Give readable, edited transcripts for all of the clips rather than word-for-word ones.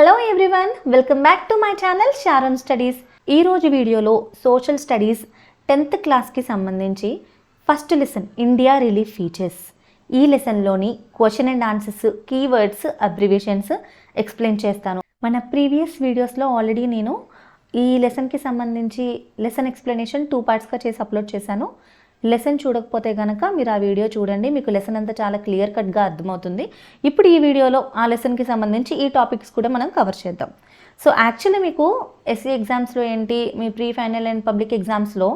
Hello everyone, welcome back to my channel Sharon studies. ఈరోజు వీడియోలో social studies 10th క్లాస్కి సంబంధించి first lesson India relief features, ఈ లెసన్లోని question and answers, keywords, abbreviations explain చేస్తాను. మన ప్రీవియస్ వీడియోస్లో ఆల్రెడీ నేను ఈ లెసన్కి సంబంధించి లెసన్ ఎక్స్ప్లెనేషన్ 2 పార్ట్స్గా చేసి అప్లోడ్ చేశాను. లెసన్ చూడకపోతే కనుక మీరు ఆ వీడియో చూడండి, మీకు లెసన్ అంతా చాలా క్లియర్ కట్గా అర్థమవుతుంది. ఇప్పుడు ఈ వీడియోలో ఆ లెసన్కి సంబంధించి ఈ టాపిక్స్ కూడా మనం కవర్ చేద్దాం. సో యాక్చువల్లీ మీకు ఎస్సీ ఎగ్జామ్స్లో ఏంటి, మీ ప్రీ ఫైనల్ అండ్ పబ్లిక్ ఎగ్జామ్స్లో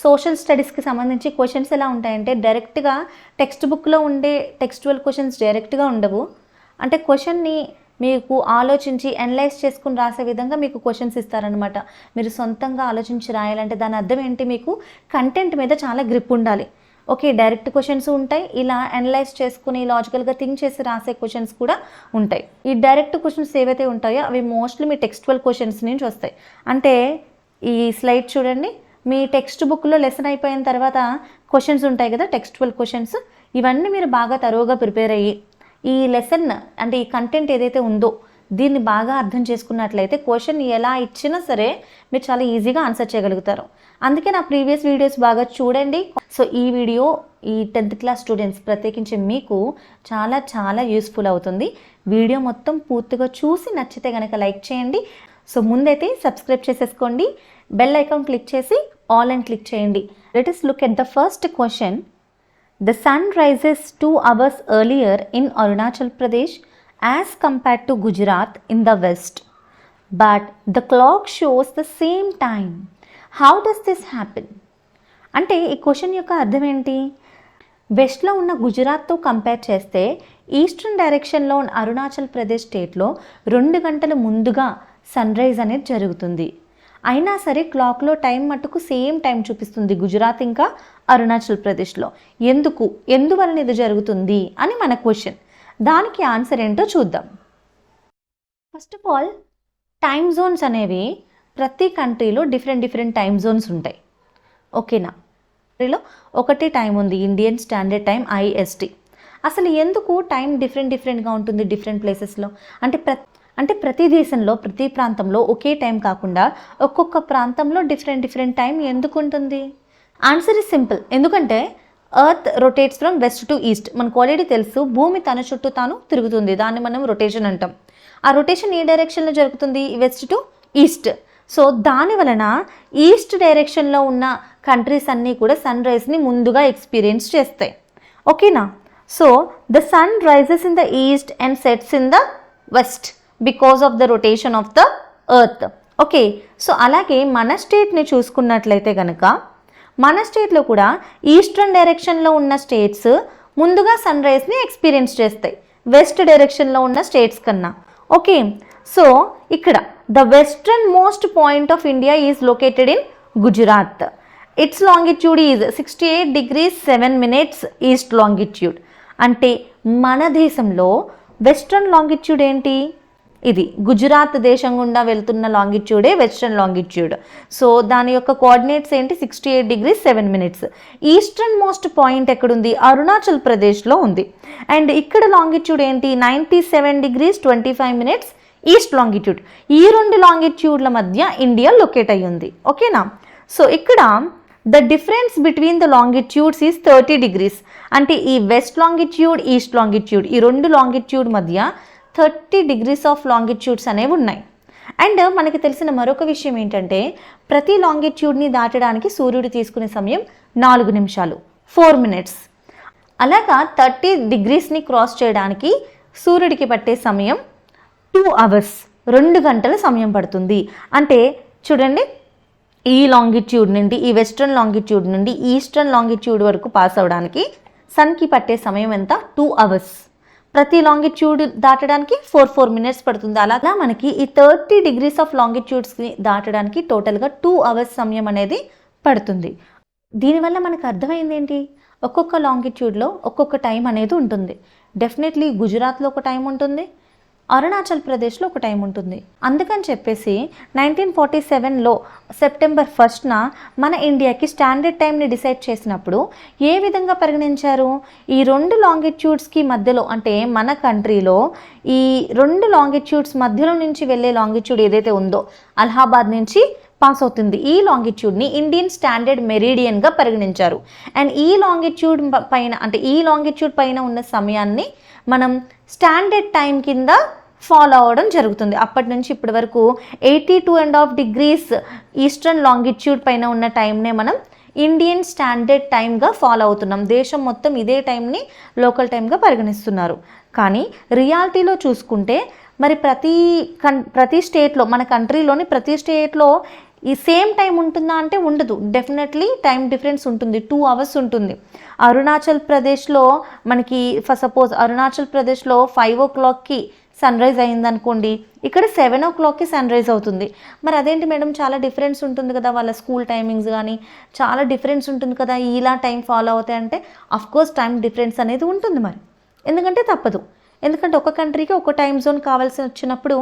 సోషల్ స్టడీస్కి సంబంధించి క్వశ్చన్స్ ఎలా ఉంటాయంటే డైరెక్ట్గా టెక్స్ట్ బుక్లో ఉండే టెక్స్టువల్ క్వశ్చన్స్ డైరెక్ట్గా ఉండవు. అంటే క్వశ్చన్ని మీకు ఆలోచించి అనలైజ్ చేసుకుని రాసే విధంగా మీకు క్వశ్చన్స్ ఇస్తారనమాట. మీరు సొంతంగా ఆలోచించి రాయాలంటే దాని అర్థం ఏంటి, మీకు కంటెంట్ మీద చాలా గ్రిప్ ఉండాలి. ఓకే, డైరెక్ట్ క్వశ్చన్స్ ఉంటాయి, ఇలా అనలైజ్ చేసుకుని లాజికల్గా థింక్ చేసి రాసే క్వశ్చన్స్ కూడా ఉంటాయి. ఈ డైరెక్ట్ క్వశ్చన్స్ ఏవైతే ఉంటాయో అవి మోస్ట్లీ మీ టెక్స్టువల్ క్వశ్చన్స్ నుంచి వస్తాయి. అంటే ఈ స్లైడ్ చూడండి, మీ టెక్స్ట్ బుక్లో లెసన్ అయిపోయిన తర్వాత క్వశ్చన్స్ ఉంటాయి కదా, టెక్స్టువల్ క్వశ్చన్స్. ఇవన్నీ మీరు బాగా తరోగా ప్రిపేర్ అయ్యి ఈ లెసన్ అంటే ఈ కంటెంట్ ఏదైతే ఉందో దీన్ని బాగా అర్థం చేసుకున్నట్లయితే క్వశ్చన్ ఎలా ఇచ్చినా సరే మీరు చాలా ఈజీగా ఆన్సర్ చేయగలుగుతారు. అందుకే నా ప్రీవియస్ వీడియోస్ బాగా చూడండి. సో ఈ వీడియో ఈ 10th క్లాస్ స్టూడెంట్స్ ప్రత్యేకించి మీకు చాలా చాలా యూస్ఫుల్ అవుతుంది. వీడియో మొత్తం పూర్తిగా చూసి నచ్చితే కనుక లైక్ చేయండి. సో ముందైతే సబ్స్క్రైబ్ చేసేసుకోండి, బెల్ ఐకాన్ క్లిక్ చేసి ఆల్ అని క్లిక్ చేయండి. Let us look at the first question. The sun rises 2 hours earlier in Arunachal Pradesh as compared to Gujarat in the west, but the clock shows the same time. How does this happen? అంటే ఈ question యొక్క అర్థం ఏంటి? వెస్ట్లో ఉన్న గుజరాత్తో compare చేస్తే eastern డైరెక్షన్లో ఉన్న అరుణాచల్ ప్రదేశ్ స్టేట్లో 2 గంటల ముందుగా సన్ రైజ్ అనేది జరుగుతుంది. అయినా సరే క్లాక్లో టైం మట్టుకు సేమ్ టైం చూపిస్తుంది గుజరాత్ ఇంకా అరుణాచల్ ప్రదేశ్లో. ఎందువలన ఇది జరుగుతుంది అని మన క్వశ్చన్. దానికి ఆన్సర్ ఏంటో చూద్దాం. First of all, time Jones అనేవి ప్రతి కంట్రీలో డిఫరెంట్ టైమ్ జోన్స్ ఉంటాయి. ఓకేనా? కంట్రీలో ఒకటే టైం ఉంది, ఇండియన్ స్టాండర్డ్ టైం IST. అసలు ఎందుకు టైం డిఫరెంట్గా ఉంటుంది డిఫరెంట్ ప్లేసెస్లో? అంటే ప్రతి దేశంలో ప్రతి ప్రాంతంలో ఒకే టైం కాకుండా ఒక్కొక్క ప్రాంతంలో డిఫరెంట్ టైం ఎందుకు ఉంటుంది? Answer is simple. ఎందుకంటే earth rotates from west to east. మనకు ఆల్రెడీ తెలుసు, భూమి తన చుట్టూ తాను తిరుగుతుంది, దాన్ని మనం రొటేషన్ అంటాం. ఆ రొటేషన్ ఏ డైరెక్షన్లో జరుగుతుంది? West to east. సో దాని వలన ఈస్ట్ డైరెక్షన్లో ఉన్న కంట్రీస్ అన్నీ కూడా సన్ రైజ్ని ముందుగా ఎక్స్పీరియన్స్ చేస్తాయి. ఓకేనా? So the sun rises in the east and sets in the west because of the rotation of the earth. Okay, so అలాగే మన స్టేట్ని చూసుకున్నట్లయితే కనుక మన స్టేట్లో కూడా ఈస్టర్న్ డైరెక్షన్లో ఉన్న స్టేట్స్ ముందుగా సన్ రైజ్ని ఎక్స్పీరియన్స్ చేస్తాయి వెస్ట్ డైరెక్షన్లో ఉన్న స్టేట్స్ కన్నా. ఓకే, సో ఇక్కడ the western most point of India is located in Gujarat. It's longitude is 68 degrees 7 minutes east longitude. అంటే మన దేశంలో వెస్ట్రన్ లాంగిట్యూడ్ ఏంటి? ఇది గుజరాత్ దేశం గుండా వెళ్తున్న లాంగిట్యూడే వెస్ట్రన్ లాంగిట్యూడ్. సో దాని యొక్క కోఆర్డినేట్స్ ఏంటి? 68 degrees 7 minutes. Eastern most point ఎక్కడుంది? అరుణాచల్ ప్రదేశ్లో ఉంది. అండ్ ఇక్కడ లాంగిట్యూడ్ ఏంటి? 97 degrees 25 minutes ఈస్ట్ లాంగిట్యూడ్. ఈ 2 లాంగిట్యూడ్ల మధ్య ఇండియా లొకేట్ అయ్యి ఉంది. ఓకేనా? సో ఇక్కడ the difference between the longitudes is 30 degrees. అంటే ఈ వెస్ట్ లాంగిట్యూడ్, ఈస్ట్ లాంగిట్యూడ్, ఈ 2 లాంగిట్యూడ్ మధ్య 30 degrees ఆఫ్ లాంగిట్యూడ్స్ అనేవి ఉన్నాయి. అండ్ మనకి తెలిసిన మరొక విషయం ఏంటంటే ప్రతి లాంగిట్యూడ్ని దాటడానికి సూర్యుడు తీసుకునే సమయం 4 నిమిషాలు, 4 minutes. అలాగా 30 degreesని క్రాస్ చేయడానికి సూర్యుడికి పట్టే సమయం 2 hours, 2 గంటల సమయం పడుతుంది. అంటే చూడండి, ఈ లాంగిట్యూడ్ నుండి, ఈ వెస్ట్రన్ లాంగిట్యూడ్ నుండి ఈస్టర్న్ లాంగిట్యూడ్ వరకు పాస్ అవడానికి సన్కి పట్టే సమయం ఎంత? 2 hours. ప్రతి లాంగిట్యూడ్ దాటడానికి 4 minutes పడుతుంది. అలాగా మనకి ఈ 30 degrees ఆఫ్ లాంగిట్యూడ్స్ని దాటడానికి టోటల్గా 2 hours సమయం అనేది పడుతుంది. దీనివల్ల మనకు అర్థమైంది ఏంటి? ఒక్కొక్క లాంగిట్యూడ్లో ఒక్కొక్క టైం అనేది ఉంటుంది. డెఫినెట్లీ గుజరాత్లో ఒక టైం ఉంటుంది, అరుణాచల్ ప్రదేశ్లో ఒక టైం ఉంటుంది. అందుకని చెప్పేసి 1947లో సెప్టెంబర్ 1న మన ఇండియాకి స్టాండర్డ్ టైంని డిసైడ్ చేసినప్పుడు ఏ విధంగా పరిగణించారు? ఈ 2 లాంగిట్యూడ్స్కి మధ్యలో, అంటే మన కంట్రీలో ఈ 2 లాంగిట్యూడ్స్ మధ్యలో నుంచి వెళ్ళే లాంగిట్యూడ్ ఏదైతే ఉందో అలహాబాద్ నుంచి పాస్ అవుతుంది, ఈ లాంగిట్యూడ్ని ఇండియన్ స్టాండర్డ్ మెరీడియన్గా పరిగణించారు. అండ్ ఈ లాంగిట్యూడ్ పైన, అంటే ఈ లాంగిట్యూడ్ పైన ఉన్న సమయాన్ని మనం స్టాండర్డ్ టైం కింద ఫాలో అవ్వడం జరుగుతుంది. అప్పటి నుంచి ఇప్పటి వరకు 82.5 degrees ఈస్టర్న్ లాంగిట్యూడ్ పైన ఉన్న టైంనే మనం ఇండియన్ స్టాండర్డ్ టైంగా ఫాలో అవుతున్నాం. దేశం మొత్తం ఇదే టైంని లోకల్ టైంగా పరిగణిస్తున్నారు. కానీ రియాలిటీలో చూసుకుంటే మరి ప్రతి స్టేట్లో, మన కంట్రీలోని ప్రతి స్టేట్లో ఈ సేమ్ టైం ఉంటుందా అంటే ఉండదు. డెఫినెట్లీ టైం డిఫరెన్స్ ఉంటుంది, 2 hours ఉంటుంది. అరుణాచల్ ప్రదేశ్లో మనకి సపోజ్ అరుణాచల్ ప్రదేశ్లో 5 o'clockకి సన్ రైజ్ అయిందనుకోండి, ఇక్కడ 7 o'clockకి సన్ రైజ్ అవుతుంది. మరి అదేంటి మేడం, చాలా డిఫరెన్స్ ఉంటుంది కదా, వాళ్ళ స్కూల్ టైమింగ్స్ కానీ చాలా డిఫరెన్స్ ఉంటుంది కదా, ఇలా టైం ఫాలో అవుతాయంటే అఫ్కోర్స్ టైం డిఫరెన్స్ అనేది ఉంటుంది మరి, ఎందుకంటే తప్పదు. ఎందుకంటే ఒక కంట్రీకి ఒక టైం జోన్ కావాల్సి వచ్చినప్పుడు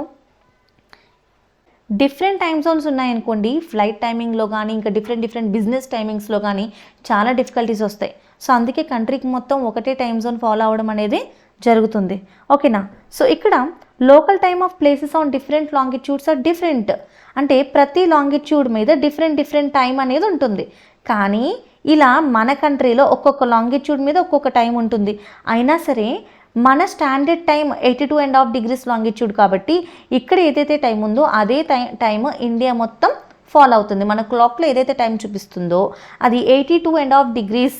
డిఫరెంట్ టైం జోన్స్ ఉన్నాయనుకోండి, ఫ్లైట్ టైమింగ్లో కానీ ఇంకా డిఫరెంట్ బిజినెస్ టైమింగ్స్లో కానీ చాలా డిఫికల్టీస్ వస్తాయి. సో అందుకే కంట్రీకి మొత్తం ఒకటే టైం జోన్ ఫాలో అవ్వడం అనేది జరుగుతుంది. ఓకేనా? సో ఇక్కడ local time of places on different longitudes are different, అంటే ప్రతి లాంగిట్యూడ్ మీద డిఫరెంట్ టైం అనేది ఉంటుంది. కానీ ఇలా మన కంట్రీలో ఒక్కొక్క లాంగిట్యూడ్ మీద ఒక్కొక్క టైం ఉంటుంది. అయినా సరే మన స్టాండర్డ్ టైం 82.5 degrees లాంగిట్యూడ్ కాబట్టి ఇక్కడ ఏదైతే టైం ఉందో అదే టైం ఇండియా మొత్తం ఫాలో అవుతుంది. మన క్లాక్లో ఏదైతే టైం చూపిస్తుందో అది 82.5 degrees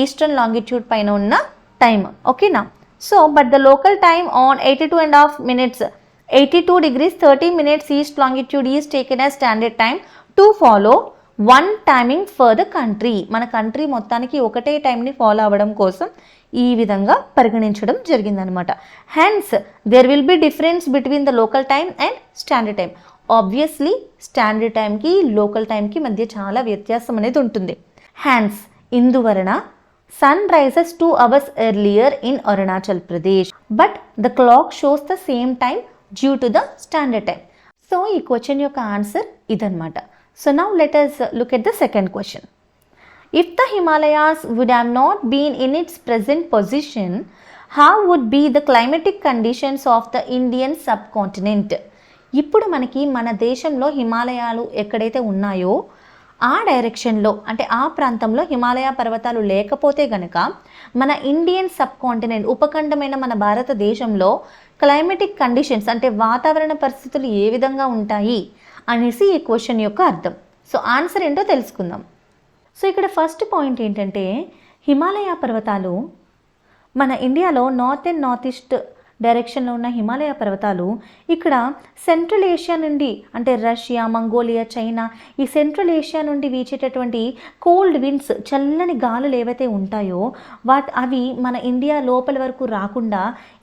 ఈస్టర్న్ లాంగిట్యూడ్ పైన ఉన్న టైం. ఓకేనా? So but the local time on 82.5 minutes 82 degrees 30 minutes east longitude is taken as standard time to follow one timing for the country. మన కంట్రీ మొత్తానికి ఒకటే టైంని ఫాలో అవ్వడం కోసం ఈ విధంగా పరిగణించడం జరిగిందనమాట. Hence there will be difference between the local time and standard time. Obviously standard టైంకి లోకల్ టైంకి మధ్య చాలా వ్యత్యాసం అనేది ఉంటుంది. హెన్స్ ఇందువలన sun rises 2 hours earlier in Arunachal Pradesh, but the clock shows the same time due to the standard time. So ఈ question యొక్క ఆన్సర్ ఇదన్నమాట. So now let us look at the second question. If the Himalayas would have not been in its present position, how would be the climatic conditions of the Indian subcontinent? ఇప్పుడు మనకి మన దేశంలో హిమాలయాలు ఎక్కడైతే ఉన్నాయో ఆ డైరెక్షన్లో, అంటే ఆ ప్రాంతంలో హిమాలయ పర్వతాలు లేకపోతే గనక మన ఇండియన్ సబ్ కాంటినెంట్, ఉపఖండమైన మన భారతదేశంలో క్లైమేటిక్ కండిషన్స్, అంటే వాతావరణ పరిస్థితులు ఏ విధంగా ఉంటాయి అనేసి ఈ క్వశ్చన్ యొక్క అర్థం. సో ఆన్సర్ ఏంటో తెలుసుకుందాం. సో ఇక్కడ ఫస్ట్ పాయింట్ ఏంటంటే, హిమాలయ పర్వతాలు మన ఇండియాలో నార్త్ అండ్ నార్త్ ఈస్ట్ డైరెక్షన్లో ఉన్న హిమాలయ పర్వతాలు ఇక్కడ సెంట్రల్ ఏషియా నుండి, అంటే రష్యా, మంగోలియా, చైనా, ఈ సెంట్రల్ ఏషియా నుండి వీచేటటువంటి కోల్డ్ విండ్స్, చల్లని గాలులు ఏవైతే ఉంటాయో అవి మన ఇండియా లోపల వరకు రాకుండా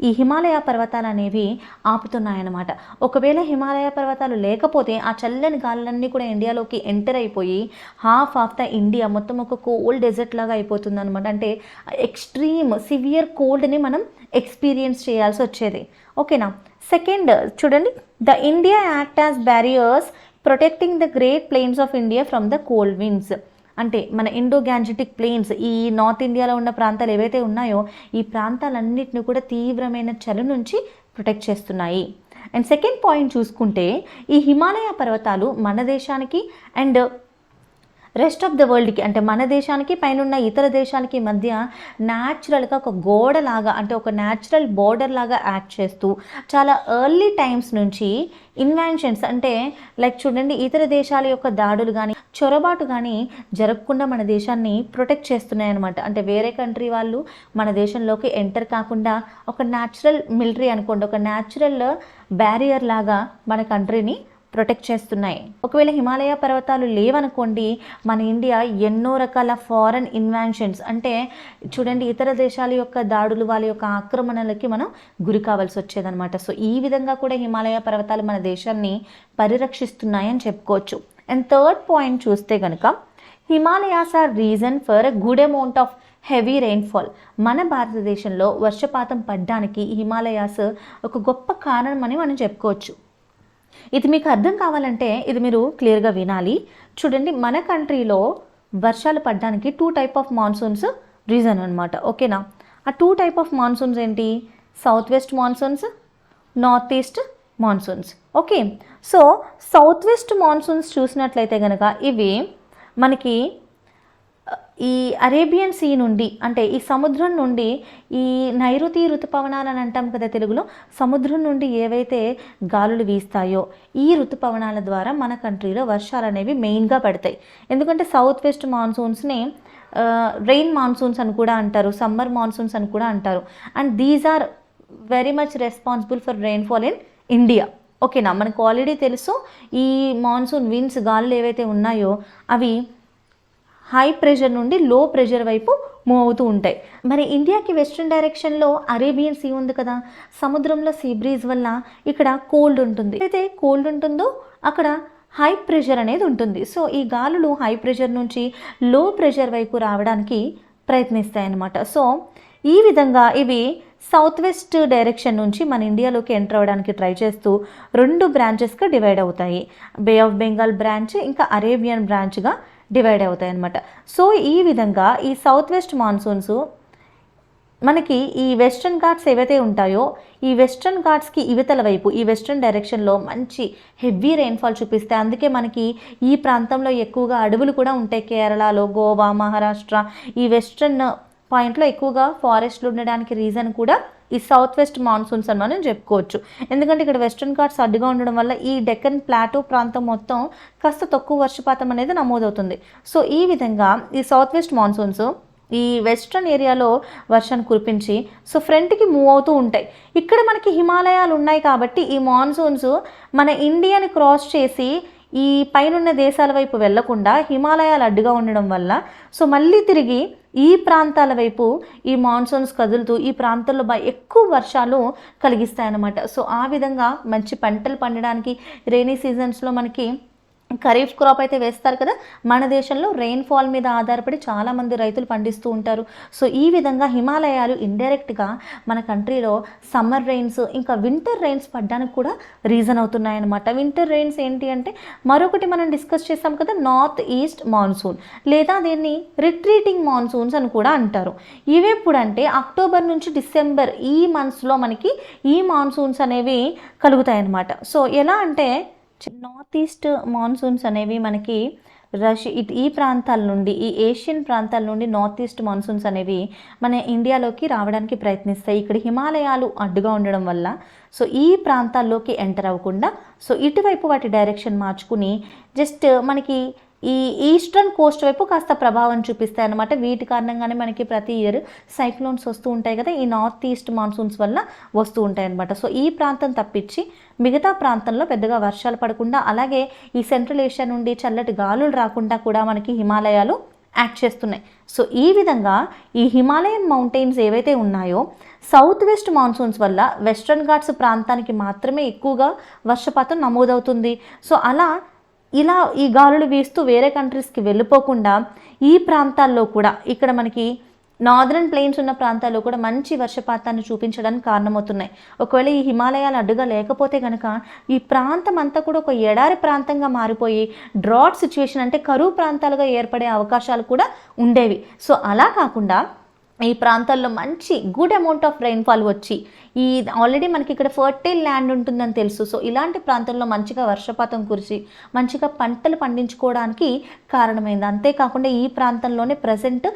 ఈ హిమాలయ పర్వతాలు అనేవి ఆపుతున్నాయన్నమాట. ఒకవేళ హిమాలయ పర్వతాలు లేకపోతే ఆ చల్లని గాలులన్నీ కూడా ఇండియాలోకి ఎంటర్ అయిపోయి హాఫ్ ఆఫ్ ద ఇండియా మొత్తం ఒక కోల్డ్ డెజర్ట్ లాగా అయిపోతుంది అనమాట. అంటే ఎక్స్ట్రీమ్ సివియర్ కోల్డ్ని మనం ఎక్స్పీరియన్స్ చేయాల్సి వచ్చేది. ఓకేనా? సెకండ్ చూడండి, the India act as barriers protecting the great plains of India from the cold winds. అంటే మన ఇండో గ్యాంజెటిక్ ప్లెయిన్స్, ఈ నార్త్ ఇండియాలో ఉన్న ప్రాంతాలు ఏవైతే ఉన్నాయో ఈ ప్రాంతాలన్నింటినీ కూడా తీవ్రమైన చలి నుంచి ప్రొటెక్ట్ చేస్తున్నాయి. అండ్ సెకండ్ పాయింట్ చూసుకుంటే, ఈ హిమాలయ పర్వతాలు మన దేశానికి అండ్ రెస్ట్ ఆఫ్ ద వరల్డ్కి, అంటే మన దేశానికి పైన ఇతర దేశాలకి మధ్య న్యాచురల్గా ఒక గోడలాగా, అంటే ఒక న్యాచురల్ బోర్డర్ లాగా యాక్ట్ చేస్తూ చాలా ఎర్లీ టైమ్స్ నుంచి ఇన్వెన్షన్స్, అంటే లైక్ చూడండి ఇతర దేశాల యొక్క దాడులు కానీ చొరబాటు కానీ జరగకుండా మన దేశాన్ని ప్రొటెక్ట్ చేస్తున్నాయి అనమాట. అంటే వేరే కంట్రీ వాళ్ళు మన దేశంలోకి ఎంటర్ కాకుండా ఒక న్యాచురల్ మిలిటరీ అనుకోండి, ఒక న్యాచురల్ బ్యారియర్ లాగా మన కంట్రీని ప్రొటెక్ట్ చేస్తున్నాయి. ఒకవేళ హిమాలయ పర్వతాలు లేవనుకోండి, మన ఇండియా ఎన్నో రకాల ఫారెన్ ఇన్వెన్షన్స్, అంటే చూడండి ఇతర దేశాల యొక్క దాడులు, వాళ్ళ యొక్క ఆక్రమణలకి మనం గురి కావాల్సి వచ్చేదనమాట. సో ఈ విధంగా కూడా హిమాలయ పర్వతాలు మన దేశాన్ని పరిరక్షిస్తున్నాయని చెప్పుకోవచ్చు. అండ్ థర్డ్ పాయింట్ చూస్తే కనుక, Himalayas are reason for a good amount of heavy rainfall. మన భారతదేశంలో వర్షపాతం పడడానికి ఈ హిమాలయాస్ ఒక గొప్ప కారణం అని మనం చెప్పుకోవచ్చు. ఇది మీకు అర్థం కావాలంటే ఇది మీరు క్లియర్గా వినాలి. చూడండి, మన కంట్రీలో వర్షాలు పడడానికి 2 టైప్ ఆఫ్ మాన్సూన్స్ రీజన్ అనమాట. ఓకేనా? ఆ 2 టైప్ ఆఫ్ మాన్సూన్స్ ఏంటి? South west monsoons, north east monsoons. Okay, so south west monsoons చూసినట్లయితే కనుక ఇవి మనకి ఈ అరేబియన్ సీ నుండి, అంటే ఈ సముద్రం నుండి, ఈ నైరుతి ఋతుపవనాలు అని అంటాం కదా తెలుగులో, సముద్రం నుండి ఏవైతే గాలులు వీస్తాయో ఈ ఋతుపవనాల ద్వారా మన కంట్రీలో వర్షాలు అనేవి మెయిన్గా పడతాయి. ఎందుకంటే సౌత్ వెస్ట్ మాన్సూన్స్ని రెయిన్ మాన్సూన్స్ అని కూడా అంటారు, సమ్మర్ మాన్సూన్స్ అని కూడా అంటారు. And these are very much responsible for rainfall in India. ఓకేనా? మనకు ఆల్రెడీ తెలుసు ఈ మాన్సూన్ విండ్స్, గాలులు ఏవైతే ఉన్నాయో అవి హై ప్రెషర్ నుండి లో ప్రెషర్ వైపు మూవ్ అవుతూ ఉంటాయి. మరి ఇండియాకి వెస్ట్రన్ డైరెక్షన్లో అరేబియన్ సీ ఉంది కదా, సముద్రంలో సీ బ్రీజ్ వల్ల ఇక్కడ కోల్డ్ ఉంటుంది. అయితే కోల్డ్ ఉంటుందో అక్కడ హై ప్రెషర్ అనేది ఉంటుంది. సో ఈ గాలులు హై ప్రెషర్ నుంచి లో ప్రెషర్ వైపు రావడానికి ప్రయత్నిస్తాయి అన్నమాట. సో ఈ విధంగా ఇవి సౌత్ వెస్ట్ డైరెక్షన్ నుంచి మన ఇండియాలోకి ఎంటర్ అవ్వడానికి ట్రై చేస్తూ 2 బ్రాంచెస్గా డివైడ్ అవుతాయి. బే ఆఫ్ బెంగాల్ బ్రాంచ్, ఇంకా అరేబియన్ బ్రాంచ్గా డివైడ్ అవుతాయి అన్నమాట. సో ఈ విధంగా ఈ సౌత్ వెస్ట్ మాన్సూన్స్ మనకి ఈ వెస్ట్రన్ ఘాట్స్ ఏవైతే ఉంటాయో ఈ వెస్ట్రన్ ఘాట్స్కి ఇవతల వైపు ఈ వెస్ట్రన్ డైరెక్షన్లో మంచి హెవీ రెయిన్ఫాల్ చూపిస్తాయి. అందుకే మనకి ఈ ప్రాంతంలో ఎక్కువగా అడవులు కూడా ఉంటాయి. కేరళలో, గోవా, మహారాష్ట్ర ఈ వెస్ట్రన్ పాయింట్లో ఎక్కువగా ఫారెస్ట్లు ఉండడానికి రీజన్ కూడా ఈ సౌత్ వెస్ట్ మాన్సూన్స్ అని మనం చెప్పుకోవచ్చు. ఎందుకంటే ఇక్కడ వెస్ట్రన్ ఘాట్స్ అడ్డుగా ఉండడం వల్ల ఈ డెక్కన్ ప్లాటూ ప్రాంతం మొత్తం కాస్త తక్కువ వర్షపాతం అనేది నమోదవుతుంది. సో ఈ విధంగా ఈ సౌత్ వెస్ట్ మాన్సూన్స్ ఈ వెస్ట్రన్ ఏరియాలో వర్షాన్ని కురిపించి సో ఫ్రంట్కి మూవ్ అవుతూ ఉంటాయి. ఇక్కడ మనకి హిమాలయాలు ఉన్నాయి కాబట్టి ఈ మాన్సూన్స్ మన ఇండియాని క్రాస్ చేసి ఈ పైనున్న దేశాల వైపు వెళ్లకుండా హిమాలయాలు అడ్డుగా ఉండడం వల్ల సో మళ్ళీ తిరిగి ఈ ప్రాంతాల వైపు ఈ మాన్సూన్స్ కదులుతూ ఈ ప్రాంతాల్లో ఎక్కువ వర్షాలు కలిగిస్తాయన్నమాట. సో ఆ విధంగా మంచి పంటలు పండడానికి రైనీ సీజన్స్లో మనకి ఖరీఫ్ క్రాప్ అయితే వేస్తారు కదా, మన దేశంలో రెయిన్ఫాల్ మీద ఆధారపడి చాలామంది రైతులు పండిస్తూ ఉంటారు. సో ఈ విధంగా హిమాలయాలు ఇండైరెక్ట్గా మన కంట్రీలో సమ్మర్ రెయిన్స్ ఇంకా వింటర్ రెయిన్స్ పడడానికి కూడా రీజన్ అవుతున్నాయన్నమాట. వింటర్ రెయిన్స్ ఏంటి అంటే మరొకటి మనం డిస్కస్ చేసాం కదా, నార్త్ ఈస్ట్ మాన్సూన్ లేదా దీన్ని రిట్రీటింగ్ మాన్సూన్స్ అని కూడా అంటారు. ఇవి ఎప్పుడంటే అక్టోబర్ నుంచి డిసెంబర్ ఈ మంత్స్లో మనకి ఈ మాన్సూన్స్ అనేవి కలుగుతాయన్నమాట. సో ఎలా అంటే నార్త్ ఈస్ట్ మాన్సూన్స్ అనేవి మనకి ఈ ప్రాంతాల నుండి, ఈ ఏషియన్ ప్రాంతాల నుండి నార్త్ ఈస్ట్ మాన్సూన్స్ అనేవి మన ఇండియాలోకి రావడానికి ప్రయత్నిస్తాయి. ఇక్కడ హిమాలయాలు అడ్డుగా ఉండడం వల్ల సో ఈ ప్రాంతాల్లోకి ఎంటర్ అవ్వకుండా సో ఇటువైపు వాటి డైరెక్షన్ మార్చుకుని జస్ట్ మనకి ఈ ఈస్టర్న్ కోస్ట్ వైపు కాస్త ప్రభావం చూపిస్తాయి అన్నమాట. వీటి కారణంగానే మనకి ప్రతి ఇయర్ సైక్లోన్స్ వస్తూ ఉంటాయి కదా, ఈ నార్త్ ఈస్ట్ మాన్సూన్స్ వల్ల వస్తూ ఉంటాయి అన్నమాట. సో ఈ ప్రాంతం తప్పించి మిగతా ప్రాంతంలో పెద్దగా వర్షాలు పడకుండా, అలాగే ఈ సెంట్రల్ ఏషియా నుండి చల్లటి గాలులు రాకుండా కూడా మనకి హిమాలయాలు యాక్ట్ చేస్తున్నాయి. సో ఈ విధంగా ఈ హిమాలయన్ మౌంటైన్స్ ఏవైతే ఉన్నాయో సౌత్ వెస్ట్ మాన్సూన్స్ వల్ల వెస్ట్రన్ ఘాట్స్ ప్రాంతానికి మాత్రమే ఎక్కువగా వర్షపాతం నమోదవుతుంది. సో ఇలా ఈ గాలులు వీస్తూ వేరే కంట్రీస్కి వెళ్ళిపోకుండా ఈ ప్రాంతాల్లో కూడా ఇక్కడ మనకి నార్దర్న్ ప్లెయిన్స్ ఉన్న ప్రాంతాల్లో కూడా మంచి వర్షపాతాన్ని చూపించడానికి కారణమవుతున్నాయి. ఒకవేళ ఈ హిమాలయాలు అడ్డుగా లేకపోతే కనుక ఈ ప్రాంతం అంతా కూడా ఒక ఎడారి ప్రాంతంగా మారిపోయి డ్రాట్ సిచ్యువేషన్ అంటే కరువు ప్రాంతాలుగా ఏర్పడే అవకాశాలు కూడా ఉండేవి. సో అలా కాకుండా ఈ ప్రాంతాల్లో మంచి గుడ్ అమౌంట్ ఆఫ్ రెయిన్ఫాల్ వచ్చి ఈ ఆల్రెడీ మనకి ఇక్కడ ఫర్టైల్ ల్యాండ్ ఉంటుందని తెలుసు. సో ఇలాంటి ప్రాంతంలో మంచిగా వర్షపాతం కురిసి మంచిగా పంటలు పండించుకోవడానికి కారణమైంది. అంతేకాకుండా ఈ ప్రాంతంలోనే ప్రజెంట్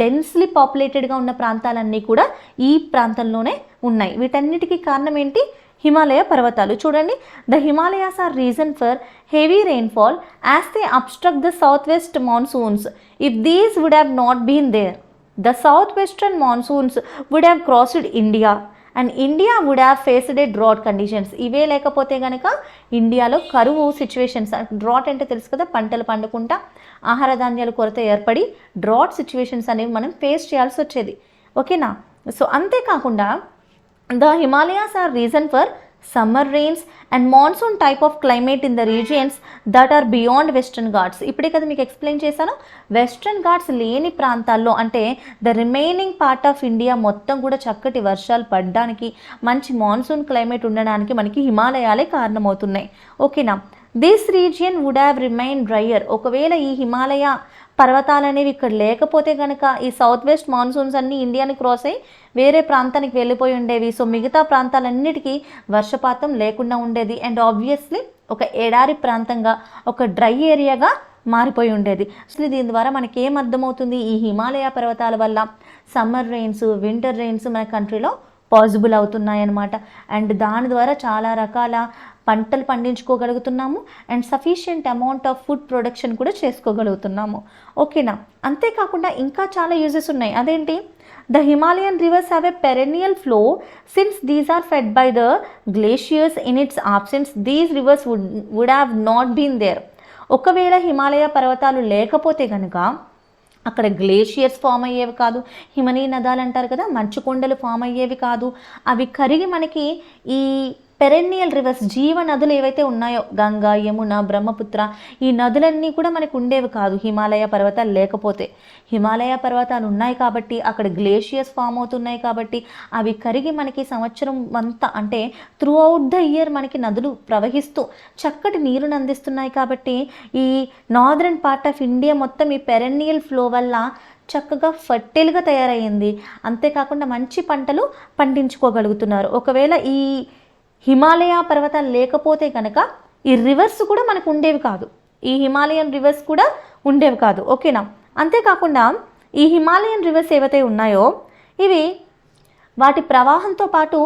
డెన్స్లీ పాపులేటెడ్గా ఉన్న ప్రాంతాలన్నీ కూడా ఈ ప్రాంతంలోనే ఉన్నాయి. వీటన్నిటికీ కారణం ఏంటి? హిమాలయ పర్వతాలు. చూడండి, the Himalayas are reason for heavy rainfall as they obstruct the south west monsoons. If these would have not been there, the southwestern monsoons would have crossed India and India would have faced a drought conditions. ఇవే లేకపోతే కనుక ఇండియాలో కరువు situations, drought అంటే తెలుసు కదా, పంటలు పండకుండా ఆహార ధాన్యాల కొరత ఏర్పడి డ్రాట్ సిచ్యువేషన్స్ అనేవి మనం ఫేస్ చేయాల్సి వచ్చేది. ఓకేనా? సో అంతేకాకుండా the Himalayas are reason for summer rains and monsoon type of climate in the regions that are beyond western ghats. ఇప్పుడే కదా మీకు ఎక్స్ప్లెయిన్ చేశాను, వెస్ట్రన్ ఘాట్స్ లేని ప్రాంతాల్లో అంటే the remaining part of India మొత్తం కూడా చక్కటి వర్షాలు పడడానికి, మంచి మాన్సూన్ క్లైమేట్ ఉండడానికి మనకి హిమాలయాలే కారణమవుతున్నాయి. ఓకేనా. This region would have remain drier. ఒకవేళ ఈ హిమాలయ పర్వతాలు అనేవి ఇక్కడ లేకపోతే కనుక ఈ సౌత్ వెస్ట్ మాన్సూన్స్ అన్నీ ఇండియాని క్రాస్ అయ్యి వేరే ప్రాంతానికి వెళ్ళిపోయి ఉండేవి. సో మిగతా ప్రాంతాలన్నిటికీ వర్షపాతం లేకుండా ఉండేది. అండ్ ఆబ్వియస్లీ ఒక ఎడారి ప్రాంతంగా, ఒక డ్రై ఏరియాగా మారిపోయి ఉండేది. అసలు దీని ద్వారా మనకి ఏం అర్థమవుతుంది, ఈ హిమాలయ పర్వతాల వల్ల సమ్మర్ రెయిన్స్, వింటర్ రెయిన్స్ మన కంట్రీలో పాసిబుల్ అవుతున్నాయన్నమాట. అండ్ దాని ద్వారా చాలా రకాల పంటలు పండించుకోగలుగుతున్నాము and sufficient amount of food production కూడా చేసుకోగలుగుతున్నాము. ఓకేనా. అంతేకాకుండా ఇంకా చాలా యూజెస్ ఉన్నాయి. అదేంటి, the Himalayan rivers have a perennial flow since these are fed by the glaciers. In its absence these rivers would have not been there. ఒకవేళ హిమాలయ పర్వతాలు లేకపోతే కనుక అక్కడ గ్లేషియర్స్ ఫామ్ అయ్యేవి కాదు, హిమనీ నదాలు అంటారు కదా, మంచు కొండలు ఫామ్ అయ్యేవి కాదు. అవి కరిగి మనకి ఈ పెరెన్నియల్ రివర్స్, జీవ నదులు ఏవైతే ఉన్నాయో గంగా, యమున, బ్రహ్మపుత్ర, ఈ నదులన్నీ కూడా మనకు ఉండేవి కాదు హిమాలయ పర్వతాలు లేకపోతే. హిమాలయ పర్వతాలు ఉన్నాయి కాబట్టి, అక్కడ గ్లేషియర్స్ ఫామ్ అవుతున్నాయి కాబట్టి, అవి కరిగి మనకి సంవత్సరం అంతా అంటే త్రూ అవుట్ ద ఇయర్ మనకి నదులు ప్రవహిస్తూ చక్కటి నీరుని అందిస్తున్నాయి కాబట్టి ఈ నార్దర్న్ పార్ట్ ఆఫ్ ఇండియా మొత్తం ఈ పెరెన్నియల్ ఫ్లో వల్ల చక్కగా ఫర్టైల్గా తయారయ్యింది. అంతేకాకుండా మంచి పంటలు పండించుకోగలుగుతున్నారు. ఒకవేళ ఈ హిమాలయ పర్వతాలు లేకపోతే కనుక ఈ రివర్స్ కూడా మనకు ఉండేవి కాదు, ఈ హిమాలయన్ రివర్స్ కూడా ఉండేవి కాదు. ఓకేనా. అంతేకాకుండా ఈ హిమాలయన్ రివర్స్ ఏవైతే ఉన్నాయో ఇవి వాటి ప్రవాహంతో పాటు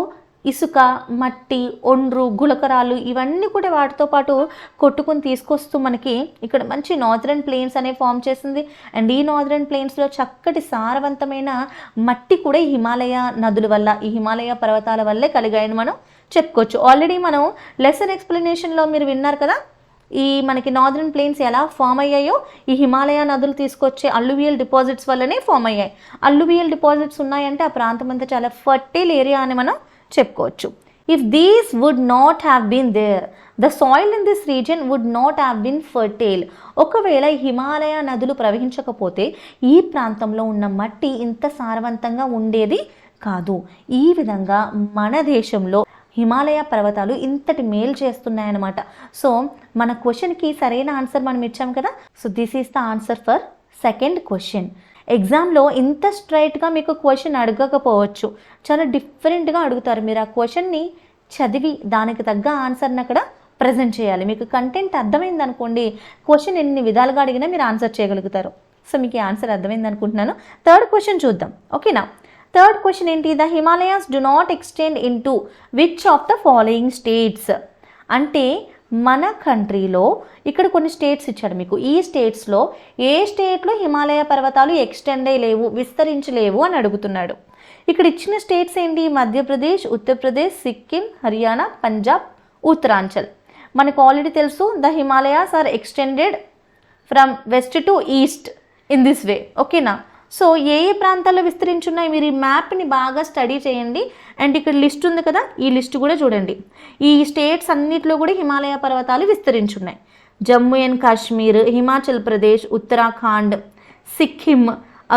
ఇసుక, మట్టి, ఒండ్రు, గులకరాలు ఇవన్నీ కూడా వాటితో పాటు కొట్టుకుని తీసుకొస్తూ మనకి ఇక్కడ మంచి నార్దర్న్ ప్లేన్స్ అనేవి ఫామ్ చేసింది. అండ్ ఈ నార్దర్న్ ప్లేన్స్లో చక్కటి సారవంతమైన మట్టి కూడా ఈ హిమాలయ నదుల వల్ల, ఈ హిమాలయ పర్వతాల వల్లే కలిగాయని మనం చెప్పుకోవచ్చు. ఆల్రెడీ మనం లెసన్ ఎక్స్ప్లెనేషన్లో మీరు విన్నారు కదా, ఈ మనకి నార్దర్న్ ప్లేన్స్ ఎలా ఫామ్ అయ్యాయో ఈ హిమాలయ నదులు తీసుకొచ్చే అల్లువియల్ డిపాజిట్స్ వల్లనే ఫామ్ అయ్యాయి. అల్లువియల్ డిపాజిట్స్ ఉన్నాయంటే ఆ ప్రాంతం అంతా చాలా ఫర్టైల్ ఏరియా అని మనం చెప్పుకోవచ్చు. If these would not have been there, the soil in this region would not have been fertile. ఒకవేళ హిమాలయ నదులు ప్రవహించకపోతే ఈ ప్రాంతంలో ఉన్న మట్టి ఇంత సారవంతంగా ఉండేది కాదు. ఈ విధంగా మన దేశంలో హిమాలయ పర్వతాలు ఇంతటి మేలు చేస్తున్నాయన్నమాట. సో మన క్వశ్చన్కి సరైన ఆన్సర్ మనం ఇచ్చాం కదా. So this is the answer for second question. ఎగ్జామ్లో ఇంత స్ట్రైట్గా మీకు క్వశ్చన్ అడగకపోవచ్చు, చాలా డిఫరెంట్గా అడుగుతారు. మీరు ఆ క్వశ్చన్ని చదివి దానికి తగ్గ ఆన్సర్ని అక్కడ ప్రజెంట్ చేయాలి. మీకు కంటెంట్ అర్థమైంది అనుకోండి, క్వశ్చన్ ఎన్ని విధాలుగా అడిగినా మీరు ఆన్సర్ చేయగలుగుతారు. సో మీకు ఈ ఆన్సర్ అర్థమైంది అనుకుంటున్నాను. థర్డ్ క్వశ్చన్ చూద్దాం. ఓకేనా. థర్డ్ క్వశ్చన్ ఏంటి, the Himalayas do not extend in to which of the following states. అంటే మన కంట్రీలో ఇక్కడ కొన్ని స్టేట్స్ ఇచ్చాడు మీకు. ఈ స్టేట్స్లో ఏ స్టేట్లో హిమాలయ పర్వతాలు ఎక్స్టెండ్ అయ్యలేవు, విస్తరించలేవు అని అడుగుతున్నాడు. ఇక్కడ ఇచ్చిన స్టేట్స్ ఏంటి, మధ్యప్రదేశ్, ఉత్తరప్రదేశ్, సిక్కిం, హర్యానా, పంజాబ్, ఉత్తరాంచల్. మనకు ఆల్రెడీ తెలుసు the Himalayas are extended from west to east in this way. ఓకేనా. సో ఏ ఏ ప్రాంతాల్లో విస్తరించున్నాయి, మీరు ఈ మ్యాప్ని బాగా స్టడీ చేయండి. అండ్ ఇక్కడ లిస్ట్ ఉంది కదా, ఈ లిస్ట్ కూడా చూడండి. ఈ స్టేట్స్ అన్నిట్లో కూడా హిమాలయ పర్వతాలు విస్తరించున్నాయి. Jammu and Kashmir, Himachal Pradesh, Uttarakhand, Sikkim,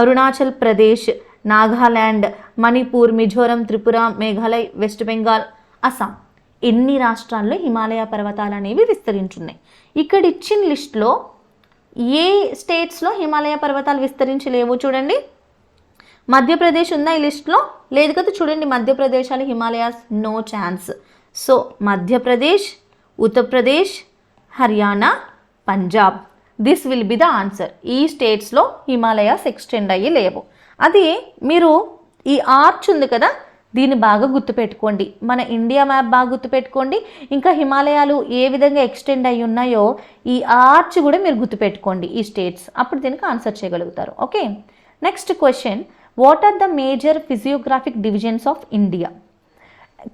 Arunachal Pradesh, Nagaland, Manipur, Mizoram, Tripura, Meghalaya, West Bengal, Assam. ఎన్ని రాష్ట్రాల్లో హిమాలయ పర్వతాలు అనేవి విస్తరించున్నాయి. ఇక్కడ ఇచ్చిన లిస్ట్లో ఏ స్టేట్స్లో హిమాలయ పర్వతాలు విస్తరించలేవు చూడండి. మధ్యప్రదేశ్ ఉందా ఈ లిస్ట్లో? లేదు కదా. చూడండి, మధ్యప్రదేశాలు Himalayas no chance. So Madhya Pradesh, Uttar Pradesh, Haryana, Punjab, this will be the answer. ఈ స్టేట్స్లో హిమాలయాస్ ఎక్స్టెండ్ అయ్యి లేవు. అది మీరు ఈ ఆర్చ్ ఉంది కదా, దీన్ని బాగా గుర్తుపెట్టుకోండి. మన ఇండియా మ్యాప్ బాగా గుర్తుపెట్టుకోండి. ఇంకా హిమాలయాలు ఏ విధంగా ఎక్స్టెండ్ అయ్యి ఉన్నాయో ఈ ఆర్చ్ కూడా మీరు గుర్తుపెట్టుకోండి, ఈ స్టేట్స్. అప్పుడు దీనికి ఆన్సర్ చేయగలుగుతారు. Okay. Next question, what are the major physiographic divisions of India?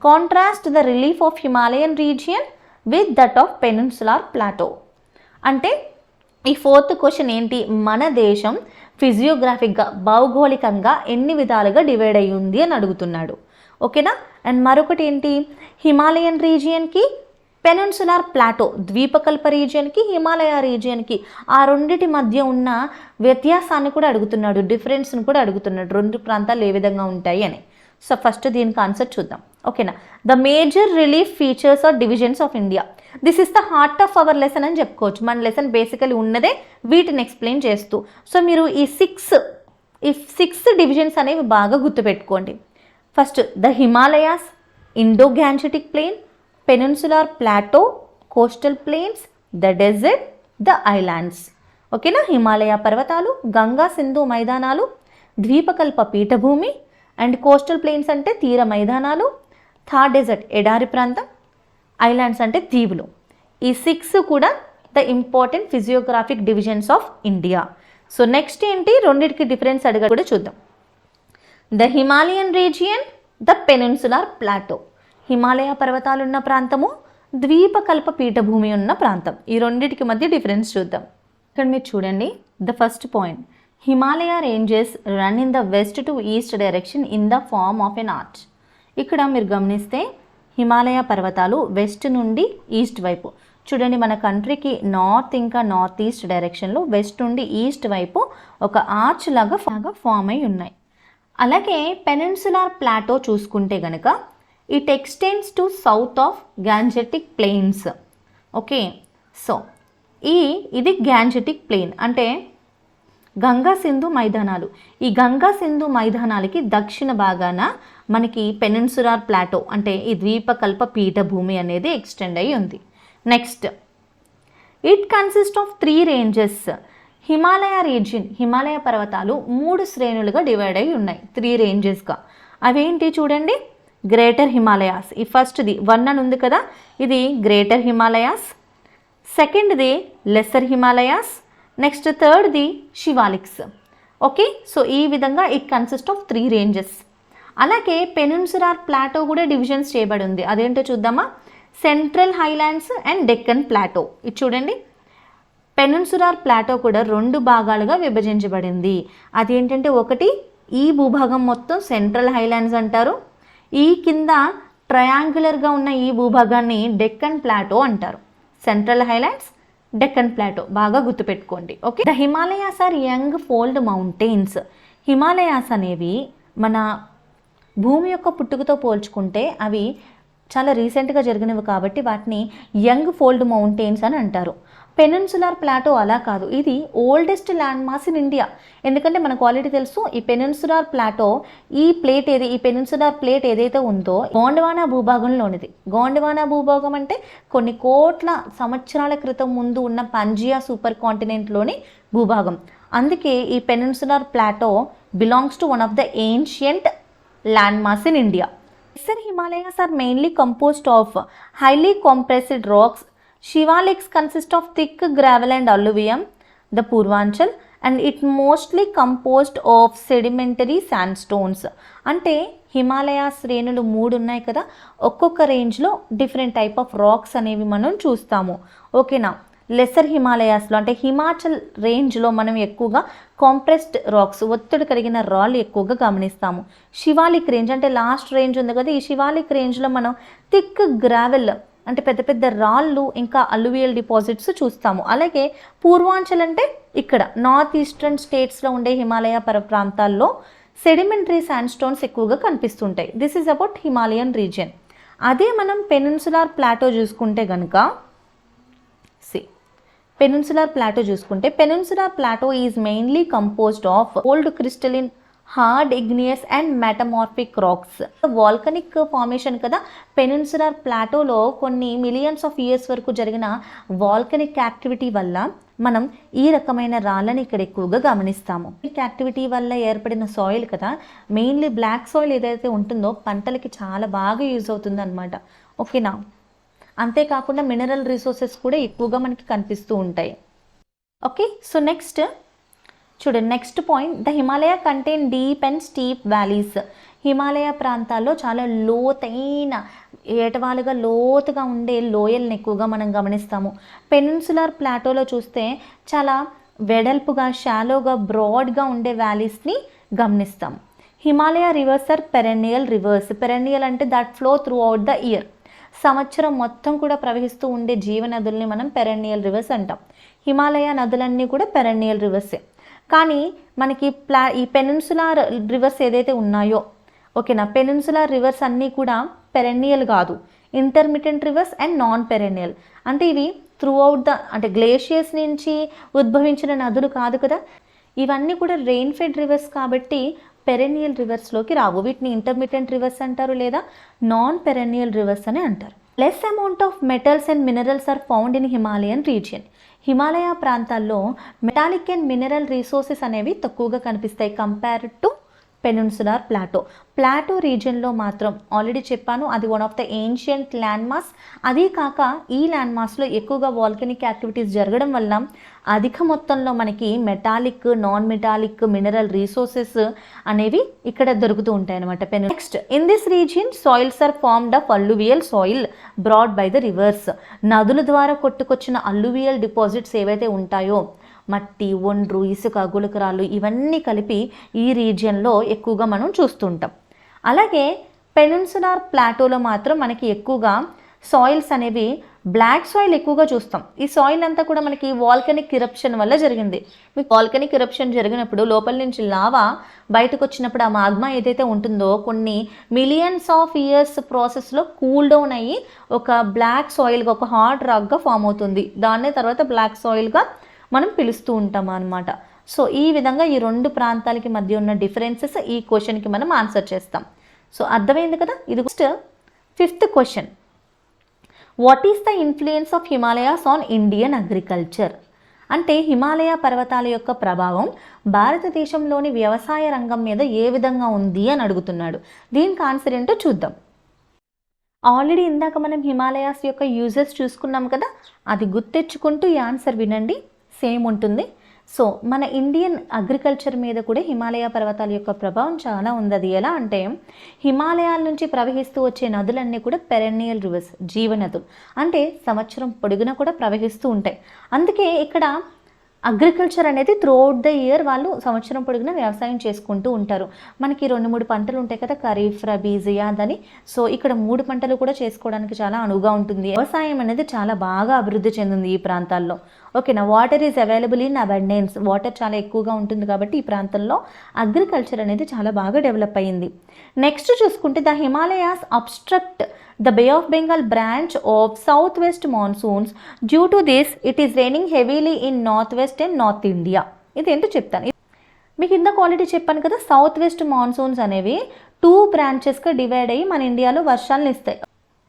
Contrast the relief of Himalayan region with that of peninsular plateau. అంటే ఈ ఫోర్త్ క్వశ్చన్ ఏంటి, మన దేశం ఫిజియోగ్రాఫిక్గా, భౌగోళికంగా ఎన్ని విధాలుగా డివైడ్ అయ్యి ఉంది అని అడుగుతున్నాడు. ఓకేనా. అండ్ మరొకటి ఏంటి, హిమాలయన్ రీజియన్కి పెనిన్సులార్ ప్లాటో ద్వీపకల్ప రీజియన్కి హిమాలయ రీజియన్కి ఆ రెండిటి మధ్య ఉన్న వ్యత్యాసాన్ని కూడా అడుగుతున్నాడు, డిఫరెన్స్ని కూడా అడుగుతున్నాడు, రెండు ప్రాంతాలు ఏ విధంగా ఉంటాయి అని. సో ఫస్ట్ దీనికి ఆన్సర్ చూద్దాం. ఓకేనా. The major relief features or divisions of India. This is the heart of our lesson అని చెప్పుకోవచ్చు. మన లెసన్ బేసికలీ ఉన్నదే వీటిని ఎక్స్ప్లెయిన్ చేస్తూ. సో మీరు ఈ సిక్స్ డివిజన్స్ అనేవి బాగా గుర్తుపెట్టుకోండి. First the Himalayas, Indo Gangetic plain, peninsular plateau, coastal plains, the desert, the islands. ఓకేనా. హిమాలయ పర్వతాలు, గంగా సింధు మైదానాలు, ద్వీపకల్ప పీఠభూమి, అండ్ కోస్టల్ ప్లేన్స్ అంటే తీర మైదానాలు, థార్ డెజర్ట్ ఎడారి ప్రాంతం, ఐలాండ్స్ అంటే దీవులు. ఈ 6 కూడా the important physiographic divisions of India. So next ఏంటి, రెండింటికి డిఫరెన్స్ అడిగా కూడా చూద్దాం. The Himalayan region, the peninsular plateau. Himalaya పర్వతాలు ఉన్న ప్రాంతము, ద్వీపకల్ప పీఠభూమి ఉన్న ప్రాంతం. ఈ రెండింటికి మధ్య డిఫరెన్స్ చూద్దాం. ఇక్కడ మీరు చూడండి, the first point, Himalaya ranges run in the west to east direction in the form of an arch. ఇక్కడ మీరు గమనిస్తే హిమాలయ పర్వతాలు వెస్ట్ నుండి ఈస్ట్ వైపు, చూడండి మన కంట్రీకి నార్త్ ఇంకా నార్త్ ఈస్ట్ డైరెక్షన్లో వెస్ట్ నుండి ఈస్ట్ వైపు ఒక ఆర్చ్ లాగా ఫామ్ అయి ఉన్నాయి. అలాగే పెనిన్సులార్ ప్లాటో చూసుకుంటే కనుక it extends to south of Gangetic plains. Okay. So ఇది గ్యాంజెటిక్ ప్లెయిన్ అంటే గంగా సింధు మైదానాలు. ఈ గంగా సింధు మైదానాలకి దక్షిణ భాగాన మనకి పెనిన్సులార్ ప్లాటో అంటే ఈ ద్వీపకల్ప పీఠభూమి అనేది ఎక్స్టెండ్ అయి ఉంది. Next, it consist of 3 ranges. Himalaya region, Himalaya పర్వతాలు 3 శ్రేణులుగా డివైడ్ అయి ఉన్నాయి, 3 రేంజెస్గా. అవేంటి చూడండి, గ్రేటర్ హిమాలయాస్. ఈ ఫస్ట్ది 1 అని ఉంది కదా, ఇది గ్రేటర్ హిమాలయాస్. సెకండ్ది లెస్సర్ హిమాలయాస్. నెక్స్ట్ థర్డ్ది శివాలిక్స్. ఓకే. సో ఈ విధంగా ఇట్ కన్సిస్ట్ ఆఫ్ 3 రేంజెస్. అలాగే పెనిన్సులార్ ప్లాటో కూడా డివిజన్స్ చేయబడి ఉంది. అదేంటో చూద్దామా. Central highlands and Deccan plateau. ఇది చూడండి, పెనిన్సులార్ ప్లాటో కూడా 2 భాగాలుగా విభజించబడింది. అదేంటంటే ఒకటి ఈ భూభాగం మొత్తం సెంట్రల్ హైలాండ్స్ అంటారు, ఈ కింద ట్రయాంగులర్గా ఉన్న ఈ భూభాగాన్ని డెక్కన్ ప్లాటో అంటారు. సెంట్రల్ హైలాండ్స్, డెక్కన్ ప్లాటో బాగా గుర్తుపెట్టుకోండి. Okay. The Himalayas are young fold mountains. Himalayas అనేవి మన భూమి యొక్క పుట్టుకతో పోల్చుకుంటే అవి చాలా రీసెంట్గా జరిగినవి కాబట్టి వాటిని యంగ్ ఫోల్డ్ మౌంటైన్స్ అని అంటారు. పెనిన్సులార్ ప్లాటో అలా కాదు, ఇది oldest land mass in India. ఎందుకంటే మనకు ఆల్రెడీ తెలుసు ఈ పెనిన్సులార్ ప్లాటో, ఈ పెనిన్సులార్ ప్లేట్ ఏదైతే ఉందో గోండ్వానా భూభాగంలోనిది. గోండ్వానా భూభాగం అంటే కొన్ని కోట్ల సంవత్సరాల క్రితం ముందు ఉన్న పంజియా సూపర్ కాంటినెంట్లోని భూభాగం. అందుకే ఈ peninsular plateau belongs to one of the ancient land mass in India. Lesser Himalayas are mainly composed of highly compressed rocks. Shivaliks consist of thick gravel and alluvium, the Purvanchal, and it mostly composed of sedimentary sandstones. అంటే హిమాలయ శ్రేణులు 3 ఉన్నాయి కదా, ఒక్కొక్క రేంజ్లో different type of rocks అనేవి మనం చూస్తాము. ఓకేనా. లెసర్ హిమాలయాస్లో అంటే హిమాచల్ రేంజ్లో మనం ఎక్కువగా కాంప్రెస్డ్ రాక్స్, ఒత్తిడి కలిగిన రాళ్ళు ఎక్కువగా గమనిస్తాము. శివాలిక్ రేంజ్ అంటే లాస్ట్ రేంజ్ ఉంది కదా, ఈ శివాలిక్ రేంజ్లో మనం థిక్ గ్రావెల్ అంటే పెద్ద పెద్ద రాళ్ళు ఇంకా అల్లువియల్ డిపాజిట్స్ చూస్తాము. అలాగే పూర్వాంచల్ అంటే ఇక్కడ నార్త్ ఈస్టర్న్ స్టేట్స్లో ఉండే హిమాలయ ప్రాంతాల్లో సెడిమెంటరీ శాండ్ స్టోన్స్ ఎక్కువగా కనిపిస్తుంటాయి. This is about Himalayan region. అదే మనం పెనిన్సులార్ ప్లాటో చూసుకుంటే కనుక peninsular plateau is mainly composed of old crystalline, hard, igneous and metamorphic rocks. Volcanic formation కదా. పెనిన్సులార్ ప్లాటోలో కొన్ని మిలియన్స్ ఆఫ్ ఇయర్స్ వరకు జరిగిన వాల్కనిక్ యాక్టివిటీ వల్ల మనం ఈ రకమైన రాళ్ళని ఇక్కడ ఎక్కువగా గమనిస్తాము. ఈ యాక్టివిటీ వల్ల ఏర్పడిన సాయిల్ కదా, మెయిన్లీ బ్లాక్ సాయిల్ ఏదైతే ఉంటుందో పంటలకి చాలా బాగా యూజ్ అవుతుంది అనమాట. ఓకేనా. అంతేకాకుండా మినరల్ రిసోర్సెస్ కూడా ఎక్కువగా మనకి కనిపిస్తూ ఉంటాయి. ఓకే. సో నెక్స్ట్ చూడండి, next point, the Himalaya contain deep and steep valleys. Himalaya ప్రాంతాల్లో చాలా లోతైన ఏటవాలుగా లోతుగా ఉండే లోయల్ని ఎక్కువగా మనం గమనిస్తాము. పెనిన్సులార్ ప్లాటోలో చూస్తే చాలా వెడల్పుగా, షాలోగా, బ్రాడ్గా ఉండే వ్యాలీస్ని గమనిస్తాం. Himalaya rivers are perennial rivers. Perennial అంటే that flow throughout the year, సంవత్సరం మొత్తం కూడా ప్రవహిస్తూ ఉండే జీవనదుల్ని మనం పెరెన్నియల్ రివర్స్ అంటాం. హిమాలయ నదులన్నీ కూడా పెరెన్నియల్ రివర్సే. కానీ మనకి ఈ పెనిన్సులార్ రివర్స్ ఏదైతే ఉన్నాయో, ఓకేనా, పెనిన్సులార్ రివర్స్ అన్నీ కూడా పెరెన్నియల్ కాదు, intermittent reverse and non perennial. అంటే ఇవి త్రూ అవుట్ ద అంటే గ్లేషియర్స్ నుంచి ఉద్భవించిన నదులు కాదు కదా, ఇవన్నీ కూడా రెయిన్ ఫెడ్ రివర్స్ కాబట్టి పెరెన్నియల్ రివర్స్లోకి రావు. వీటిని ఇంటర్మిటెంట్ రివర్స్ అంటారు లేదా నాన్ పెరెన్నియల్ రివర్స్ అని అంటారు. Less amount of metals and minerals are found in Himalayan region. Himalaya ప్రాంతాల్లో మెటాలిక్ అండ్ మినరల్ రిసోర్సెస్ అనేవి తక్కువగా కనిపిస్తాయి compared to peninsular plateau. Plateau రీజియన్లో మాత్రం ఆల్రెడీ చెప్పాను, అది one of the ancient land mass. అదే కాక ఈ ల్యాండ్ మాస్లో ఎక్కువగా వాల్కనిక్ యాక్టివిటీస్ జరగడం వల్ల అధిక మొత్తంలో మనకి metallic, non metallic, mineral resources అనేవి ఇక్కడ దొరుకుతూ ఉంటాయి అనమాట. Next, in this region soils are formed of alluvial soil brought by the rivers. నదుల ద్వారా కొట్టుకొచ్చిన అల్లువియల్ డిపాజిట్స్ ఏవైతే ఉంటాయో, మట్టి, ఒండ్రు, ఇసుక, గులకరాళ్ళు ఇవన్నీ కలిపి ఈ రీజియన్లో ఎక్కువగా మనం చూస్తుంటాం. అలాగే పెనిన్సులార్ ప్లాటోలో మాత్రం మనకి ఎక్కువగా సాయిల్స్ అనేవి బ్లాక్ సాయిల్ ఎక్కువగా చూస్తాం. ఈ సాయిల్ అంతా కూడా మనకి వాల్కనిక్ ఇరప్షన్ వల్ల జరిగింది. మీకు వాల్కనిక్ ఇరప్షన్ జరిగినప్పుడు లోపల నుంచి లావా బయటకు వచ్చినప్పుడు ఆ మాగ్మా ఏదైతే ఉంటుందో కొన్ని మిలియన్స్ ఆఫ్ ఇయర్స్ ప్రాసెస్లో కూల్ డౌన్ అయ్యి ఒక బ్లాక్ సాయిల్గా, ఒక హార్డ్ రాక్గా ఫామ్ అవుతుంది. దాన్నే తర్వాత బ్లాక్ సాయిల్గా మనం పిలుస్తూ ఉంటాం అన్నమాట. సో ఈ విధంగా ఈ రెండు ప్రాంతాలకి మధ్య ఉన్న డిఫరెన్సెస్ ఈ క్వశ్చన్కి మనం ఆన్సర్ చేస్తాం. సో అర్థమైంది కదా. ఇది fifth question, what is the influence of Himalayas on Indian agriculture? అంటే హిమాలయ పర్వతాల యొక్క ప్రభావం భారతదేశంలోని వ్యవసాయ రంగం మీద ఏ విధంగా ఉంది అని అడుగుతున్నాడు. దీనికి ఆన్సర్ ఏంటో చూద్దాం. ఆల్రెడీ ఇందాక మనం హిమాలయాస్ యొక్క యూజెస్ చూసుకున్నాం కదా, అది గుర్తెచ్చుకుంటూ ఈ ఆన్సర్ వినండి, సేమ్ ఉంటుంది. సో మన ఇండియన్ అగ్రికల్చర్ మీద కూడా హిమాలయ పర్వతాల యొక్క ప్రభావం చాలా ఉంది. అది ఎలా అంటే, హిమాలయాల నుంచి ప్రవహిస్తూ వచ్చే నదులన్నీ కూడా పెరెన్నియల్ రివర్స్, జీవనదులు, అంటే సంవత్సరం పొడుగునా కూడా ప్రవహిస్తూ ఉంటాయి. అందుకే ఇక్కడ అగ్రికల్చర్ అనేది త్రూ అవుట్ ద ఇయర్ వాళ్ళు సంవత్సరం పొడుగునా వ్యవసాయం చేసుకుంటూ ఉంటారు. మనకి 2-3 పంటలు ఉంటాయి కదా, ఖరీఫ్, రబీ, జియాద్ అని. సో ఇక్కడ 3 పంటలు కూడా చేసుకోవడానికి చాలా అనువుగా ఉంటుంది. వ్యవసాయం అనేది చాలా బాగా అభివృద్ధి చెందింది ఈ ప్రాంతాల్లో. ఓకేనా, water is available in abundance, water చాలా ఎక్కువగా ఉంటుంది కాబట్టి ఈ ప్రాంతంలో అగ్రికల్చర్ అనేది చాలా బాగా డెవలప్ అయ్యింది. నెక్స్ట్ చూసుకుంటే, the Himalayas obstruct the Bay of Bengal branch of southwest monsoons. Due to this, it is raining heavily in northwest and north India. ఇదేంటో చెప్తాను. మీకు ఇందాక ఆల్రెడీ చెప్పాను కదా, సౌత్ వెస్ట్ మాన్సూన్స్ అనేవి 2 బ్రాంచెస్గా డివైడ్ అయ్యి మన ఇండియాలో వర్షాలను ఇస్తాయి.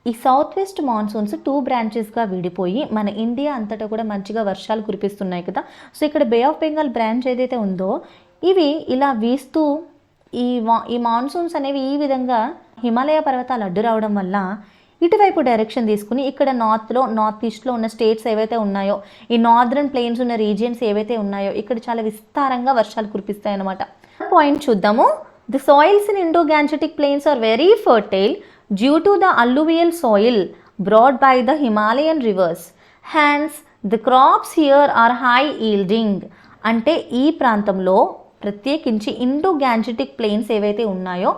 ఈ సౌత్ వెస్ట్ మాన్సూన్స్ 2 బ్రాంచెస్గా విడిపోయి మన ఇండియా అంతటా కూడా మంచిగా వర్షాలు కురిపిస్తున్నాయి కదా. సో ఇక్కడ బే ఆఫ్ బెంగాల్ బ్రాంచ్ ఏదైతే ఉందో, ఇవి ఇలా వీస్తూ ఈ మాన్సూన్స్ అనేవి ఈ విధంగా హిమాలయ పర్వతాలు అడ్డు రావడం వల్ల ఇటువైపు డైరెక్షన్ తీసుకుని ఇక్కడ నార్త్ ఈస్ట్లో ఉన్న స్టేట్స్ ఏవైతే ఉన్నాయో, ఈ నార్దర్న్ ప్లెయిన్స్ ఉన్న రీజియన్స్ ఏవైతే ఉన్నాయో, ఇక్కడ చాలా విస్తారంగా వర్షాలు కురిపిస్తాయి అన్నమాట. పాయింట్ చూద్దాము. The soils in Indo Gangetic plains are very fertile due to the alluvial soil brought by the Himalayan rivers. Hence the crops here are high yielding. అంటే ఈ ప్రాంతంలో ప్రత్యేకించి ఇండో గ్యాంజెటిక్ ప్లెయిన్స్ ఏవైతే ఉన్నాయో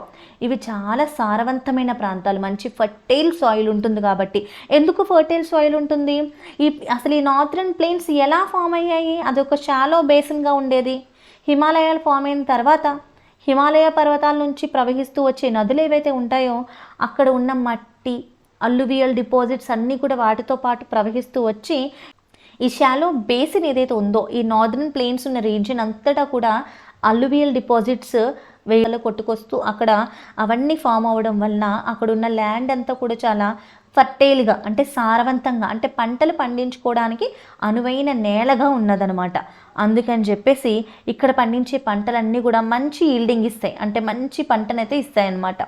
ఇవి చాలా సారవంతమైన ప్రాంతాలు, మంచి ఫర్టైల్ సాయిల్ ఉంటుంది కాబట్టి. ఎందుకు ఫర్టైల్ సాయిల్ ఉంటుంది? అసలు ఈ నార్థరన్ ప్లెయిన్స్ ఎలా ఫామ్ అయ్యాయి? అదొక షాలో బేసిన్గా ఉండేది. హిమాలయాలు ఫామ్ అయిన తర్వాత హిమాలయ పర్వతాల నుంచి ప్రవహిస్తూ వచ్చే నదులు ఏవైతే ఉంటాయో అక్కడ ఉన్న మట్టి, అల్లువియల్ డిపాజిట్స్ అన్నీ కూడా వాటితో పాటు ప్రవహిస్తూ వచ్చి ఈ షాలో బేసిన్ ఏదైతే ఉందో, ఈ నార్థరన్ ప్లెయిన్స్ ఉన్న రీజియన్ అంతటా కూడా అల్లువియల్ డిపాజిట్స్ వేయలో కొట్టుకొస్తూ అక్కడ అవన్నీ ఫామ్ అవ్వడం వలన అక్కడ ఉన్న ల్యాండ్ అంతా కూడా చాలా ఫర్టైల్గా, అంటే సారవంతంగా, అంటే పంటలు పండించుకోవడానికి అనువైన నేలగా ఉన్నదనమాట. అందుకని చెప్పేసి ఇక్కడ పండించే పంటలన్నీ కూడా మంచి ఈల్డింగ్ ఇస్తాయి, అంటే మంచి పంటనైతే ఇస్తాయి అన్నమాట.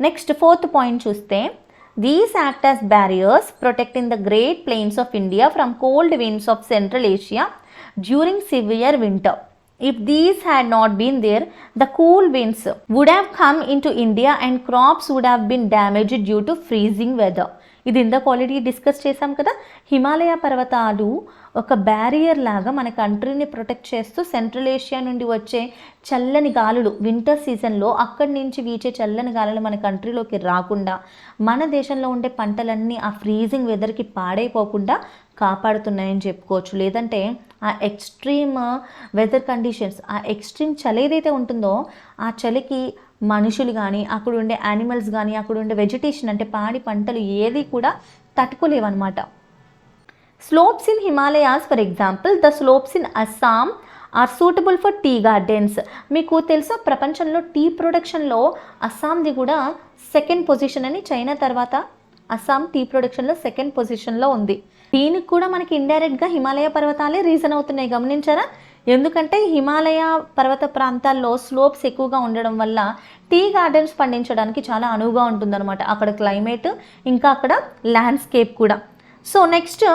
నెక్స్ట్ 4th పాయింట్ చూస్తే, these act as barriers protecting the great plains of India from cold winds of Central Asia during severe winter. If these had not been there, the cool winds would have come into India and crops would have been damaged due to freezing weather. ఇది ఇందాక already discuss చేసాం కదా. హిమాలయ పర్వతాలు ఒక barrier లాగా మన కంట్రీని protect చేస్తూ central Asia నుండి వచ్చే చల్లని గాలులు వింటర్ సీజన్లో అక్కడి నుంచి వీచే చల్లని గాలులు మన కంట్రీలోకి రాకుండా మన దేశంలో ఉండే పంటలన్నీ ఆ ఫ్రీజింగ్ వెదర్కి పాడైపోకుండా కాపాడుతున్నాయని చెప్పుకోవచ్చు. లేదంటే ఆ ఎక్స్ట్రీమ్ వెదర్ కండిషన్స్, ఆ ఎక్స్ట్రీమ్ చలి ఏదైతే ఉంటుందో ఆ చలికి మనుషులు కానీ, అక్కడ ఉండే యానిమల్స్ కానీ, అక్కడ ఉండే వెజిటేషన్ అంటే పాడి పంటలు ఏది కూడా తట్టుకోలేవన్నమాట. Slopes in Himalayas, for example the slopes in Assam are suitable for tea gardens. మీకు తెలుసా ప్రపంచంలో టీ ప్రొడక్షన్లో అస్సాంది కూడా సెకండ్ పొజిషన్ అని, చైనా తర్వాత అస్సాం టీ ప్రొడక్షన్లో సెకండ్ పొజిషన్లో ఉంది. దీనికి కూడా మనకి ఇండైరెక్ట్గా హిమాలయ పర్వతాలే రీజన్ అవుతున్నాయి, గమనించారా? ఎందుకంటే హిమాలయ పర్వత ప్రాంతాల్లో స్లోప్స్ ఎక్కువగా ఉండడం వల్ల టీ గార్డెన్స్ పండించడానికి చాలా అనువుగా ఉంటుందన్నమాట. అక్కడ క్లైమేట్, ఇంకా అక్కడ ల్యాండ్స్కేప్ కూడా. So next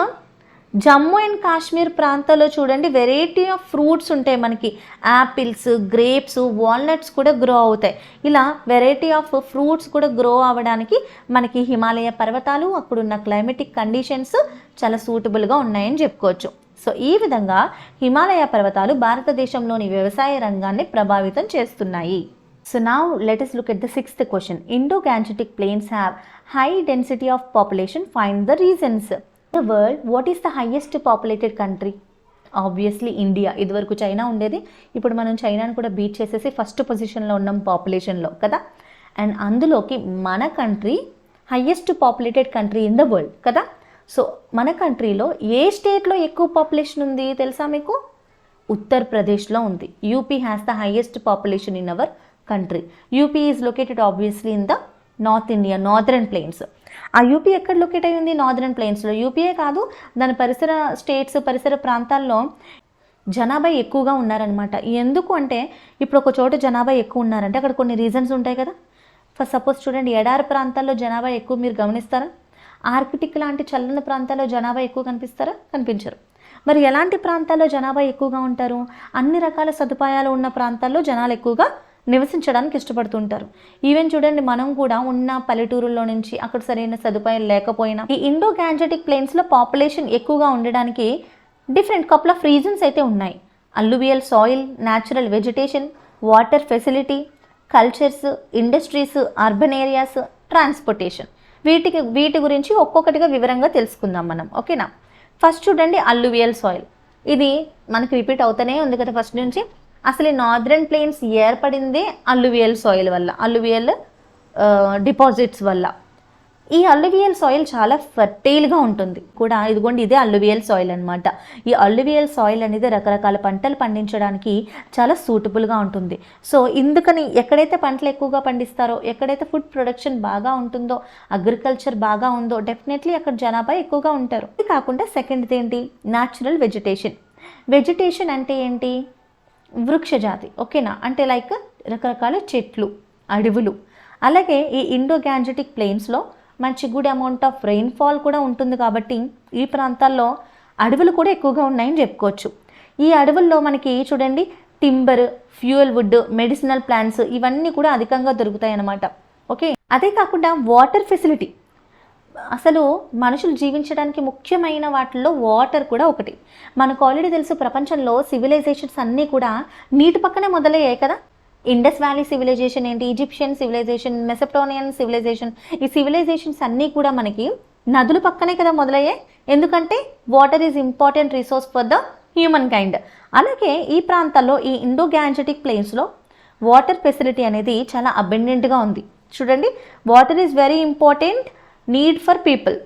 Jammu and Kashmir ప్రాంతాల్లో చూడండి వెరైటీ ఆఫ్ ఫ్రూట్స్ ఉంటాయి మనకి. యాపిల్స్, గ్రేప్స్, వాల్నట్స్ కూడా గ్రో అవుతాయి. ఇలా వెరైటీ ఆఫ్ ఫ్రూట్స్ కూడా గ్రో అవ్వడానికి మనకి హిమాలయ పర్వతాలు, అక్కడున్న క్లైమేటిక్ కండిషన్స్ చాలా సూటబుల్గా ఉన్నాయని చెప్పుకోవచ్చు. సో ఈ విధంగా హిమాలయ పర్వతాలు భారతదేశంలోని వ్యవసాయ రంగాన్ని ప్రభావితం చేస్తున్నాయి. So now let us look at the sixth question. Indo-Gangetic plains have high density of population. Find the reasons. In the world, what is the highest populated country? Obviously India. ఇదివరకు China ఉండేది, ఇప్పుడు మనం చైనాను కూడా beat చేసేసి first పొజిషన్లో ఉన్నాం పాపులేషన్లో కదా. అండ్ అందులోకి మన country highest populated country in the world కదా. సో మన కంట్రీలో ఏ స్టేట్లో ఎక్కువ పాపులేషన్ ఉంది తెలుసా మీకు? ఉత్తరప్రదేశ్లో ఉంది. UP has the highest population in our country. UP is located obviously in the north India, northern plains. ఆ యూపీ ఎక్కడ లొకేట్ అయి ఉంది? నార్దర్న్ ప్లెయిన్స్లో. యూపీయే కాదు, దాని పరిసర స్టేట్స్, పరిసర ప్రాంతాల్లో జనాభా ఎక్కువగా ఉన్నారనమాట. ఎందుకు అంటే ఇప్పుడు ఒక చోట జనాభా ఎక్కువ ఉన్నారంటే అక్కడ కొన్ని రీజన్స్ ఉంటాయి కదా. ఫస్ట్ సపోజ్ చూడండి, ఎడారి ప్రాంతాల్లో జనాభా ఎక్కువ మీరు గమనిస్తారా? ఆర్కిటిక్ లాంటి చల్లని ప్రాంతాల్లో జనాభా ఎక్కువ కనిపిస్తారా? కనిపించరు. మరి ఎలాంటి ప్రాంతాల్లో జనాభా ఎక్కువగా ఉంటారు? అన్ని రకాల సదుపాయాలు ఉన్న ప్రాంతాల్లో జనాలు ఎక్కువగా నివసించడానికి ఇష్టపడుతుంటారు. ఈవెన్ చూడండి, మనం కూడా ఉన్న పల్లెటూరుల్లో నుంచి అక్కడ సరైన సదుపాయాలు లేకపోయినా ఈ ఇండో గ్యాంజెటిక్ ప్లేన్స్లో పాపులేషన్ ఎక్కువగా ఉండడానికి డిఫరెంట్ కపుల్ ఆఫ్ రీజన్స్ అయితే ఉన్నాయి. Alluvial soil, natural vegetation, water facility, cultures, industries, urban areas, transportation. వీటి గురించి ఒక్కొక్కటిగా వివరంగా తెలుసుకుందాం మనం, ఓకేనా? ఫస్ట్ చూడండి, అల్లువియల్ సాయిల్. ఇది మనకి రిపీట్ అవుతూనే ఉంది కదా ఫస్ట్ నుంచి. అసలు ఈ నార్దర్న్ ప్లేన్స్ ఏర్పడిందే అల్లువియల్ సాయిల్ వల్ల, అల్లువియల్ డిపాజిట్స్ వల్ల. ఈ అల్లువియల్ సాయిల్ చాలా ఫర్టైల్గా ఉంటుంది కూడా. ఇదిగోండి, ఇదే అల్లువియల్ సాయిల్ అనమాట. ఈ అల్లువియల్ సాయిల్ అనేది రకరకాల పంటలు పండించడానికి చాలా సూటబుల్గా ఉంటుంది. సో ఇందుకని ఎక్కడైతే పంటలు ఎక్కువగా పండిస్తారో, ఎక్కడైతే ఫుడ్ ప్రొడక్షన్ బాగా ఉంటుందో, అగ్రికల్చర్ బాగా ఉందో, డెఫినెట్లీ అక్కడ జనాభా ఎక్కువగా ఉంటారు. ఇది కాకుండా సెకండ్ది ఏంటి? Natural vegetation. వెజిటేషన్ అంటే ఏంటి? వృక్షజాతి, ఓకేనా? అంటే లైక్ రకరకాల చెట్లు, అడవులు. అలాగే ఈ ఇండో గ్యాంజెటిక్ ప్లెయిన్స్లో మంచి గుడ్ అమౌంట్ ఆఫ్ రెయిన్ఫాల్ కూడా ఉంటుంది కాబట్టి ఈ ప్రాంతాల్లో అడవులు కూడా ఎక్కువగా ఉన్నాయని చెప్పుకోవచ్చు. ఈ అడవుల్లో మనకి చూడండి timber, fuel wood, medicinal plants ఇవన్నీ కూడా అధికంగా దొరుకుతాయి అన్నమాట. ఓకే, అదే కాకుండా వాటర్ ఫెసిలిటీ. అసలు మనుషులు జీవించడానికి ముఖ్యమైన వాటిల్లో వాటర్ కూడా ఒకటి. మనకు ఆల్రెడీ తెలుసు, ప్రపంచంలో సివిలైజేషన్స్ అన్నీ కూడా నీటి పక్కనే మొదలయ్యాయి కదా. ఇండస్ వ్యాలీ సివిలైజేషన్ ఏంటి, ఈజిప్షియన్ సివిలైజేషన్, మెసోపోటేమియన్ సివిలైజేషన్, ఈ సివిలైజేషన్స్ అన్నీ కూడా మనకి నదుల పక్కనే కదా మొదలయ్యాయి. ఎందుకంటే water is important resource for the human kind. అలాగే ఈ ప్రాంతాల్లో ఈ ఇండో గ్యాంజెటిక్ ప్లేన్స్లో వాటర్ ఫెసిలిటీ అనేది చాలా అబెండెంట్గా ఉంది. చూడండి, water is very important need for people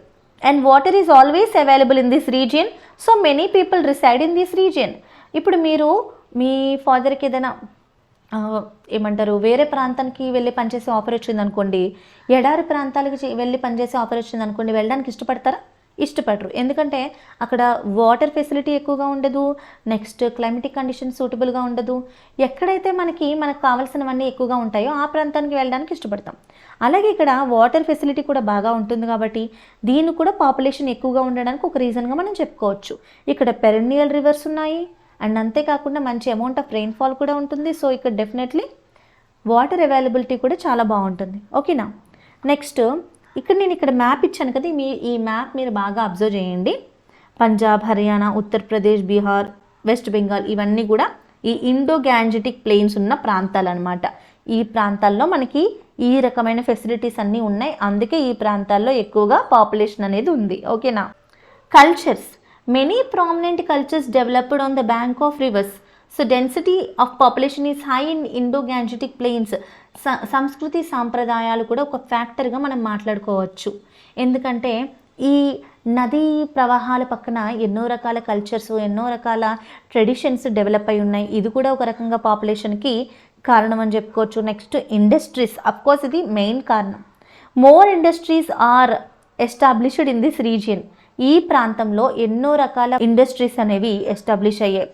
and water is always available in this region. So many people reside in this region. ఇప్పుడు మీరు మీ ఫాదర్కి ఏదైనా ఏమంటారు వేరే ప్రాంతానికి వెళ్ళి పనిచేసే ఆఫర్ వచ్చింది అనుకోండి, ఎడారి ప్రాంతాలకు వెళ్ళి పనిచేసే ఆఫర్ వచ్చింది అనుకోండి, వెళ్ళడానికి ఇష్టపడతారా? ఇష్టపడరు. ఎందుకంటే అక్కడ వాటర్ ఫెసిలిటీ ఎక్కువగా ఉండదు, నెక్స్ట్ క్లైమేటిక్ కండిషన్ సూటబుల్గా ఉండదు. ఎక్కడైతే మనకు కావాల్సినవన్నీ ఎక్కువగా ఉంటాయో ఆ ప్రాంతానికి వెళ్ళడానికి ఇష్టపడతాం. అలాగే ఇక్కడ వాటర్ ఫెసిలిటీ కూడా బాగా ఉంటుంది కాబట్టి దీన్ని కూడా పాపులేషన్ ఎక్కువగా ఉండడానికి ఒక రీజన్గా మనం చెప్పుకోవచ్చు. ఇక్కడ పెరెన్నియల్ రివర్స్ ఉన్నాయి అండ్ అంతేకాకుండా మంచి అమౌంట్ ఆఫ్ రెయిన్ఫాల్ కూడా ఉంటుంది. సో ఇక్కడ డెఫినెట్లీ వాటర్ అవైలబిలిటీ కూడా చాలా బాగుంటుంది, ఓకేనా? నెక్స్ట్ ఇక్కడ మ్యాప్ ఇచ్చాను కదా, ఈ మ్యాప్ మీరు బాగా అబ్జర్వ్ చేయండి. పంజాబ్, హర్యానా, ఉత్తరప్రదేశ్, బీహార్, వెస్ట్ బెంగాల్ ఇవన్నీ కూడా ఈ ఇండో గ్యాంజెటిక్ ప్లెయిన్స్ ఉన్న ప్రాంతాలు అనమాట. ఈ ప్రాంతాల్లో మనకి ఈ రకమైన ఫెసిలిటీస్ అన్నీ ఉన్నాయి. అందుకే ఈ ప్రాంతాల్లో ఎక్కువగా పాపులేషన్ అనేది ఉంది. ఓకేనా. Cultures, many prominent cultures developed on the bank of reverse. So density of population is high in Indo Gangetic plains. సంస్కృతి సాంప్రదాయాలు కూడా ఒక ఫ్యాక్టర్గా మనం మాట్లాడుకోవచ్చు. ఎందుకంటే ఈ నదీ ప్రవాహాల పక్కన ఎన్నో రకాల కల్చర్స్, ఎన్నో రకాల ట్రెడిషన్స్ డెవలప్ అయి ఉన్నాయి. ఇది కూడా ఒక రకంగా పాపులేషన్కి కారణం అని చెప్పుకోవచ్చు. నెక్స్ట్ ఇండస్ట్రీస్, అఫ్కోర్స్ ఇది మెయిన్ కారణం. More industries are established in this region. ఈ ప్రాంతంలో ఎన్నో రకాల ఇండస్ట్రీస్ అనేవి ఎస్టాబ్లిష్ అయ్యాయి.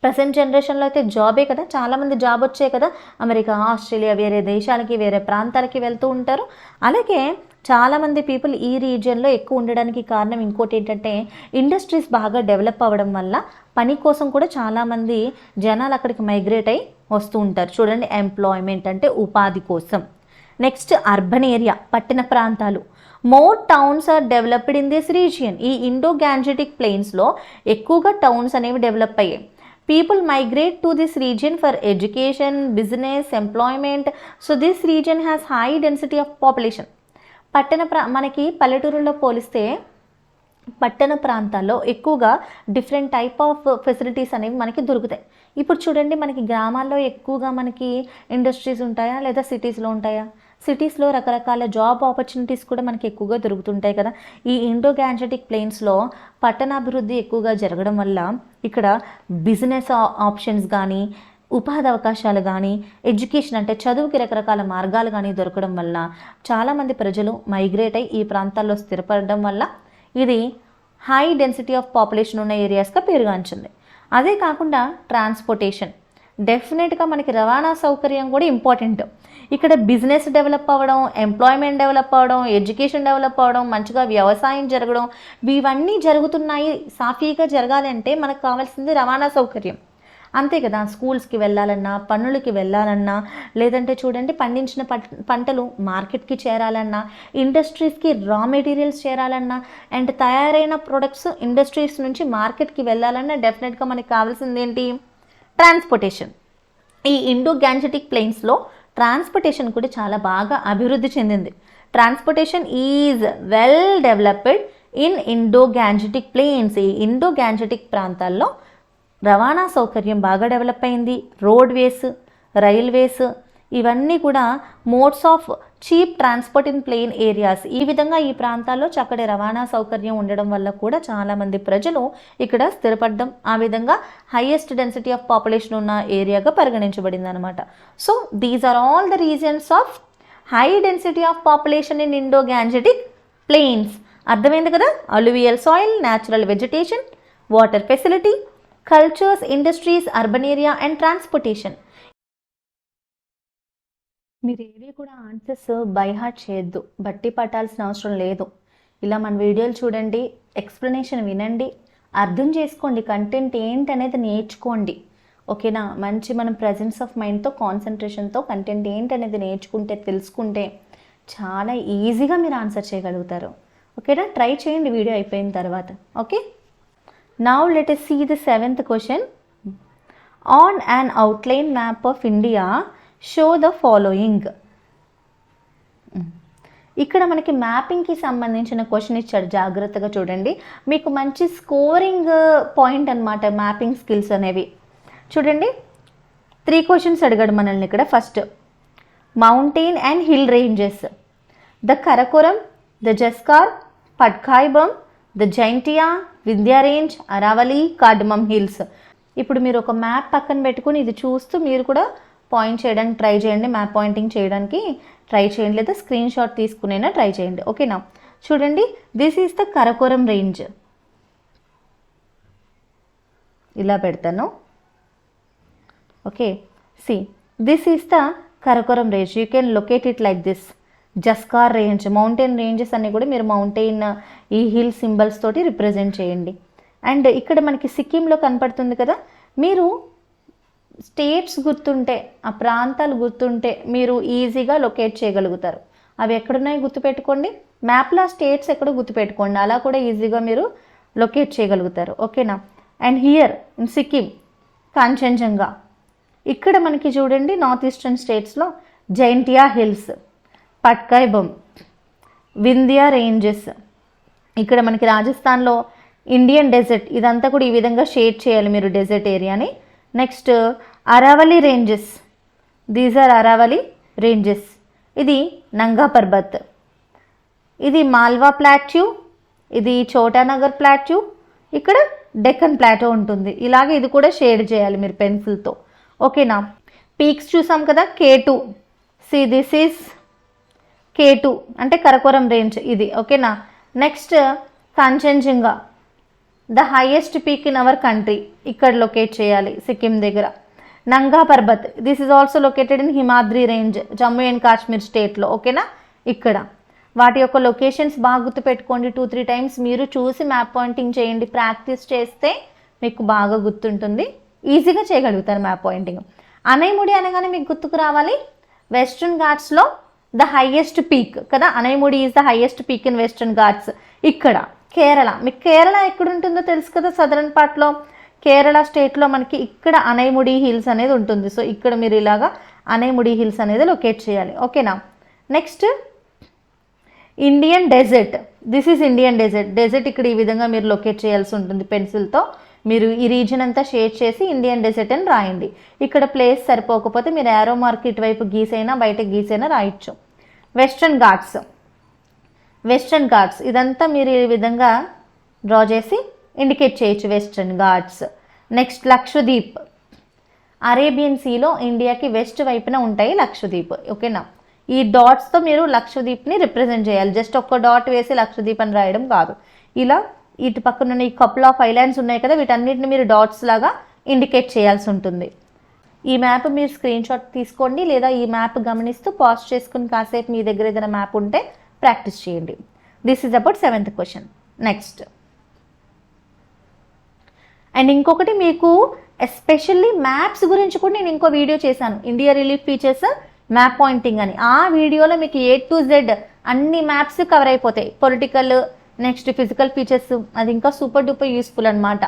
ప్రజెంట్ జనరేషన్లో అయితే జాబే కదా, చాలామంది జాబ్ వచ్చాయి కదా, అమెరికా, ఆస్ట్రేలియా, వేరే దేశాలకి, వేరే ప్రాంతాలకి వెళ్తూ ఉంటారు. అలాగే చాలామంది పీపుల్ ఈ రీజియన్లో ఎక్కువ ఉండడానికి కారణం ఇంకోటి ఏంటంటే ఇండస్ట్రీస్ బాగా డెవలప్ అవ్వడం వల్ల పని కోసం కూడా చాలామంది జనాలు అక్కడికి మైగ్రేట్ అయ్యి వస్తూ ఉంటారు. చూడండి, ఎంప్లాయ్మెంట్ అంటే ఉపాధి కోసం. నెక్స్ట్ అర్బన్ ఏరియా, పట్టణ ప్రాంతాలు. More towns or developed in this region. ఈ ఇండో గ్యాంజెటిక్ ప్లెయిన్స్లో ఎక్కువగా టౌన్స్ అనేవి డెవలప్ అయ్యాయి. People migrate to this region for education, business, employment. So this region has high density of population. మనకి పల్లెటూరులో పోలిస్తే పట్టణ ప్రాంతాల్లో ఎక్కువగా డిఫరెంట్ టైప్ ఆఫ్ ఫెసిలిటీస్ అనేవి మనకి దొరుకుతాయి. ఇప్పుడు చూడండి, మనకి గ్రామాల్లో ఎక్కువగా మనకి ఇండస్ట్రీస్ ఉంటాయా లేదా సిటీస్లో ఉంటాయా? సిటీస్లో రకరకాల జాబ్ ఆపర్చునిటీస్ కూడా మనకి ఎక్కువగా దొరుకుతుంటాయి కదా. ఈ ఇండో గ్యాంజెటిక్ ప్లెయిన్స్లో పట్టణాభివృద్ధి ఎక్కువగా జరగడం వల్ల ఇక్కడ బిజినెస్ ఆప్షన్స్ కానీ, ఉపాధి అవకాశాలు కానీ, ఎడ్యుకేషన్ అంటే చదువుకి రకరకాల మార్గాలు కానీ దొరకడం వల్ల చాలామంది ప్రజలు మైగ్రేట్ అయ్యి ఈ ప్రాంతాల్లో స్థిరపడడం వల్ల ఇది హై డెన్సిటీ ఆఫ్ పాపులేషన్ ఉన్న ఏరియాస్గా పేరుగాంచింది. అదే కాకుండా ట్రాన్స్పోర్టేషన్, డెఫినెట్గా మనకి రవాణా సౌకర్యం కూడా ఇంపార్టెంట్. ఇక్కడ బిజినెస్ డెవలప్ అవ్వడం, ఎంప్లాయ్మెంట్ డెవలప్ అవ్వడం, ఎడ్యుకేషన్ డెవలప్ అవ్వడం, మంచిగా వ్యవసాయం జరగడం, ఇవన్నీ జరుగుతున్నాయి. సాఫీగా జరగాలంటే మనకు కావాల్సింది రవాణా సౌకర్యం, అంతే కదా. స్కూల్స్కి వెళ్ళాలన్నా, పనులకి వెళ్ళాలన్నా, లేదంటే చూడండి పండించిన పంటలు మార్కెట్కి చేరాలన్నా, ఇండస్ట్రీస్కి రా మెటీరియల్స్ చేరాలన్నా, అండ్ తయారైన ప్రొడక్ట్స్ ఇండస్ట్రీస్ నుంచి మార్కెట్కి వెళ్ళాలన్నా డెఫినెట్గా మనకి కావాల్సింది ఏంటి? ట్రాన్స్పోర్టేషన్. ఈ ఇండో గ్యాంజెటిక్ ప్లెయిన్స్లో ట్రాన్స్పోర్టేషన్ కూడా చాలా బాగా అభివృద్ధి చెందింది. Transportation is well developed in Indo Gangetic plains. ఈ ఇండో గ్యాంజెటిక్ ప్రాంతాల్లో రవాణా సౌకర్యం బాగా డెవలప్ అయింది. రోడ్వేస్, రైల్వేస్ ఇవన్నీ కూడా modes of cheap transport in plain areas. ఈ విధంగా ఈ ప్రాంతాల్లో చక్కటి రవాణా సౌకర్యం ఉండడం వల్ల కూడా చాలామంది ప్రజలు ఇక్కడ స్థిరపడడం, ఆ విధంగా హైయెస్ట్ డెన్సిటీ ఆఫ్ పాపులేషన్ ఉన్న ఏరియాగా పరిగణించబడింది అనమాట. So these are all the reasons of high density of population in Indo Gangetic plains. అర్థమైంది కదా. Alluvial soil, natural vegetation, water facility, cultures, industries, urban area and transportation. మీరు ఏవి కూడా answers by heart చేయొద్దు, బట్టి పట్టాల్సిన అవసరం లేదు. ఇలా మన వీడియోలు చూడండి, ఎక్స్ప్లెనేషన్ వినండి, అర్థం చేసుకోండి, కంటెంట్ ఏంటనేది నేర్చుకోండి. ఓకేనా. మనం ప్రజెన్స్ ఆఫ్ మైండ్తో, కాన్సన్ట్రేషన్తో కంటెంట్ ఏంటనేది నేర్చుకుంటే, తెలుసుకుంటే చాలా ఈజీగా మీరు ఆన్సర్ చేయగలుగుతారు. ఓకేనా. ట్రై చేయండి వీడియో అయిపోయిన తర్వాత. Okay. Now let us see the 7th question. On an outline map of India, show the following. ఇక్కడ మనకి మ్యాపింగ్కి సంబంధించిన క్వశ్చన్ ఇచ్చాడు, జాగ్రత్తగా చూడండి. మీకు మంచి స్కోరింగ్ పాయింట్ అనమాట మ్యాపింగ్ స్కిల్స్ అనేవి. చూడండి, 3 క్వశ్చన్స్ అడిగాడు మనల్ని ఇక్కడ. First, mountain and hill ranges. The Karakoram, the Zaskar, Patkai Bum, the Jaintia, Vindhya range, Aravalli, cardamom hills. ఇప్పుడు మీరు ఒక మ్యాప్ పక్కన పెట్టుకుని ఇది చూస్తూ మీరు కూడా పాయింట్ చేయడానికి ట్రై చేయండి, మ్యాప్ పాయింటింగ్ చేయడానికి ట్రై చేయండి, లేదా స్క్రీన్ షాట్ తీసుకునేనా ట్రై చేయండి. ఓకేనా. చూడండి, this is the Karakoram range. ఇలా పెడతాను. Okay. See, this is the Karakoram range. You can locate it like this. Zanskar range, mountain ranges అన్నీ కూడా మీరు మౌంటైన్ ఈ హిల్ సింబల్స్ తోటి రిప్రజెంట్ చేయండి. అండ్ ఇక్కడ మనకి సిక్కింలో కనపడుతుంది కదా, మీరు స్టేట్స్ గుర్తుంటే, ఆ ప్రాంతాలు గుర్తుంటే మీరు ఈజీగా లొకేట్ చేయగలుగుతారు. అవి ఎక్కడున్నాయి గుర్తుపెట్టుకోండి. మ్యాప్లో స్టేట్స్ ఎక్కడో గుర్తుపెట్టుకోండి, అలా కూడా ఈజీగా మీరు లొకేట్ చేయగలుగుతారు. ఓకేనా. And here in Sikkim Kangchenjunga. ఇక్కడ మనకి చూడండి నార్త్ ఈస్టర్న్ స్టేట్స్లో జైంటియా హిల్స్, పట్కాయ్ బమ్, వింధ్యా రేంజెస్. ఇక్కడ మనకి రాజస్థాన్లో ఇండియన్ డెజర్ట్. ఇదంతా కూడా ఈ విధంగా షేడ్ చేయాలి మీరు డెజర్ట్ ఏరియాని. Next Aravalli ranges, these are Aravalli ranges. ఇది నంగా పర్బత్, ఇది మాల్వా ప్లాట్యూ, ఇది చోటానగర్ ప్లాట్యూ, ఇక్కడ డెక్కన్ ప్లాటో ఉంటుంది. ఇలాగే ఇది కూడా షేడ్ చేయాలి మీరు పెన్సిల్తో. ఓకేనా. పీక్స్ చూసాం కదా, K2. C this is K2 అంటే కరకోరం రేంజ్ ఇది. ఓకేనా. Next Kanchenjunga, the highest peak in our country. ఇక్కడ లొకేట్ చేయాలి సిక్కిం దగ్గర. Nanga Parbat, this is also located in Himadri range, Jammu and Kashmir స్టేట్లో. ఓకేనా. ఇక్కడ వాటి యొక్క లొకేషన్స్ బాగా గుర్తుపెట్టుకోండి. 2-3 టైమ్స్ మీరు చూసి మ్యాప్ పాయింటింగ్ చేయండి. ప్రాక్టీస్ చేస్తే మీకు బాగా గుర్తుంటుంది, ఈజీగా చేయగలుగుతారు మ్యాప్ పాయింటింగ్. అనైముడి అనగానే మీకు గుర్తుకు రావాలి వెస్ట్రన్ ఘాట్స్లో ద హైయెస్ట్ పీక్ కదా. Anaimudi is the highest peak in western Ghats. ఇక్కడ కేరళ, మీకు కేరళ ఎక్కడ ఉంటుందో తెలుసు కదా, సదరన్ పార్ట్లో కేరళ స్టేట్లో మనకి ఇక్కడ అనైముడి హిల్స్ అనేది ఉంటుంది. సో ఇక్కడ మీరు ఇలాగా అనైముడి హిల్స్ అనేది లొకేట్ చేయాలి. ఓకేనా. Next Indian desert, this is Indian desert. Desert ఇక్కడ ఈ విధంగా మీరు లొకేట్ చేయాల్సి ఉంటుంది పెన్సిల్తో. మీరు ఈ రీజన్ అంతా షేడ్ చేసి ఇండియన్ డెజర్ట్ అని రాయండి. ఇక్కడ ప్లేస్ సరిపోకపోతే మీరు యారో మార్క్ ఇటువైపు గీసైనా బయట గీసైనా రాయొచ్చు. వెస్ట్రన్ ఘాట్స్, వెస్ట్రన్ ఘాట్స్ ఇదంతా మీరు ఈ విధంగా డ్రా చేసి ఇండికేట్ చేయొచ్చు, Western Ghats. Next Lakshadweep, Arabian సీలో ఇండియాకి వెస్ట్ వైపున ఉంటాయి లక్షద్వీప్. ఓకేనా. ఈ డాట్స్తో మీరు లక్షద్వీప్ని రిప్రజెంట్ చేయాలి. జస్ట్ ఒక్క డాట్ వేసి లక్షద్వీప్ అని రాయడం కాదు. ఇలా ఇటు పక్కన ఈ కపుల్ ఆఫ్ ఐలాండ్స్ ఉన్నాయి కదా, వీటన్నిటిని మీరు డాట్స్ లాగా ఇండికేట్ చేయాల్సి ఉంటుంది. ఈ మ్యాప్ మీరు స్క్రీన్ షాట్ తీసుకోండి, లేదా ఈ మ్యాప్ గమనిస్తూ పాజ్ చేసుకుని కాసేపు మీ దగ్గర ఏదైనా మ్యాప్ ఉంటే ప్రాక్టీస్ చేయండి. This is about 7th question. Next and ఇంకొకటి మీకు ఎస్పెషల్లీ మ్యాప్స్ గురించి కూడా నేను ఇంకో వీడియో చేశాను, India relief features map pointing అని. ఆ వీడియోలో మీకు A to Z అన్ని మ్యాప్స్ కవర్ అయిపోతాయి. పొలిటికల్, నెక్స్ట్ ఫిజికల్ ఫీచర్స్, అది ఇంకా సూపర్ డూపర్ యూస్ఫుల్ అనమాట.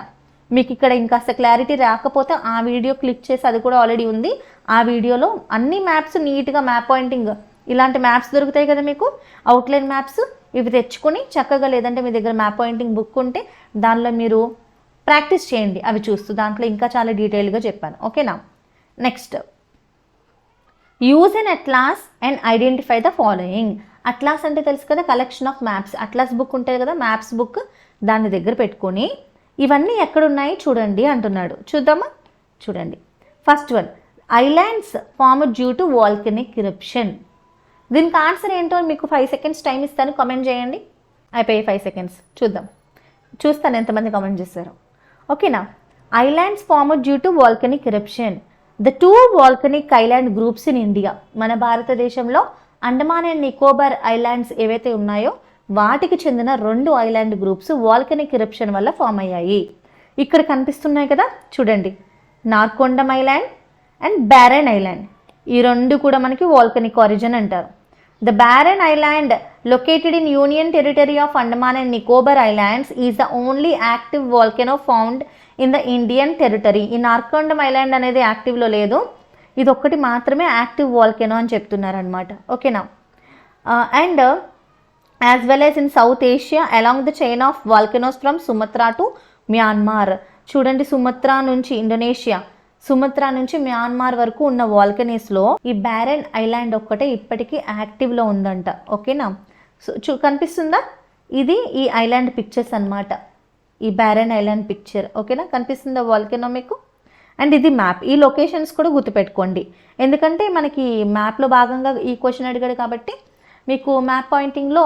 మీకు ఇక్కడ ఇంకాస్త క్లారిటీ రాకపోతే ఆ వీడియో క్లిక్ చేసి, అది కూడా ఆల్రెడీ ఉంది. ఆ వీడియోలో అన్ని మ్యాప్స్ నీట్గా మ్యాప్ పాయింటింగ్, ఇలాంటి మ్యాప్స్ దొరుకుతాయి కదా మీకు అవుట్లైన్ మ్యాప్స్, ఇవి తెచ్చుకొని చక్కగా, లేదంటే మీ దగ్గర మ్యాప్ పాయింటింగ్ బుక్ ఉంటే దానిలో మీరు ప్రాక్టీస్ చేయండి అవి చూస్తూ. దాంట్లో ఇంకా చాలా డీటెయిల్గా చెప్పాను. ఓకేనా. Next use an atlas and identify the following. Atlas అంటే తెలుసు కదా, collection of maps. Atlas book ఉంటుంది కదా, మ్యాప్స్ బుక్, దాన్ని దగ్గర పెట్టుకొని ఇవన్నీ ఎక్కడున్నాయి చూడండి అంటున్నాడు. చూద్దామా. చూడండి. First one, islands form due to volcanic eruption. దీనికి ఆన్సర్ ఏంటో మీకు 5 seconds టైం ఇస్తాను, కామెంట్ చేయండి. అయిపోయి 5 seconds. చూద్దాం, చూస్తాను ఎంతమంది కామెంట్ చేశారు. ఓకేనా. Islands form due to volcanic eruption. The 2 volcanic island groups in India. మన భారతదేశంలో అండమాన్ అండ్ నికోబార్ ఐలాండ్స్ ఏవైతే ఉన్నాయో వాటికి చెందిన 2 ఐలాండ్ గ్రూప్స్ వాల్కనిక్ ఇరప్షన్ వల్ల ఫామ్ అయ్యాయి. ఇక్కడ కనిపిస్తున్నాయి కదా చూడండి, Narcondam Island and Barren Island. ఈ 2 కూడా మనకి వాల్కనిక్ ఆరిజిన్ అంటారు. The Barren Island located in union territory of Andaman and Nicobar islands is the only active volcano found in the Indian territory. ఈ నార్కొండం ఐలాండ్ అనేది యాక్టివ్లో లేదు, ఇది ఒక్కటి మాత్రమే యాక్టివ్ వాల్కెనో అని చెప్తున్నారనమాట. ఓకేనా. And as well as in south Asia along the chain of volcanoes from Sumatra to Myanmar. చూడండి, సుమత్రా నుంచి ఇండోనేషియా, సుమత్రా నుంచి మ్యాన్మార్ వరకు ఉన్న వాల్కనీస్లో ఈ బ్యారెన్ ఐలాండ్ ఒక్కటే ఇప్పటికీ యాక్టివ్లో ఉందంట. ఓకేనా. సో కనిపిస్తుందా, ఇది ఈ ఐలాండ్ పిక్చర్స్ అన్నమాట, ఈ బ్యారెన్ ఐలాండ్ పిక్చర్. ఓకేనా, కనిపిస్తుందా వాల్కెనో మీకు. అండ్ ఇది మ్యాప్. ఈ లొకేషన్స్ కూడా గుర్తుపెట్టుకోండి, ఎందుకంటే మనకి మ్యాప్లో భాగంగా ఈ క్వశ్చన్ అడిగాడు కాబట్టి మీకు మ్యాప్ పాయింటింగ్లో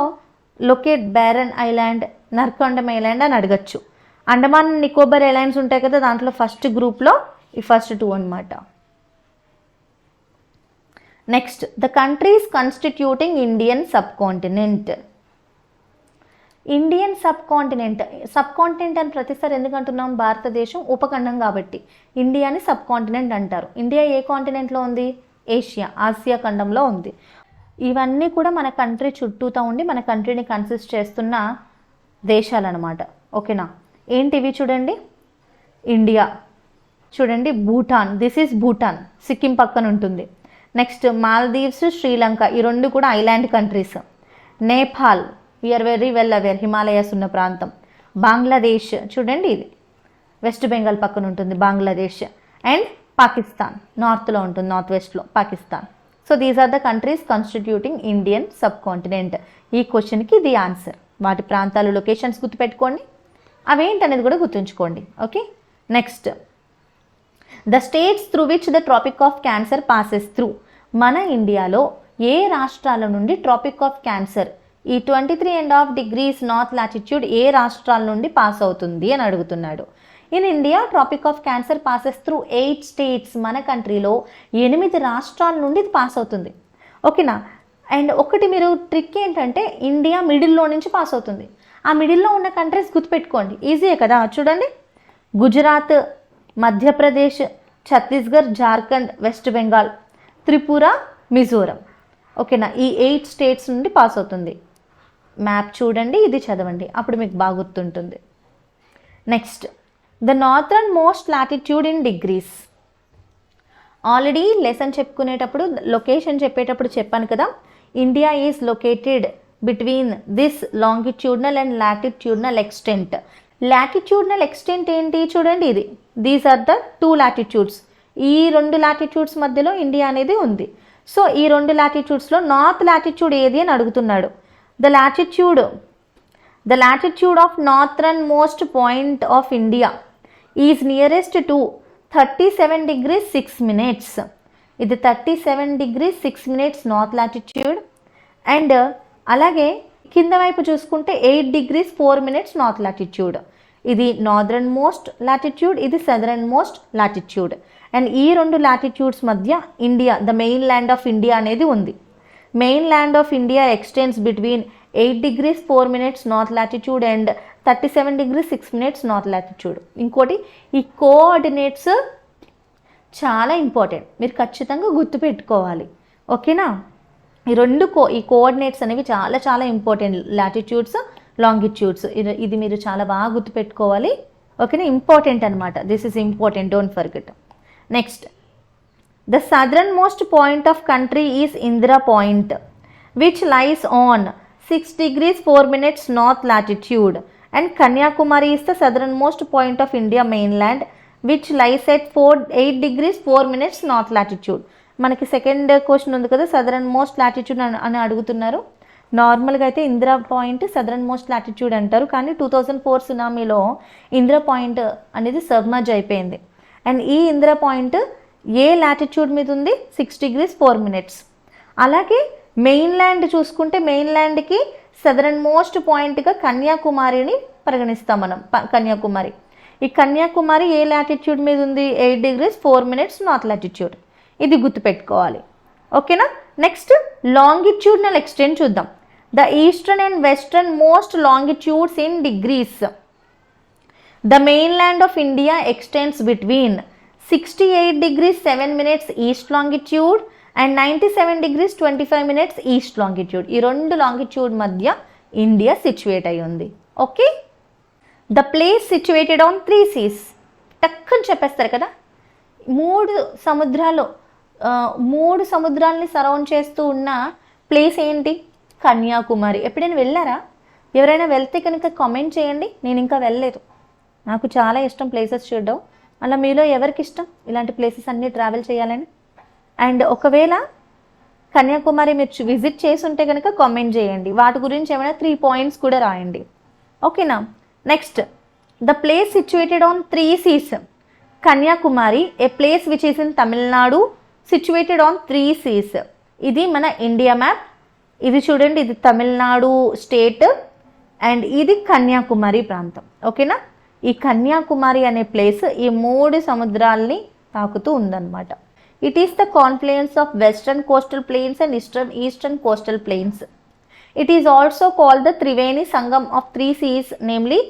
లొకేట్ బ్యారెన్ ఐలాండ్, నర్కొండం ఐలాండ్ అని అడగచ్చు. అండమాన్ నికోబార్ ఐలాండ్స్ ఉంటాయి కదా, దాంట్లో ఫస్ట్ గ్రూప్లో ఈ ఫస్ట్ 2 అన్నమాట. Next, the countries constituting Indian sub continent. Indian sub continent, sub continent అని ప్రతిసారి ఎందుకు అంటున్నాం, భారతదేశం ఉపఖండం కాబట్టి ఇండియాని సబ్ కాంటినెంట్ అంటారు. ఇండియా ఏ కాంటినెంట్లో ఉంది, ఏషియా, ఆసియా ఖండంలో ఉంది. ఇవన్నీ కూడా మన కంట్రీ చుట్టూతా ఉండి మన కంట్రీని కన్సిస్ట్ చేస్తున్న దేశాలన్నమాట. ఓకేనా? ఏంటివి చూడండి, ఇండియా చూడండి, భూటాన్, దిస్ ఈజ్ భూటాన్, సిక్కిం పక్కన ఉంటుంది. నెక్స్ట్ మాల్దీవ్స్, శ్రీలంక, ఈ రెండు కూడా island countries. Nepal, we are very well aware, Himalayas ఉన్న ప్రాంతం. బంగ్లాదేశ్ చూడండి, ఇది వెస్ట్ బెంగాల్ పక్కన ఉంటుంది బంగ్లాదేశ్. అండ్ పాకిస్తాన్ నార్త్లో ఉంటుంది, నార్త్ వెస్ట్లో Pakistan. So these are the countries constituting Indian subcontinent. ఈ క్వశ్చన్కి ఇది ఆన్సర్. వాటి ప్రాంతాలు, లొకేషన్స్ గుర్తుపెట్టుకోండి, అవేంటనేది కూడా గుర్తుంచుకోండి. Okay, next the states through which the tropic of cancer passes through. మన ఇండియాలో ఏ రాష్ట్రాల నుండి ట్రాపిక్ ఆఫ్ క్యాన్సర్, ఈ 23.5 degrees నార్త్ లాటిట్యూడ్ ఏ రాష్ట్రాల నుండి పాస్ అవుతుంది అని అడుగుతున్నాడు. In India tropic of cancer passes through 8 states. మన కంట్రీలో 8 రాష్ట్రాల నుండి ఇది పాస్ అవుతుంది. ఓకేనా? అండ్ ఒకటి మీరు ట్రిక్ ఏంటంటే ఇండియా మిడిల్లో నుంచి పాస్ అవుతుంది. ఆ మిడిల్లో ఉన్న కంట్రీస్ గుర్తుపెట్టుకోండి, ఈజీయే కదా. చూడండి, గుజరాత్, మధ్యప్రదేశ్, ఛత్తీస్గఢ్, జార్ఖండ్, వెస్ట్ బెంగాల్, త్రిపుర, మిజోరం. ఓకేనా? ఈ 8 states నుండి పాస్ అవుతుంది. మ్యాప్ చూడండి, ఇది చదవండి, అప్పుడు మీకు బాగా గుర్తుంటుంది. Next the northernmost latitude in degrees. Already lesson చెప్పుకునేటప్పుడు, లొకేషన్ చెప్పేటప్పుడు చెప్పాను కదా, India is located between this longitudinal and latitudinal extent. Latitudinal extent ఏంటి చూడండి, ఇది దీస్ ఆర్ ద 2 latitudes. ఈ 2 latitudes మధ్యలో ఇండియా అనేది ఉంది. సో ఈ 2 latitudes-లో నార్త్ లాటిట్యూడ్ ఏది అని అడుగుతున్నాడు. The latitude of northern most point of India is nearest to 37 degrees 6 minutes. ఇది 37 degrees 6 minutes north latitude. And అలాగే కింద వైపు చూసుకుంటే 8 degrees 4 minutes నార్త్ లాటిట్యూడ్. ఇది నార్దర్న్ మోస్ట్ లాటిట్యూడ్, ఇది సదరన్ మోస్ట్ లాటిట్యూడ్. అండ్ ఈ 2 latitudes మధ్య India, the main land of India అనేది ఉంది. Main land of India extends between 8 degrees 4 minutes north latitude and 37 degrees 6 minutes north latitude. ఇంకోటి, ఈ coordinates చాలా ఇంపార్టెంట్, మీరు ఖచ్చితంగా గుర్తుపెట్టుకోవాలి. ఓకేనా? ఈ కోఆర్డినేట్స్ అనేవి చాలా చాలా ఇంపార్టెంట్. లాటిట్యూడ్స్, లాంగిట్యూడ్స్, ఇది మీరు చాలా బాగా గుర్తుపెట్టుకోవాలి. ఓకేనా? ఇంపార్టెంట్ అనమాట. This is important, don't forget. Next the southern most point of country is Indira point which lies on 6 degrees 4 minutes north latitude, and Kanyakumari is the southernmost point of India mainland which lies at 8 degrees 4 minutes north latitude. మనకి second question ఉంది కదా, southern most latitude అని అడుగుతున్నారు. నార్మల్గా అయితే Indira point southern most latitude అంటారు, కానీ 2004 సునామీలో Indira point అనేది సబ్మర్జ్ అయిపోయింది. అండ్ ఈ ఇందిరా పాయింట్ ఏ లాటిట్యూడ్ మీద ఉంది? 6 degrees 4 minutes. అలాగే మెయిన్ ల్యాండ్ చూసుకుంటే మెయిన్ ల్యాండ్కి సదరన్ మోస్ట్ పాయింట్గా కన్యాకుమారిని పరిగణిస్తాం మనం. కన్యాకుమారి, ఈ కన్యాకుమారి ఏ లాటిట్యూడ్ మీద ఉంది? 8 degrees 4 minutes నార్త్ లాటిట్యూడ్. ఇది గుర్తుపెట్టుకోవాలి. ఓకేనా? నెక్స్ట్ లాంగిట్యూడ్నల్ ఎక్స్టెంట్ చూద్దాం. The eastern and western most longitudes in degrees. The main land of India extends between 68 degrees 7 minutes east longitude and 97 degrees 25 minutes east longitude. ఈ 2 longitude మధ్య India situate అయి ఉంది. Okay, the place situated on 3 seas. టక్కని చెప్పేస్తారు కదా, 3 సముద్రాలని surround చేస్తూ ఉన్న place ఏంటి? కన్యాకుమారి. ఎప్పుడైనా వెళ్ళారా? ఎవరైనా వెళ్తే కనుక కామెంట్ చేయండి. నేను ఇంకా వెళ్ళలేదు, నాకు చాలా ఇష్టం ప్లేసెస్ చూడడం. అలా మీలో ఎవరికి ఇష్టం ఇలాంటి ప్లేసెస్ అన్నీ ట్రావెల్ చేయాలని? అండ్ ఒకవేళ కన్యాకుమారి మీరు విజిట్ చేసి ఉంటే కనుక కామెంట్ చేయండి. వాటి గురించి ఏమైనా 3 points కూడా రాయండి. ఓకేనా? Next the place situated on 3 seas. Kanyakumari, A place which is in Tamil Nadu, situated on 3 seas. ఇది మన ఇండియా మ్యాప్. ఇది చూడండి, ఇది తమిళనాడు స్టేట్ అండ్ ఇది కన్యాకుమారి ప్రాంతం. ఓకేనా? ఈ కన్యాకుమారి అనే ప్లేస్ ఈ 3 సముద్రాల్ని తాకుతూ ఉందన్నమాట. It is the confluence of western coastal plains and eastern coastal plains. It is also called the Triveni Sangam of 3 seas, namely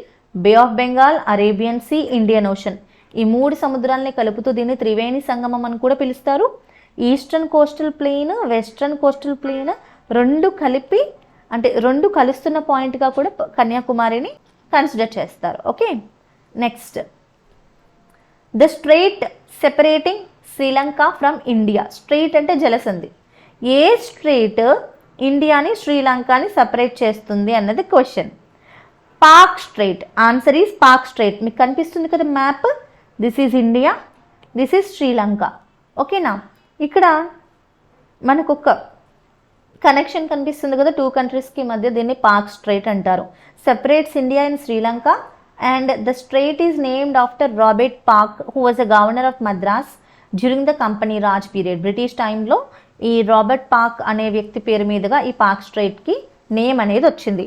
bay of Bengal, Arabian sea, Indian ocean. ఈ 3 సముద్రాలని కలుపుతూ దీన్ని త్రివేణి సంగమం అని కూడా పిలుస్తారు. Eastern coastal plain, western coastal plain, రెండు కలిపి అంటే రెండు కలుస్తున్న పాయింట్గా కూడా కన్యాకుమారిని కన్సిడర్ చేస్తారు. Okay, next the straight separating Sri Lanka from India. Straight అంటే జలసంధి. ఏ స్ట్రెయిట్ ఇండియాని శ్రీలంకని సపరేట్ చేస్తుంది అన్నది question. Pak straight. Answer is Pak straight. మీకు కనిపిస్తుంది కదా map. This is India, this is Sri Lanka. ఓకేనా, ఇక్కడ మనకు ఒక కనెక్షన్ కనిపిస్తుంది కదా టూ కంట్రీస్కి మధ్య, దీన్ని పాక్ స్ట్రెయిట్ అంటారు. Separates India and Sri Lanka and the straight is named after Robert Pak who was a governor of Madras during the company Raj period. British టైంలో ఈ రాబర్ట్ పాక్ అనే వ్యక్తి పేరు మీదుగా ఈ పాక్ స్ట్రెయిట్కి నేమ్ అనేది వచ్చింది.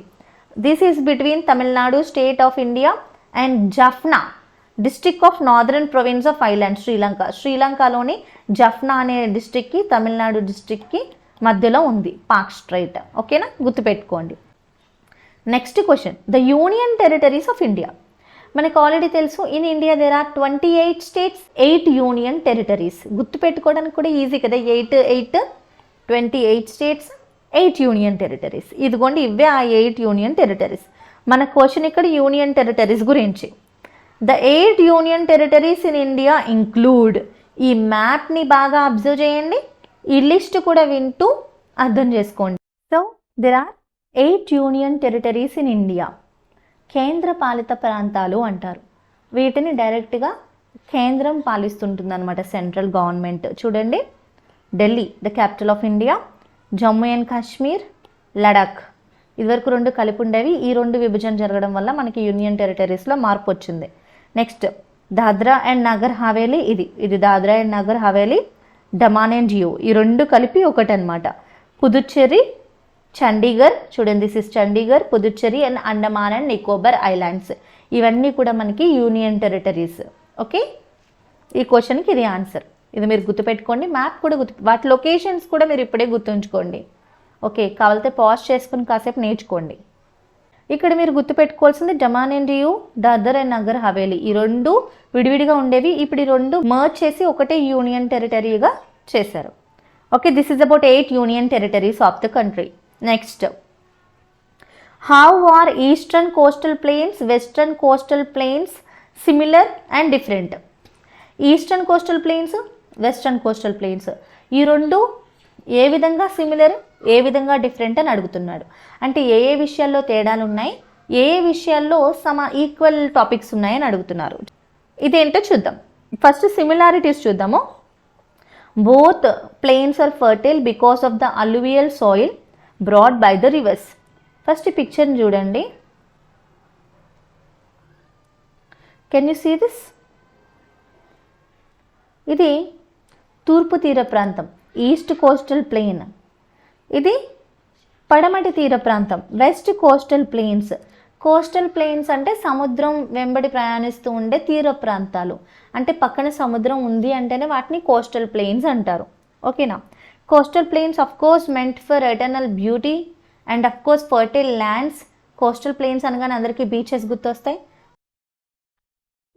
This is between Tamil Nadu state of India and Jaffna district of northern province of island Sri Lanka. శ్రీలంకలోని జఫ్నా అనే డిస్ట్రిక్ట్కి తమిళనాడు డిస్ట్రిక్ట్కి మధ్యలో ఉంది పాక్ స్ట్రెయిట్. ఓకేనా, గుర్తుపెట్టుకోండి. Next question, the union territories of India. మనకు ఆల్రెడీ తెలుసు in India there are 28 states, 8 union territories. గుర్తుపెట్టుకోవడానికి కూడా ఈజీ కదా, 28 స్టేట్స్ 8 యూనియన్ టెరిటరీస్. ఇదిగోండి ఇవే ఆ 8 యూనియన్ టెరిటరీస్. మన క్వశ్చన్ ఇక్కడ యూనియన్ టెరిటరీస్ గురించి. The 8 union territories in India include. ఈ మ్యాప్ని బాగా అబ్జర్వ్ చేయండి, ఈ లిస్ట్ కూడా వింటూ అర్థం చేసుకోండి. So there are 8 union territories in India. కేంద్ర పాలిత ప్రాంతాలు అంటారు వీటిని. డైరెక్ట్గా కేంద్రం పాలిస్తుంటుంది అనమాట, సెంట్రల్ గవర్నమెంట్. చూడండి, Delhi the capital of India, Jammu and Kashmir, Ladakh. ఇదివరకు రెండు కలిపి ఉండేవి, ఈ రెండు విభజన జరగడం వల్ల మనకి యూనియన్ టెరిటరీస్లో మార్పు వచ్చింది. Next Dadra and Nagar Haveli. ఇది దాద్రా అండ్ నగర్ హవేలీ, దమాన్ అండ్ డియూ. ఈ రెండు కలిపి ఒకటి అనమాట. పుదుచ్చేరి, చండీగఢ్. చూడండి, this is Chandigarh, Puducherry and Andaman and Nicobar islands. ఇవన్నీ కూడా మనకి యూనియన్ టెరిటరీస్. ఓకే, ఈ క్వశ్చన్కి ఇది ఆన్సర్. ఇది మీరు గుర్తుపెట్టుకోండి. మ్యాప్ కూడా వాటి లొకేషన్స్ కూడా మీరు ఇప్పుడే గుర్తుంచుకోండి. ఓకే, కావాలితే పాజ్ చేసుకుని కాసేపు నేర్చుకోండి. ఇక్కడ మీరు గుర్తుపెట్టుకోవాల్సింది దమాన్ అండ్ డియూ, దాదర్ అండ్ నగర్ హవేలీ. ఈ రెండు విడివిడిగా ఉండేవి, ఇప్పుడు ఈ రెండు మర్జ్ చేసి ఒకటే యూనియన్ టెరిటరీగా చేశారు. Okay, this is about 8 union territories of the country. Next, how are eastern coastal plains, western coastal plains similar and different. Eastern coastal plains, western coastal plains ఈ రెండు ఏ విధంగా సిమిలర్, ఏ విధంగా డిఫరెంట్ అని అడుగుతున్నాడు. అంటే ఏ ఏ విషయాల్లో తేడాలు ఉన్నాయి, ఏ ఏ విషయాల్లో ఈక్వల్ టాపిక్స్ ఉన్నాయని అడుగుతున్నారు. ఇదేంటో చూద్దాం. ఫస్ట్ సిమిలారిటీస్ చూద్దాము. Both plains are fertile because of the alluvial soil brought by the rivers. First పిక్చర్ని చూడండి. Can you see this? ఇది తూర్పు తీర ప్రాంతం, ఈస్ట్ కోస్టల్ ప్లెయిన్. ఇది పడమటి తీర ప్రాంతం, west coastal plains. Coastal plains అంటే సముద్రం వెంబడి ప్రయాణిస్తూ ఉండే తీర ప్రాంతాలు. అంటే పక్కన సముద్రం ఉంది అంటేనే వాటిని కోస్టల్ ప్లెయిన్స్ అంటారు. ఓకేనా, coastal plains of course meant for eternal beauty and of course fertile lands. Coastal plains అనగానే అందరికీ బీచెస్ గుర్తొస్తాయి.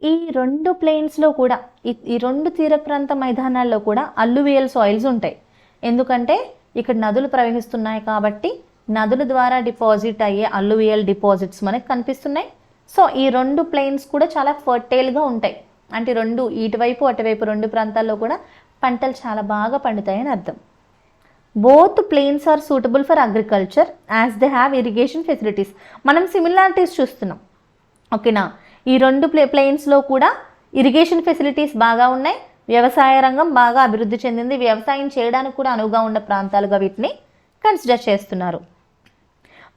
ఈ రెండు ప్లెయిన్స్లో కూడా, ఈ రెండు తీర ప్రాంత మైదానాల్లో కూడా అల్లువియల్ సాయిల్స్ ఉంటాయి. ఎందుకంటే ఇక్కడ నదులు ప్రవహిస్తున్నాయి కాబట్టి నదుల ద్వారా డిపాజిట్ అయ్యే అల్లువియల్ డిపాజిట్స్ మనకు కనిపిస్తున్నాయి. సో ఈ రెండు ప్లెయిన్స్ కూడా చాలా ఫర్టైల్గా ఉంటాయి. అంటే రెండు ఇటువైపు అటువైపు రెండు ప్రాంతాల్లో కూడా పంటలు చాలా బాగా పండుతాయని అర్థం. Both plains are suitable for agriculture as they have irrigation facilities. మనం సిమిలారిటీస్ చూస్తున్నాం. ఓకేనా, ఈ రెండు ప్లెయిన్స్లో కూడా ఇరిగేషన్ ఫెసిలిటీస్ బాగా ఉన్నాయి, వ్యవసాయ రంగం బాగా అభివృద్ధి చెందింది, వ్యవసాయం చేయడానికి కూడా అనువుగా ఉన్న ప్రాంతాలుగా వీటిని కన్సిడర్ చేస్తున్నారు.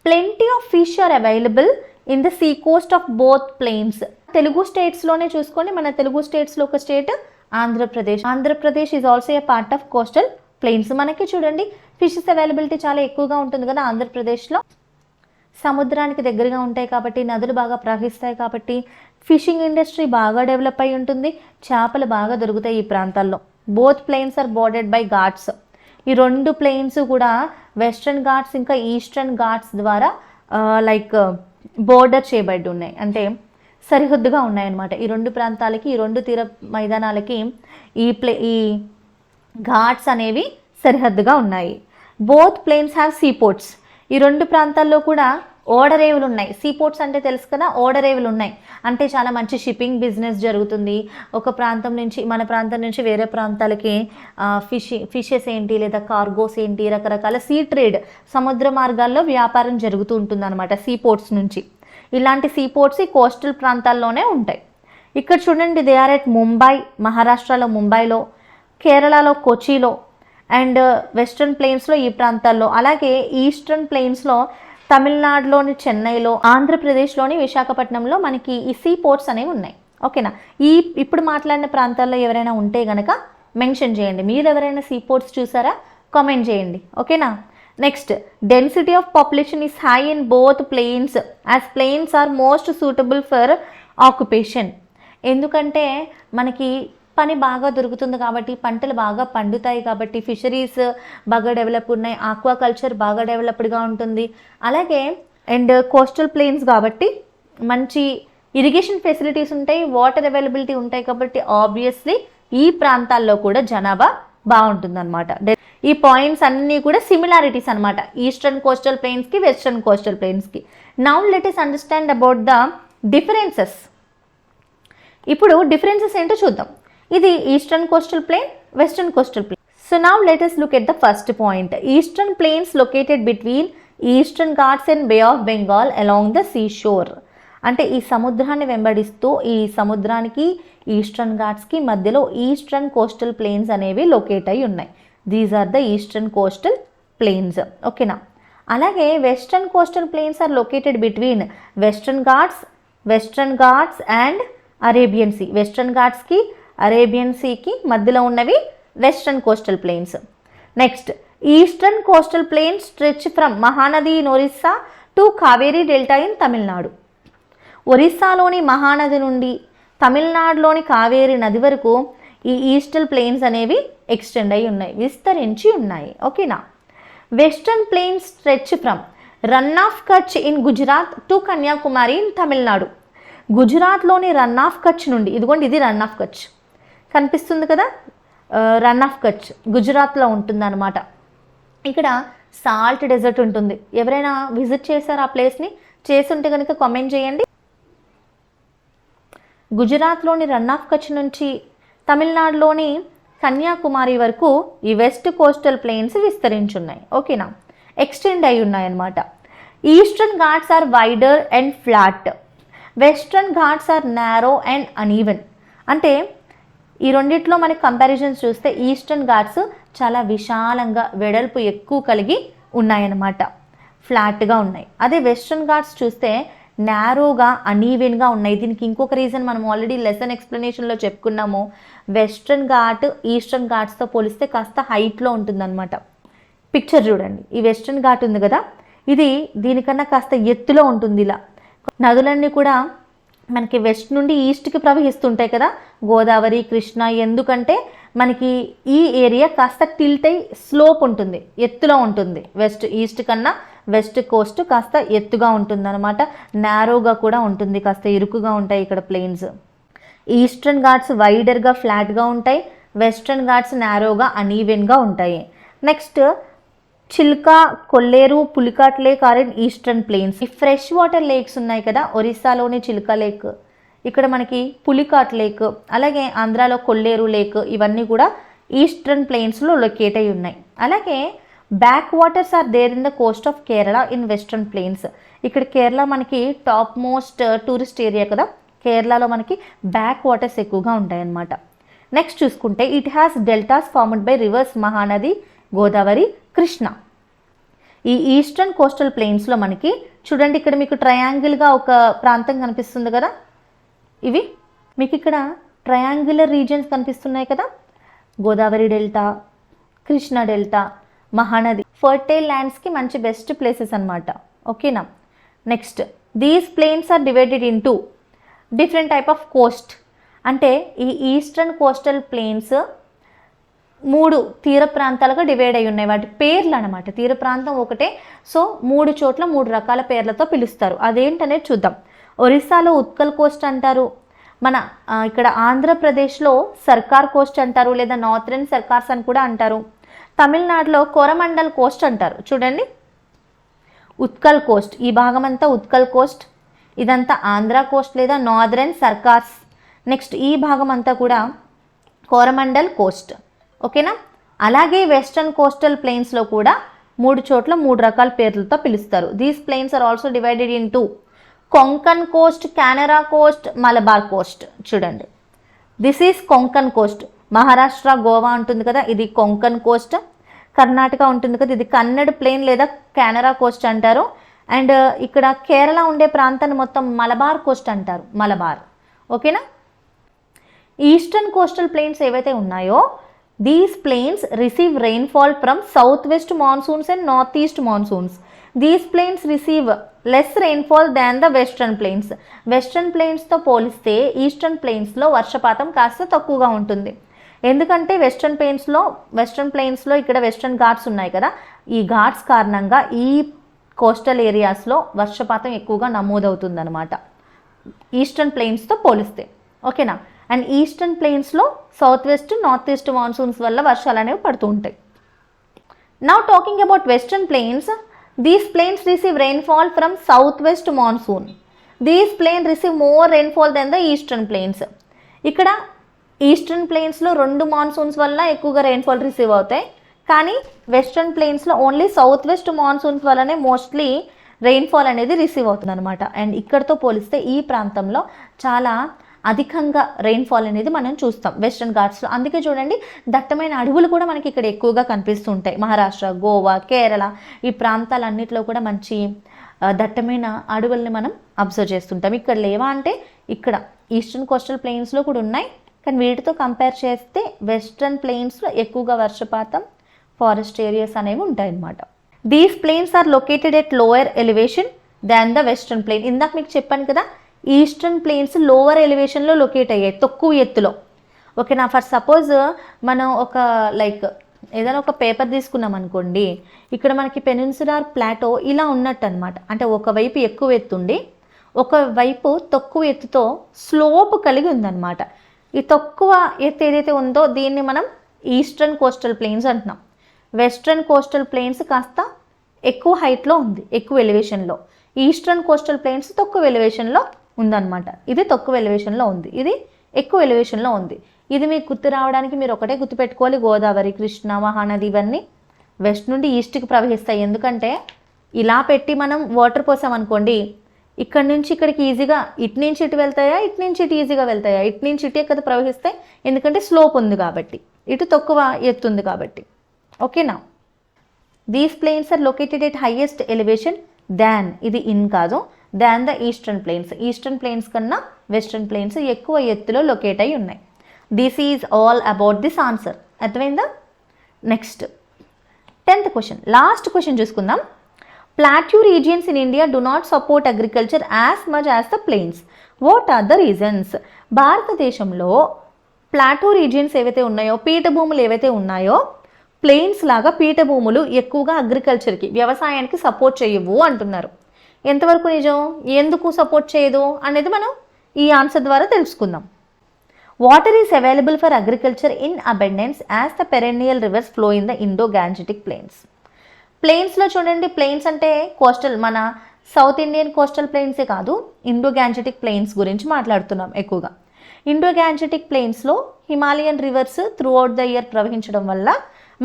Plenty of fish are available in the sea coast of both plains. Telugu స్టేట్స్లోనే చూసుకోండి. మన తెలుగు స్టేట్స్లో ఒక state Andhra Pradesh. Andhra Pradesh is also a part of coastal plains. మనకి చూడండి ఫిషెస్ అవైలబిలిటీ చాలా ఎక్కువగా ఉంటుంది కదా ఆంధ్రప్రదేశ్లో. సముద్రానికి దగ్గరగా ఉంటాయి కాబట్టి, నదులు బాగా ప్రవహిస్తాయి కాబట్టి ఫిషింగ్ ఇండస్ట్రీ బాగా డెవలప్ అయి ఉంటుంది, చేపలు బాగా దొరుకుతాయి ఈ ప్రాంతాల్లో. Both plains are bordered by ghats. ఈ రెండు ప్లెయిన్స్ కూడా వెస్ట్రన్ ఘాట్స్ ఇంకా ఈస్టర్న్ ఘాట్స్ ద్వారా బోర్డర్ చేయబడి ఉన్నాయి, అంటే సరిహద్దుగా ఉన్నాయన్నమాట. ఈ రెండు ప్రాంతాలకి, ఈ రెండు తీర మైదానాలకి ఈ ఘాట్స్ అనేవి సరిహద్దుగా ఉన్నాయి. Both plains have sea ports. ఈ రెండు ప్రాంతాల్లో కూడా ఓడరేవులు ఉన్నాయి. సీ పోర్ట్స్ అంటే తెలుసు కదా, ఓడరేవులు ఉన్నాయి. అంటే చాలా మంచి షిప్పింగ్ బిజినెస్ జరుగుతుంది. ఒక ప్రాంతం నుంచి, మన ప్రాంతం నుంచి వేరే ప్రాంతాలకి ఫిషెస్ ఏంటి లేదా కార్గోస్ ఏంటి, రకరకాల సీ ట్రేడ్, సముద్ర మార్గాల్లో వ్యాపారం జరుగుతూ ఉంటుంది అనమాట సీ పోర్ట్స్ నుంచి. ఇలాంటి సీ పోర్ట్స్ ఈ కోస్టల్ ప్రాంతాల్లోనే ఉంటాయి. ఇక్కడ చూడండి, దే ఆర్ ఎట్ ముంబై, మహారాష్ట్రలో ముంబైలో, కేరళలో కొచ్చిలో, అండ్ వెస్ట్రన్ ప్లెయిన్స్లో ఈ ప్రాంతాల్లో, అలాగే ఈస్టర్న్ ప్లెయిన్స్లో తమిళనాడులోని చెన్నైలో, ఆంధ్రప్రదేశ్లోని విశాఖపట్నంలో మనకి ఈ సీ పోర్ట్స్ అనేవి ఉన్నాయి. ఓకేనా. ఇప్పుడు మాట్లాడిన ప్రాంతాల్లో ఎవరైనా ఉంటే గనక మెన్షన్ చేయండి. మీరు ఎవరైనా సీ పోర్ట్స్ చూసారా, కామెంట్ చేయండి. ఓకేనా. Next, density of population is high in both plains as plains are most suitable for occupation. ఎందుకంటే మనకి పని బాగా దొరుకుతుంది కాబట్టి, పంటలు బాగా పండుతాయి కాబట్టి, ఫిషరీస్ బాగా డెవలప్ ఉన్నాయి, ఆక్వాకల్చర్ బాగా డెవలప్డ్గా ఉంటుంది. అలాగే అండ్ కోస్టల్ ప్లెయిన్స్ కాబట్టి మంచి ఇరిగేషన్ ఫెసిలిటీస్ ఉంటాయి, వాటర్ అవైలబిలిటీ ఉంటాయి కాబట్టి ఆబ్వియస్లీ ఈ ప్రాంతాల్లో కూడా జనాభా బాగుంటుంది అనమాట. ఈ పాయింట్స్ అన్నీ కూడా సిమిలారిటీస్ అనమాట ఈస్టర్న్ కోస్టల్ ప్లెయిన్స్కి, వెస్టర్న్ కోస్టల్ ప్లెయిన్స్కి. Now let us understand about the differences. ఇప్పుడు డిఫరెన్సెస్ ఏంటో చూద్దాం. ఇది eastern coastal plain, western coastal plain. So now let us look at the first point. Eastern plains located between Eastern Ghats and Bay of Bengal along the seashore. అంటే ఈ సముద్రాన్ని వెంబడిస్తూ ఈ సముద్రానికి ఈస్టర్న్ ఘాట్స్కి మధ్యలో ఈస్టర్న్ కోస్టల్ ప్లెయిన్స్ అనేవి locate అయి ఉన్నాయి. These are the eastern coastal plains. ఓకేనా. అలాగే western coastal plains are located between western ghats and Arabian sea. Western ఘాట్స్కి అరేబియన్ సీకి మధ్యలో ఉన్నవి western coastal plains. Next, eastern coastal plains stretch from Mahanadi in Orissa to Kaveri delta in Tamil Nadu. ఒరిస్సాలోని మహానది నుండి తమిళనాడులోని కావేరీ నది వరకు ఈ ఈస్టర్న్ ప్లెయిన్స్ అనేవి ఎక్స్టెండ్ అయి ఉన్నాయి, విస్తరించి ఉన్నాయి. ఓకేనా. Western plains stretch from run of Kutch in Gujarat to Kanyakumari in Tamil Nadu. గుజరాత్లోని రన్ ఆఫ్ కచ్ నుండి, ఇదిగోండి ఇది రన్ ఆఫ్ కచ్ కనిపిస్తుంది కదా, రన్ ఆఫ్ కచ్ గుజరాత్లో ఉంటుందన్నమాట. ఇక్కడ సాల్ట్ డెజర్ట్ ఉంటుంది. ఎవరైనా విజిట్ చేశారు ఆ ప్లేస్ని? చేస్తుంటే కనుక కామెంట్ చేయండి. గుజరాత్లోని రన్ ఆఫ్ కచ్ నుంచి తమిళనాడులోని కన్యాకుమారి వరకు ఈ వెస్ట్ కోస్టల్ ప్లెయిన్స్ విస్తరించున్నాయి. ఓకేనా, ఎక్స్టెండ్ అయి ఉన్నాయన్నమాట. Eastern ghats are wider and flat, western ghats are narrow and uneven. అంటే ఈ రెండిట్లో మనకి కంపారిజన్స్ చూస్తే ఈస్టర్న్ ఘాట్స్ చాలా విశాలంగా వెడల్పు ఎక్కువ కలిగి ఉన్నాయన్నమాట, ఫ్లాట్గా ఉన్నాయి. అదే వెస్ట్రన్ ఘాట్స్ చూస్తే నారోగా అనీవెన్గా ఉన్నాయి. దీనికి ఇంకొక రీజన్ మనం ఆల్రెడీ లెసన్ ఎక్స్ప్లెనేషన్లో చెప్పుకున్నాము. వెస్ట్రన్ ఘాట్ ఈస్టర్న్ ఘాట్స్తో పోలిస్తే కాస్త హైట్లో ఉంటుందన్నమాట. పిక్చర్ చూడండి, ఈ వెస్ట్రన్ ఘాట్ ఉంది కదా, ఇది దీనికన్నా కాస్త ఎత్తులో ఉంటుంది. ఇలా నదులన్నీ కూడా మనకి వెస్ట్ నుండి ఈస్ట్కి ప్రవహిస్తుంటాయి కదా, గోదావరి, కృష్ణ. ఎందుకంటే మనకి ఈ ఏరియా కాస్త టిల్ట్ అయి స్లోప్ ఉంటుంది, ఎత్తులో ఉంటుంది. ఈస్ట్ కన్నా వెస్ట్ కోస్ట్ కాస్త ఎత్తుగా ఉంటుంది అనమాట, నారోగా కూడా ఉంటుంది, కాస్త ఇరుకుగా ఉంటాయి ఇక్కడ ప్లెయిన్స్. ఈస్టర్న్ ఘాట్స్ వైడర్గా ఫ్లాట్గా ఉంటాయి, వెస్ట్రన్ ఘాట్స్ నారోగా అనీవెన్గా ఉంటాయి. Next, Chilka, Kolleru, Pulicat lake are in eastern plains. ఈ ఫ్రెష్ వాటర్ లేక్స్ ఉన్నాయి కదా, ఒరిస్సాలోని చిల్కా లేక్, ఇక్కడ మనకి పులికాట్ లేక్, అలాగే ఆంధ్రాలో కొల్లేరు లేక్, ఇవన్నీ కూడా ఈస్టర్న్ ప్లెయిన్స్లో లొకేట్ అయి ఉన్నాయి. అలాగే back waters are there in the coast of Kerala in western plains. ఇక్కడ కేరళ మనకి టాప్ మోస్ట్ టూరిస్ట్ ఏరియా కదా, కేరళలో మనకి బ్యాక్ వాటర్స్ ఎక్కువగా ఉంటాయన్నమాట. నెక్స్ట్ చూసుకుంటే it has deltas formed by reverse Mahanadi, Godavari, Krishna. ఈ ఈస్టర్న్ కోస్టల్ ప్లెయిన్స్లో మనకి చూడండి, ఇక్కడ మీకు ట్రయాంగిల్గా ఒక ప్రాంతం కనిపిస్తుంది కదా, ఇవి మీకు ఇక్కడ ట్రయాంగులర్ రీజియన్స్ కనిపిస్తున్నాయి కదా, Godavari delta, Krishna delta, Mahanadi. Fertile ల్యాండ్స్కి మంచి బెస్ట్ ప్లేసెస్ అనమాట. ఓకేనా. Next, these plains are divided into different type of coast. అంటే ఈ ఈస్టర్న్ కోస్టల్ ప్లెయిన్స్ 3 తీర ప్రాంతాలుగా డివైడ్ అయి ఉన్నాయి. వాటి పేర్లు అనమాట, తీర ప్రాంతం ఒకటే, సో 3 చోట్ల 3 రకాల పేర్లతో పిలుస్తారు. అదేంటనేది చూద్దాం. ఒరిస్సాలో ఉత్కల్ కోస్ట్ అంటారు, మన ఇక్కడ ఆంధ్రప్రదేశ్లో సర్కార్ కోస్ట్ అంటారు, లేదా నార్థరన్ సర్కార్స్ అని కూడా అంటారు. తమిళనాడులో కోరమండల్ కోస్ట్ అంటారు చూడండి. ఉత్కల్ కోస్ట్, ఈ భాగం అంతా ఉత్కల్ కోస్ట్, ఇదంతా ఆంధ్ర కోస్ట్ లేదా నార్దర్న్ సర్కార్స్. నెక్స్ట్ ఈ భాగం అంతా కూడా కోరమండల్ కోస్ట్. ఓకేనా. అలాగే వెస్టర్న్ కోస్టల్ ప్లెయిన్స్లో కూడా 3 చోట్ల 3 రకాల పేర్లతో పిలుస్తారు. These plains are also divided in 2, Konkan coast, Kanara coast, Malabar coast. చూడండి, this is Konkan coast. Maharashtra, Goa ఉంటుంది కదా, ఇది కొంకన్ కోస్ట్. కర్ణాటక ఉంటుంది కదా, ఇది కన్నడ ప్లెయిన్ లేదా కెనరా కోస్ట్ అంటారు. అండ్ ఇక్కడ కేరళ ఉండే ప్రాంతాన్ని మొత్తం మలబార్ కోస్ట్ అంటారు, మలబార్. ఓకేనా. ఈస్టర్న్ కోస్టల్ ప్లెయిన్స్ ఏవైతే ఉన్నాయో these plains receive rainfall from south west monsoons and north east monsoons. These plains receive less rainfall than the western plains. Western ప్లెయిన్స్తో పోలిస్తే ఈస్టర్న్ ప్లెయిన్స్లో వర్షపాతం కాస్త తక్కువగా ఉంటుంది. ఎందుకంటే వెస్ట్రన్ ప్లెయిన్స్లో ఇక్కడ వెస్ట్రన్ ఘాట్స్ ఉన్నాయి కదా, ఈ ఘాట్స్ కారణంగా ఈ కోస్టల్ ఏరియాస్లో వర్షపాతం ఎక్కువగా నమోదవుతుంది అనమాట ఈస్టర్న్ ప్లెయిన్స్తో పోలిస్తే. ఓకేనా. అండ్ ఈస్టర్న్ ప్లెయిన్స్లో south west, north east monsoons వల్ల వర్షాలు అనేవి పడుతూ ఉంటాయి. Now talking about western plains, these plains receive rainfall from south west monsoon. These plain receive more rainfall than the eastern plains. ఇక్కడ ఈస్టర్న్ ప్లెయిన్స్లో 2 మాన్సూన్స్ వల్ల ఎక్కువగా రెయిన్ఫాల్ రిసీవ్ అవుతాయి, కానీ వెస్ట్రన్ ప్లెయిన్స్లో ఓన్లీ సౌత్ వెస్ట్ మాన్సూన్స్ వల్లనే mostly rainfall అనేది receive అవుతుంది అనమాట. అండ్ ఇక్కడతో పోలిస్తే ఈ ప్రాంతంలో చాలా అధికంగా రెయిన్ఫాల్ అనేది మనం చూస్తాం వెస్ట్రన్ ఘాట్స్లో. అందుకే చూడండి, దట్టమైన అడవులు కూడా మనకి ఇక్కడ ఎక్కువగా కనిపిస్తూ ఉంటాయి. మహారాష్ట్ర, గోవా, కేరళ ఈ ప్రాంతాలన్నింటిలో కూడా మంచి దట్టమైన అడవుల్ని మనం అబ్జర్వ్ చేస్తుంటాం. ఇక్కడ లేవా అంటే ఇక్కడ ఈస్టర్న్ కోస్టల్ ప్లెయిన్స్లో కూడా ఉన్నాయి, కానీ వీటితో కంపేర్ చేస్తే వెస్ట్రన్ ప్లెయిన్స్లో ఎక్కువగా వర్షపాతం, ఫారెస్ట్ ఏరియాస్ అనేవి ఉంటాయన్నమాట. These plains are located at lower elevation than the western plain. ఇందాక మీకు చెప్పాను కదా, ఈస్టర్న్ ప్లెయిన్స్ లోవర్ ఎలివేషన్లో లొకేట్ అయ్యాయి, తక్కువ ఎత్తులో. ఓకేనా. ఫర్ సపోజ్ మనం ఒక ఏదైనా ఒక పేపర్ తీసుకున్నాం అనుకోండి, ఇక్కడ మనకి పెనిన్సులార్ ప్లాటో ఇలా ఉన్నట్టు అనమాట. అంటే ఒకవైపు ఎక్కువ ఎత్తుండి ఒకవైపు తక్కువ ఎత్తుతో స్లోప్ కలిగి ఉందన్నమాట. ఈ తక్కువ ఎత్తు ఏదైతే ఉందో దీన్ని మనం ఈస్టర్న్ కోస్టల్ ప్లెయిన్స్ అంటున్నాం. వెస్ట్రన్ కోస్టల్ ప్లెయిన్స్ కాస్త ఎక్కువ హైట్లో ఉంది, ఎక్కువ ఎలివేషన్లో. ఈస్టర్న్ కోస్టల్ ప్లెయిన్స్ తక్కువ ఎలివేషన్లో ఉందన్నమాట. ఇది తక్కువ ఎలివేషన్లో ఉంది, ఇది ఎక్కువ ఎలివేషన్లో ఉంది. ఇది మీకు గుర్తు రావడానికి మీరు ఒకటే గుర్తుపెట్టుకోవాలి, గోదావరి, కృష్ణ, మహానది ఇవన్నీ వెస్ట్ నుండి ఈస్ట్కి ప్రవహిస్తాయి. ఎందుకంటే ఇలా పెట్టి మనం వాటర్ పోసామనుకోండి, ఇక్కడ నుంచి ఇక్కడికి ఈజీగా ఇటు నుంచి ఇటు వెళ్తాయా, ఇటు నుంచి ఇటు ఈజీగా వెళ్తాయా, ఇటు నుంచి ఇటే కదా ప్రవహిస్తాయి, ఎందుకంటే స్లోప్ ఉంది కాబట్టి, ఇటు తక్కువ ఎత్తుంది కాబట్టి. ఓకేనా. These plains are located at highest elevation than, ఇది ఇన్ కాదు, than the eastern plains. Eastern plains కన్నా వెస్ట్రన్ ప్లెయిన్స్ ఎక్కువ ఎత్తులో లొకేట్ అయి ఉన్నాయి. This is all about this answer. అర్థమైందా. Next 10th question, last question చూసుకుందాం. Plateau regions in India do not support agriculture as much as the plains. What are the reasons? భారతదేశంలో Plato regions ఏవైతే ఉన్నాయో, పీఠభూములు ఏవైతే ఉన్నాయో, plains లాగా పీఠభూములు ఎక్కువగా అగ్రికల్చర్కి, వ్యవసాయానికి సపోర్ట్ చేయవు అంటున్నారు. ఎంతవరకు నిజం, ఎందుకు సపోర్ట్ చేయదు అనేది మనం ఈ ఆన్సర్ ద్వారా తెలుసుకుందాం. Water is available for agriculture in abundance as the perennial rivers flow in the Indo-Gangetic plains. ప్లెయిన్స్లో చూడండి, ప్లెయిన్స్ అంటే కోస్టల్, మన సౌత్ ఇండియన్ కోస్టల్ ప్లెయిన్సే కాదు, ఇండో-గాంజెటిక్ ప్లెయిన్స్ గురించి మాట్లాడుతున్నాం ఎక్కువగా. ఇండో-గాంజెటిక్ ప్లెయిన్స్లో Himalayan rivers throughout the year ప్రవహించడం వల్ల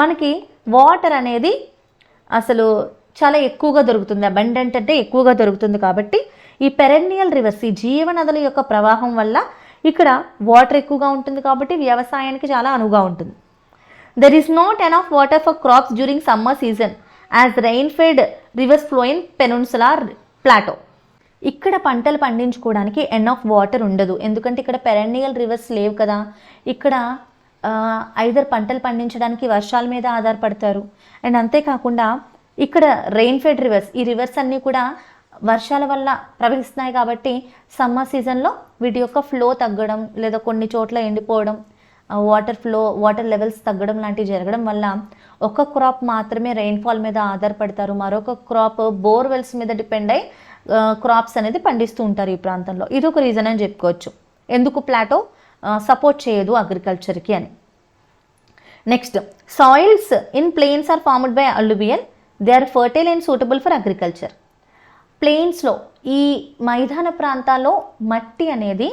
మనకి వాటర్ అనేది అసలు చాలా ఎక్కువగా దొరుకుతుంది, అబండెంట్ అంటే ఎక్కువగా దొరుకుతుంది. కాబట్టి ఈ పెరెన్నియల్ రివర్స్, ఈ జీవనదుల యొక్క ప్రవాహం వల్ల ఇక్కడ వాటర్ ఎక్కువగా ఉంటుంది, కాబట్టి వ్యవసాయానికి చాలా అనువుగా ఉంటుంది. There is not enough water for crops during summer season as rainfed rivers flow in peninsular plateau. ఇక్కడ పంటలు పండించుకోవడానికి ఎనఫ్ వాటర్ ఉండదు, ఎందుకంటే ఇక్కడ పెరెన్నియల్ రివర్స్ లేవు కదా. ఇక్కడ ఐదర్ పంటలు పండించడానికి వర్షాల మీద ఆధారపడతారు, అండ్ అంతేకాకుండా ఇక్కడ రెయిన్-ఫెడ్ రివర్స్, ఈ రివర్స్ అన్నీ కూడా వర్షాల వల్ల ప్రవహిస్తున్నాయి. కాబట్టి సమ్మర్ సీజన్లో వీటి యొక్క ఫ్లో తగ్గడం, లేదా కొన్ని చోట్ల ఎండిపోవడం, వాటర్ లెవెల్స్ తగ్గడం లాంటివి జరగడం వల్ల ఒక క్రాప్ మాత్రమే రెయిన్ఫాల్ మీద ఆధారపడతారు, మరొక క్రాప్ బోర్వెల్స్ మీద డిపెండ్ అయ్యి క్రాప్స్ అనేది పండిస్తూ ఉంటారు ఈ ప్రాంతంలో. ఇది ఒక రీజన్ అని చెప్పుకోవచ్చు ఎందుకు ప్లాటో సపోర్ట్ చేయదు అగ్రికల్చర్కి అని. Next, soils in plains are formed by alluvial. They are fertile and suitable for agriculture. ప్లెయిన్స్లో, ఈ మైదాన ప్రాంతాల్లో మట్టి అనేది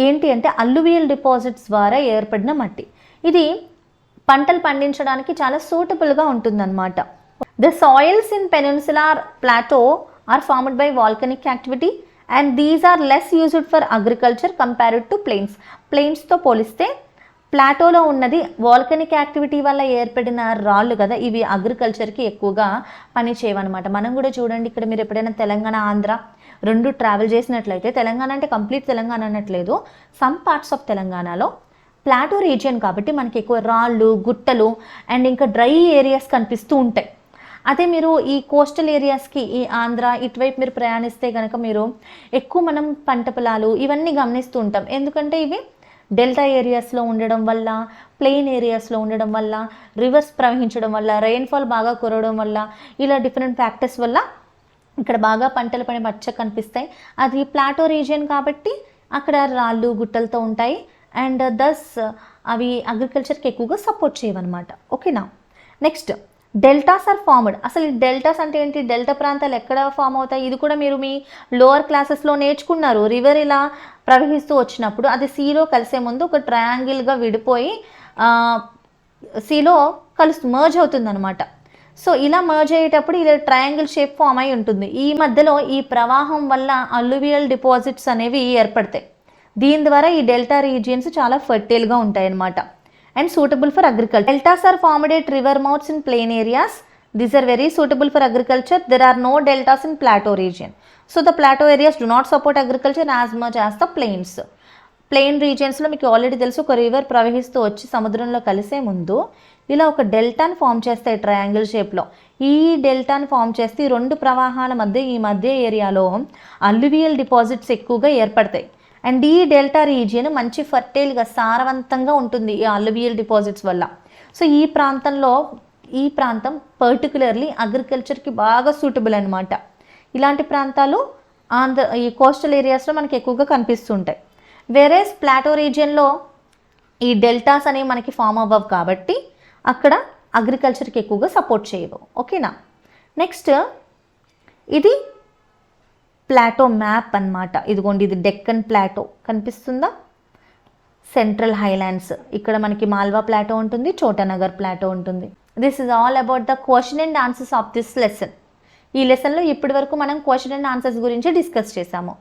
ఏంటి అంటే అల్లువియల్ డిపాజిట్స్ ద్వారా ఏర్పడిన మట్టి. ఇది పంటలు పండించడానికి చాలా సూటబుల్గా ఉంటుందన్నమాట. The soils in peninsular plateau are formed by volcanic activity and these are less used for agriculture compared to plains. ప్లెయిన్స్తో పోలిస్తే ప్లాటోలో ఉన్నది వాల్కనిక్ యాక్టివిటీ వల్ల ఏర్పడిన రాళ్ళు కదా, ఇవి అగ్రికల్చర్కి ఎక్కువగా పని చేయవన్నమాట. మనం కూడా చూడండి, ఇక్కడ మీరు ఎప్పుడైనా తెలంగాణ ఆంధ్ర రెండు ట్రావెల్ చేసినట్లయితే, తెలంగాణ అంటే కంప్లీట్ తెలంగాణ అనట్లేదు, సమ్ పార్ట్స్ ఆఫ్ తెలంగాణలో ప్లాటో రీజియన్ కాబట్టి మనకి ఎక్కువ రాళ్ళు, గుట్టలు అండ్ ఇంకా డ్రై ఏరియాస్ కనిపిస్తూ ఉంటాయి. అదే మీరు ఈ కోస్టల్ ఏరియాస్కి, ఈ ఆంధ్ర ఇటువైపు మీరు ప్రయాణిస్తే కనుక మీరు ఎక్కువ మనం పంట పొలాలు ఇవన్నీ గమనిస్తూ ఉంటాం. ఎందుకంటే ఇవి డెల్టా ఏరియాస్లో ఉండడం వల్ల, ప్లెయిన్ ఏరియాస్లో ఉండడం వల్ల, రివర్స్ ప్రవహించడం వల్ల, రెయిన్ఫాల్ బాగా కురవడం వల్ల, ఇలా డిఫరెంట్ ఫ్యాక్టర్స్ వల్ల ఇక్కడ బాగా పంటలు పని పచ్చ కనిపిస్తాయి. అది ప్లాటో రీజియన్ కాబట్టి అక్కడ రాళ్ళు గుట్టలతో ఉంటాయి అండ్ దస్ అవి అగ్రికల్చర్కి ఎక్కువగా సపోర్ట్ చేయవన్నమాట. ఓకేనా. Next, deltas are formed. అసలు ఈ డెల్టాస్ అంటే ఏంటి, డెల్టా ప్రాంతాలు ఎక్కడ ఫామ్ అవుతాయి, ఇది కూడా మీరు మీ లోవర్ క్లాసెస్లో నేర్చుకున్నారు. రివర్ ఇలా ప్రవహిస్తూ వచ్చినప్పుడు అది సీలో కలిసే ముందు ఒక ట్రయాంగిల్గా విడిపోయి సీలో మర్జ్ అవుతుంది అనమాట. సో ఇలా మర్జ్ అయ్యేటప్పుడు ఇలా ట్రయాంగిల్ షేప్ ఫామ్ అయి ఉంటుంది. ఈ మధ్యలో ఈ ప్రవాహం వల్ల అల్లువియల్ డిపాజిట్స్ అనేవి ఏర్పడతాయి. దీని ద్వారా ఈ డెల్టా రీజియన్స్ చాలా ఫర్టైల్గా ఉంటాయి అన్నమాట and suitable for agriculture. Deltas are formed at river mouths in plain areas. These are very suitable for agriculture. There are no deltas in plateau region. So the plateau areas do not support agriculture as much as the plains. Plain రీజియన్స్లో మీకు already తెలుసు, ఒక river ప్రవహిస్తూ వచ్చి సముద్రంలో కలిసే ముందు ఇలా ఒక డెల్టాని ఫామ్ చేస్తాయి ట్రయాంగిల్ షేప్లో. ఈ డెల్టాని ఫామ్ చేస్తే ఈ రెండు ప్రవాహాల మధ్య ఈ మధ్య ఏరియాలో అల్లువియల్ డిపాజిట్స్ ఎక్కువగా ఏర్పడతాయి. అండ్ ఈ డెల్టా రీజియన్ మంచి ఫర్టైల్గా సారవంతంగా ఉంటుంది ఈ అల్లువియల్ డిపాజిట్స్ వల్ల. సో ఈ ప్రాంతం పర్టికులర్లీ అగ్రికల్చర్కి బాగా సూటబుల్ అనమాట. ఇలాంటి ప్రాంతాలు ఈ కోస్టల్ ఏరియాస్లో మనకి ఎక్కువగా కనిపిస్తుంటాయి. వేరేస్ ప్లాటో రీజియన్లో ఈ డెల్టాస్ అనేవి మనకి ఫామ్ అవ్వవు కాబట్టి అక్కడ అగ్రికల్చర్కి ఎక్కువగా సపోర్ట్ చేయవు. ఓకేనా. నెక్స్ట్, ఇది ప్లాటో మ్యాప్ అన్నమాట. ఇదిగోండి, ఇది డెక్కన్ ప్లాటో కనిపిస్తుందా, సెంట్రల్ హైలాండ్స్, ఇక్కడ మనకి మాల్వా ప్లాటో ఉంటుంది, చోటానగర్ ప్లాటో ఉంటుంది. This is all about the question and answers of this lesson. ఈ లెసన్లో ఇప్పటి వరకు మనం క్వశ్చన్ అండ్ ఆన్సర్స్ గురించి డిస్కస్ చేసాము.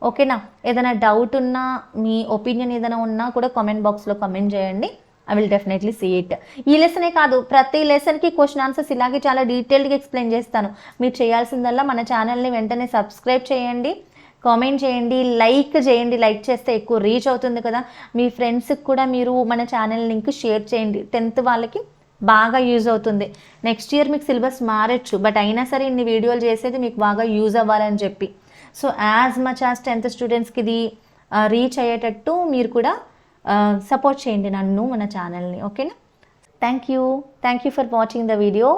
ఓకేనా. ఏదైనా డౌట్ ఉన్నా, మీ ఒపీనియన్ ఏదైనా ఉన్నా కూడా కామెంట్ బాక్స్లో కామెంట్ చేయండి. I will definitely see it. ఈ లెసనే కాదు, ప్రతి లెసన్కి క్వశ్చన్ ఆన్సర్స్ ఇలాగే చాలా డీటెయిల్డ్గా ఎక్స్ప్లెయిన్ చేస్తాను. మీరు చేయాల్సిందల్లా మన ఛానల్ని వెంటనే సబ్స్క్రైబ్ చేయండి, కామెంట్ చేయండి, లైక్ చేయండి. లైక్ చేస్తే ఎక్కువ రీచ్ అవుతుంది కదా. మీ ఫ్రెండ్స్కి కూడా మీరు మన ఛానల్ లింక్ షేర్ చేయండి. 10th వాళ్ళకి బాగా యూజ్ అవుతుంది. నెక్స్ట్ ఇయర్ మీకు సిలబస్ మారచ్చు, బట్ అయినా సరే ఇన్ని వీడియోలు చేసేది మీకు బాగా యూజ్ అవ్వాలని చెప్పి. So as much as 10th స్టూడెంట్స్కి ఇది రీచ్ అయ్యేటట్టు మీరు కూడా సపోర్ట్ చేయండి నన్ను, మన ఛానల్ని. ఓకేనా. Thank you for watching the video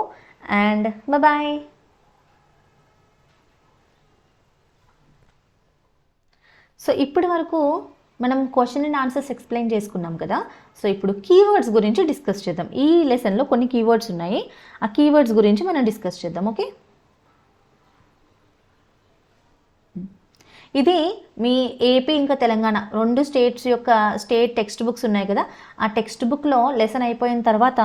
and bye. So ఇప్పటి వరకు మనం క్వశ్చన్ అండ్ ఆన్సర్స్ ఎక్స్ప్లెయిన్ చేసుకున్నాం కదా. సో ఇప్పుడు కీవర్డ్స్ గురించి డిస్కస్ చేద్దాం. ఈ లెసన్లో కొన్ని కీవర్డ్స్ ఉన్నాయి, ఆ కీవర్డ్స్ గురించి మనం డిస్కస్ చేద్దాం. ఓకే. ఇది మీ ఏపీ ఇంకా తెలంగాణ రెండు స్టేట్స్ యొక్క స్టేట్ టెక్స్ట్ బుక్స్ ఉన్నాయి కదా. ఆ టెక్స్ట్ బుక్లో లెసన్ అయిపోయిన తర్వాత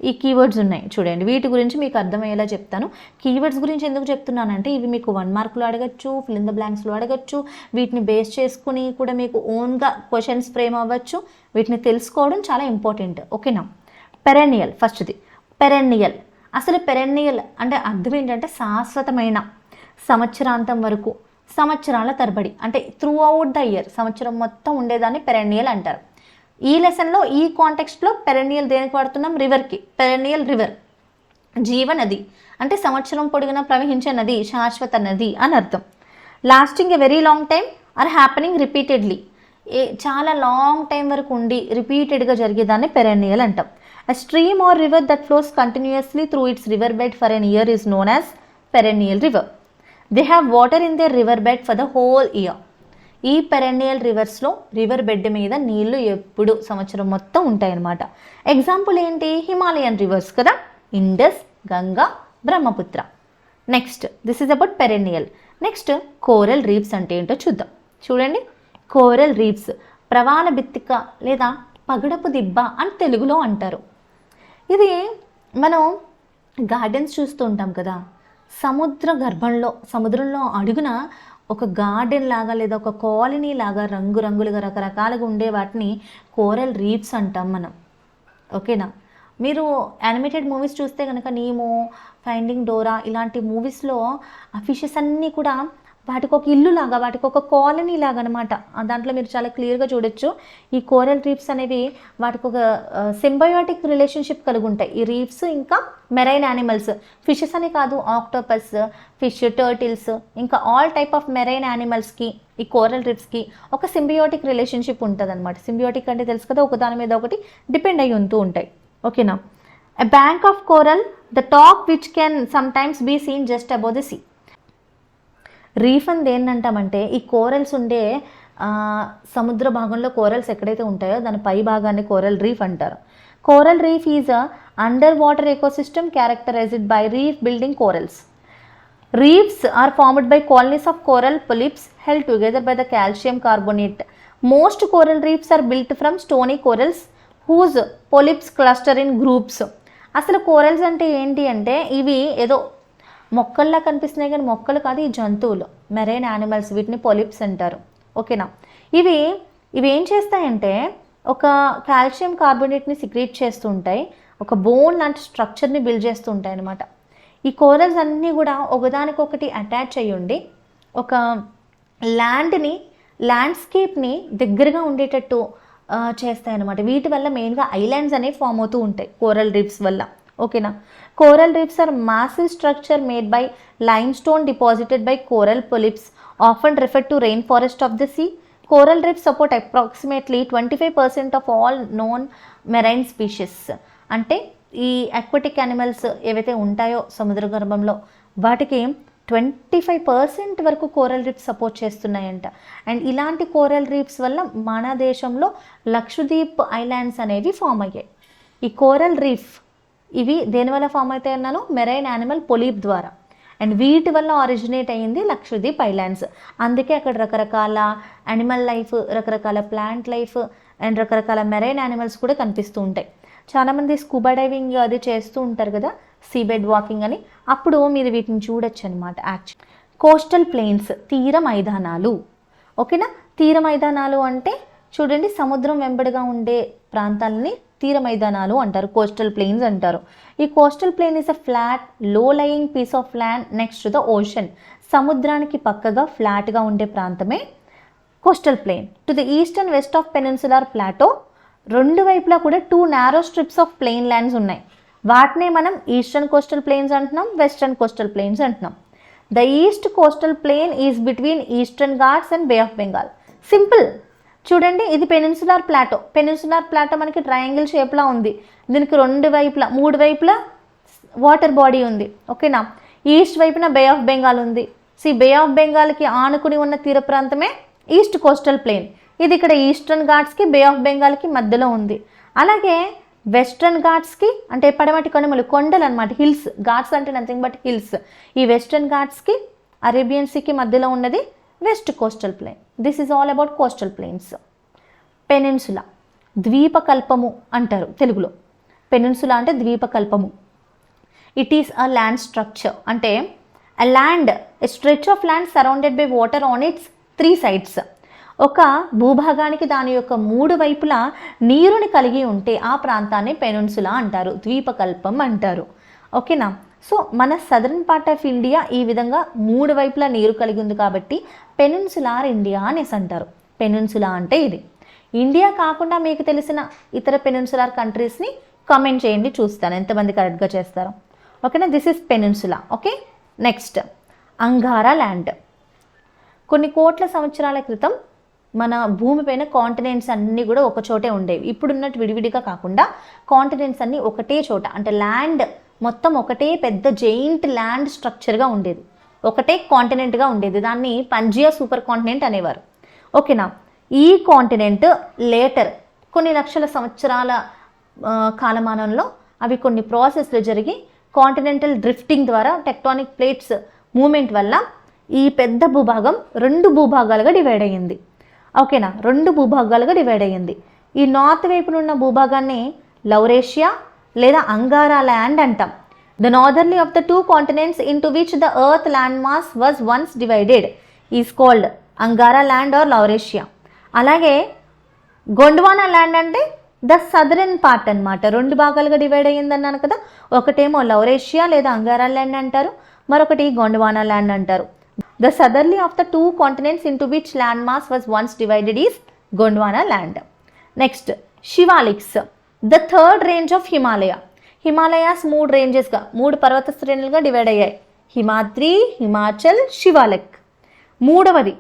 ఈ కీవర్డ్స్ ఉన్నాయి చూడండి. వీటి గురించి మీకు అర్థమయ్యేలా చెప్తాను. కీవర్డ్స్ గురించి ఎందుకు చెప్తున్నానంటే ఇవి మీకు 1 మార్కులో అడగచ్చు, ఫిల్ ఇన్ ద బ్లాంక్స్లో అడగచ్చు. వీటిని బేస్ చేసుకుని కూడా మీకు ఓన్గా క్వశ్చన్స్ ఫ్రేమ్ అవ్వచ్చు. వీటిని తెలుసుకోవడం చాలా ఇంపార్టెంట్. ఓకేనా. పెరెన్నియల్, ఫస్ట్ది పెరెన్నియల్. అసలు పెరెన్నియల్ అంటే అర్థం ఏంటంటే శాశ్వతమైన, సంవత్సరాంతం వరకు, సంవత్సరాల తరబడి, అంటే త్రూ అవుట్ ద ఇయర్, సంవత్సరం మొత్తం ఉండేదాన్ని పెరెన్నియల్ అంటారు. ఈ లెసన్లో ఈ కాంటెక్స్ట్లో పెరెన్నియల్ దేనికి వాడుతున్నాం, రివర్కి. పెరెన్నియల్ రివర్ జీవనది అంటే సంవత్సరం పొడిగిన ప్రవహించే నది, శాశ్వత నది అని అర్థం. Lasting a very long time or happening repeatedly, చాలా లాంగ్ టైం వరకు ఉండి రిపీటెడ్గా జరిగేదాన్ని పెరెన్నియల్ అంటాం. A stream or river that flows continuously through its river bed for an year is known as perennial river. They have water in their river bed for the whole year. ఈ perennial రివర్స్లో river bed మీద నీళ్లు ఎప్పుడు సంవత్సరం మొత్తం ఉంటాయన్నమాట. Example ఏంటి? Himalayan reverse కదా, Indus, Ganga, Brahmaputra. Next this is about perennial. Next coral reefs అంటే ఏంటో చూద్దాం. చూడండి, కోరల్ రీఫ్స్ ప్రవాల బిత్తిక లేదా పగడపు దిబ్బ అని తెలుగులో అంటారు. ఇది మనం గార్డెన్స్ చూస్తూ ఉంటాం కదా, సముద్రంలో అడుగున ఒక గార్డెన్ లాగా లేదా ఒక కాలనీ లాగా రంగురంగులుగా రకరకాలుగా ఉండే వాటిని కోరల్ రీఫ్స్ అంటాం మనం. ఓకేనా? మీరు యానిమేటెడ్ మూవీస్ చూస్తే కనుక నీమో, ఫైండింగ్ డోరా ఇలాంటి మూవీస్లో ఆ ఫిషెస్ అన్నీ కూడా వాటికి ఒక ఇల్లు లాగా, వాటికి ఒక కాలనీ లాగా అనమాట. దాంట్లో మీరు చాలా క్లియర్గా చూడొచ్చు. ఈ కోరల్ రీఫ్స్ అనేవి వాటికి ఒక సింబయోటిక్ రిలేషన్షిప్ కలిగి ఉంటాయి. ఈ రీఫ్స్ ఇంకా మెరైన్ యానిమల్స్, ఫిషెస్ అనే కాదు, ఆక్టోపస్, ఫిష్, టర్టిల్స్, ఇంకా ఆల్ టైప్ ఆఫ్ మెరైన్ యానిమల్స్కి ఈ కోరల్ రీఫ్స్కి ఒక సింబయోటిక్ రిలేషన్షిప్ ఉంటుంది అనమాట. సింబయోటిక్ అంటే తెలుసు కదా, ఒకదాని మీద ఒకటి డిపెండ్ అయ్యి ఉంటూ ఉంటాయి. ఓకేనా? A bank of coral, the top which can sometimes be seen just above the sea. Reef అని దేన్నంటామంటే ఈ కోరల్స్ ఉండే సముద్ర భాగంలో కోరల్స్ ఎక్కడైతే ఉంటాయో దాని పై భాగాన్ని కోరల్ రీఫ్ అంటారు. Coral reef is under water ecosystem characterised by reef building corals. Reefs are formed by colonies of coral polyps held together by the calcium carbonate. Most coral reefs are built from stony corals whose polyps cluster in groups. అసలు corals అంటే ఏంటి అంటే ఇవి ఏదో మొక్కల్లా కనిపిస్తున్నాయి కానీ మొక్కలు కాదు, ఈ జంతువులు, మెరైన్ యానిమల్స్, వీటిని పొలిప్స్ అంటారు. ఓకేనా? ఇవి ఏం చేస్తాయంటే ఒక కాల్షియం కార్బోనేట్ని సిక్రీట్ చేస్తూ ఉంటాయి, ఒక బోన్ లాంటి స్ట్రక్చర్ని బిల్డ్ చేస్తూ ఉంటాయి అన్నమాట. ఈ కోరల్స్ అన్నీ కూడా ఒకదానికొకటి అటాచ్ అయ్యి ఉండి ఒక ల్యాండ్స్కేప్ని దగ్గరగా ఉండేటట్టు చేస్తాయన్నమాట. వీటి వల్ల మెయిన్గా ఐలాండ్స్ అనేవి ఫామ్ అవుతూ ఉంటాయి కోరల్ రీఫ్స్ వల్ల. ఓకేనా? Coral reefs are massive structure made by lime stone deposited by coral polyps often referred to rain forest of the sea. Coral reefs support approximately 25% of all known marine species. అంటే ఈ aquatic animals ఏవైతే ఉంటాయో సముద్ర గర్భంలో వాటికి 25% వరకు coral reefs support చేస్తున్నాయంట. And ఇలాంటి coral reefs వల్ల మన దేశంలో లక్షద్వీప్ ఐలాండ్స్ అనేవి ఫామ్ అయ్యాయి. ఈ కోరల్ రీఫ్ ఇవి దేనివల్ల ఫామ్ అవుతాయి అన్నాను? మెరైన్ యానిమల్ పొలీప్ ద్వారా. అండ్ వీటి వల్ల ఆరిజినేట్ అయ్యింది లక్షద్వీప్ ఐలాండ్స్. అందుకే అక్కడ రకరకాల యానిమల్ లైఫ్, రకరకాల ప్లాంట్ లైఫ్ అండ్ రకరకాల మెరైన్ యానిమల్స్ కూడా కనిపిస్తూ ఉంటాయి. చాలామంది స్కూబా డైవింగ్ అది చేస్తూ ఉంటారు కదా, సీబెడ్ వాకింగ్ అని, అప్పుడు మీరు వీటిని చూడొచ్చు అనమాట. యాక్చువల్ కోస్టల్ ప్లెయిన్స్, తీర మైదానాలు. ఓకేనా? తీర మైదానాలు అంటే చూడండి, సముద్రం వెంబడిగా ఉండే ప్రాంతాలని తీర మైదానాలు అంటారు, కోస్టల్ ప్లెయిన్స్ అంటారు. ఈ coastal plain is a flat low lying piece of land next to the ocean. సముద్రానికి పక్కగా ఫ్లాట్గా ఉండే ప్రాంతమే coastal plain. To the east and west of peninsular plateau, రెండు వైపులా కూడా 2 narrow strips of plain lands ఉన్నాయి. వాటినే మనం ఈస్టర్న్ కోస్టల్ ప్లెయిన్స్ అంటున్నాం, వెస్టర్న్ కోస్టల్ ప్లెయిన్స్ అంటున్నాం. The east coastal plain is between Eastern Ghats and Bay of Bengal. Simple. చూడండి, ఇది పెనిన్సులార్ ప్లాటో. పెనిన్సులార్ ప్లాటో మనకి ట్రయాంగిల్ షేప్లా ఉంది. దీనికి 3 వైపులా వాటర్ బాడీ ఉంది. ఓకేనా? ఈస్ట్ వైపున బే ఆఫ్ బెంగాల్ ఉంది. బే ఆఫ్ బెంగాల్కి ఆనుకుని ఉన్న తీర ప్రాంతమే ఈస్ట్ కోస్టల్ ప్లెయిన్. ఇది ఇక్కడ ఈస్టర్న్ ఘాట్స్కి, బే ఆఫ్ బెంగాల్కి మధ్యలో ఉంది. అలాగే వెస్ట్రన్ ఘాట్స్కి, అంటే పడమటి కనుమలు, కొండలు అనమాట, హిల్స్. ఘాట్స్ అంటే నథింగ్ బట్ హిల్స్. ఈ వెస్ట్రన్ ఘాట్స్కి, అరేబియన్ సీకి మధ్యలో ఉన్నది west coastal plain. This is all about coastal plains. Peninsula, ద్వీపకల్పము అంటారు తెలుగులో. పెనిన్సులా అంటే ద్వీపకల్పము. It is a land structure. అంటే a land, a stretch of land surrounded by water on its 3 sides. ఒక భూభాగానికి దాని యొక్క 3 వైపులా నీరుని కలిగి ఉంటే ఆ ప్రాంతాన్ని పెనిన్సులా అంటారు, ద్వీపకల్పం అంటారు. ఓకేనా? సో మన సదరన్ పార్ట్ ఆఫ్ ఇండియా ఈ విధంగా 3 వైపులా నీరు కలిగి ఉంది కాబట్టి పెనిన్సులార్ ఇండియా అనేసి అంటారు. పెనిన్సులా అంటే ఇది. ఇండియా కాకుండా మీకు తెలిసిన ఇతర పెనిన్సులార్ కంట్రీస్ని కామెంట్ చేయండి, చూస్తాను ఎంతమంది కరెక్ట్గా చేస్తారో. ఓకేనా? This is peninsula. Okay, next Angara land. కొన్ని కోట్ల సంవత్సరాల క్రితం మన భూమిపైన కాంటినెంట్స్ అన్నీ కూడా ఒక చోటే ఉండేవి. ఇప్పుడున్నట్టు విడివిడిగా కాకుండా కాంటినెంట్స్ అన్నీ ఒకటే చోట, అంటే ల్యాండ్ మొత్తం ఒకటే పెద్ద జెయింట్ ల్యాండ్ స్ట్రక్చర్గా ఉండేది, ఒకటే కాంటినెంట్గా ఉండేది. దాన్ని పంజియా సూపర్ కాంటినెంట్ అనేవారు. ఓకేనా. ఈ కాంటినెంట్ లేటర్ కొన్ని లక్షల సంవత్సరాల కాలమానంలో అవి కొన్ని ప్రాసెస్లు జరిగి కాంటినెంటల్ డ్రిఫ్టింగ్ ద్వారా టెక్టానిక్ ప్లేట్స్ మూమెంట్ వల్ల ఈ పెద్ద భూభాగం 2 భూభాగాలుగా డివైడ్ అయ్యింది. ఓకేనా, 2 భూభాగాలుగా డివైడ్ అయ్యింది. ఈ నార్త్ వైపునున్న భూభాగాన్ని లౌరేషియా లేదా అంగారా ల్యాండ్ అంటాం. The northerly of the 2 continents into which the earth land mass was once divided is called Angara land or Laurasia. అలాగే గొండ్వానా ల్యాండ్ అంటే ద సదరన్ పార్ట్ అనమాట. 2 భాగాలుగా డివైడ్ అయ్యింది అన్నాను కదా. ఒకటేమో లౌరేషియా లేదా అంగారా ల్యాండ్ అంటారు, మరొకటి గొండ్వానా ల్యాండ్ అంటారు. The southerly of the 2 continents into which land mass was once divided is Gondwana land. Next Shivaliks, the third range of Himalaya. Himalayas 3 రేంజెస్గా 3 పర్వత శ్రేణులుగా డివైడ్ అయ్యాయి. హిమాద్రి, హిమాచల్, శివాలిక్. మూడవది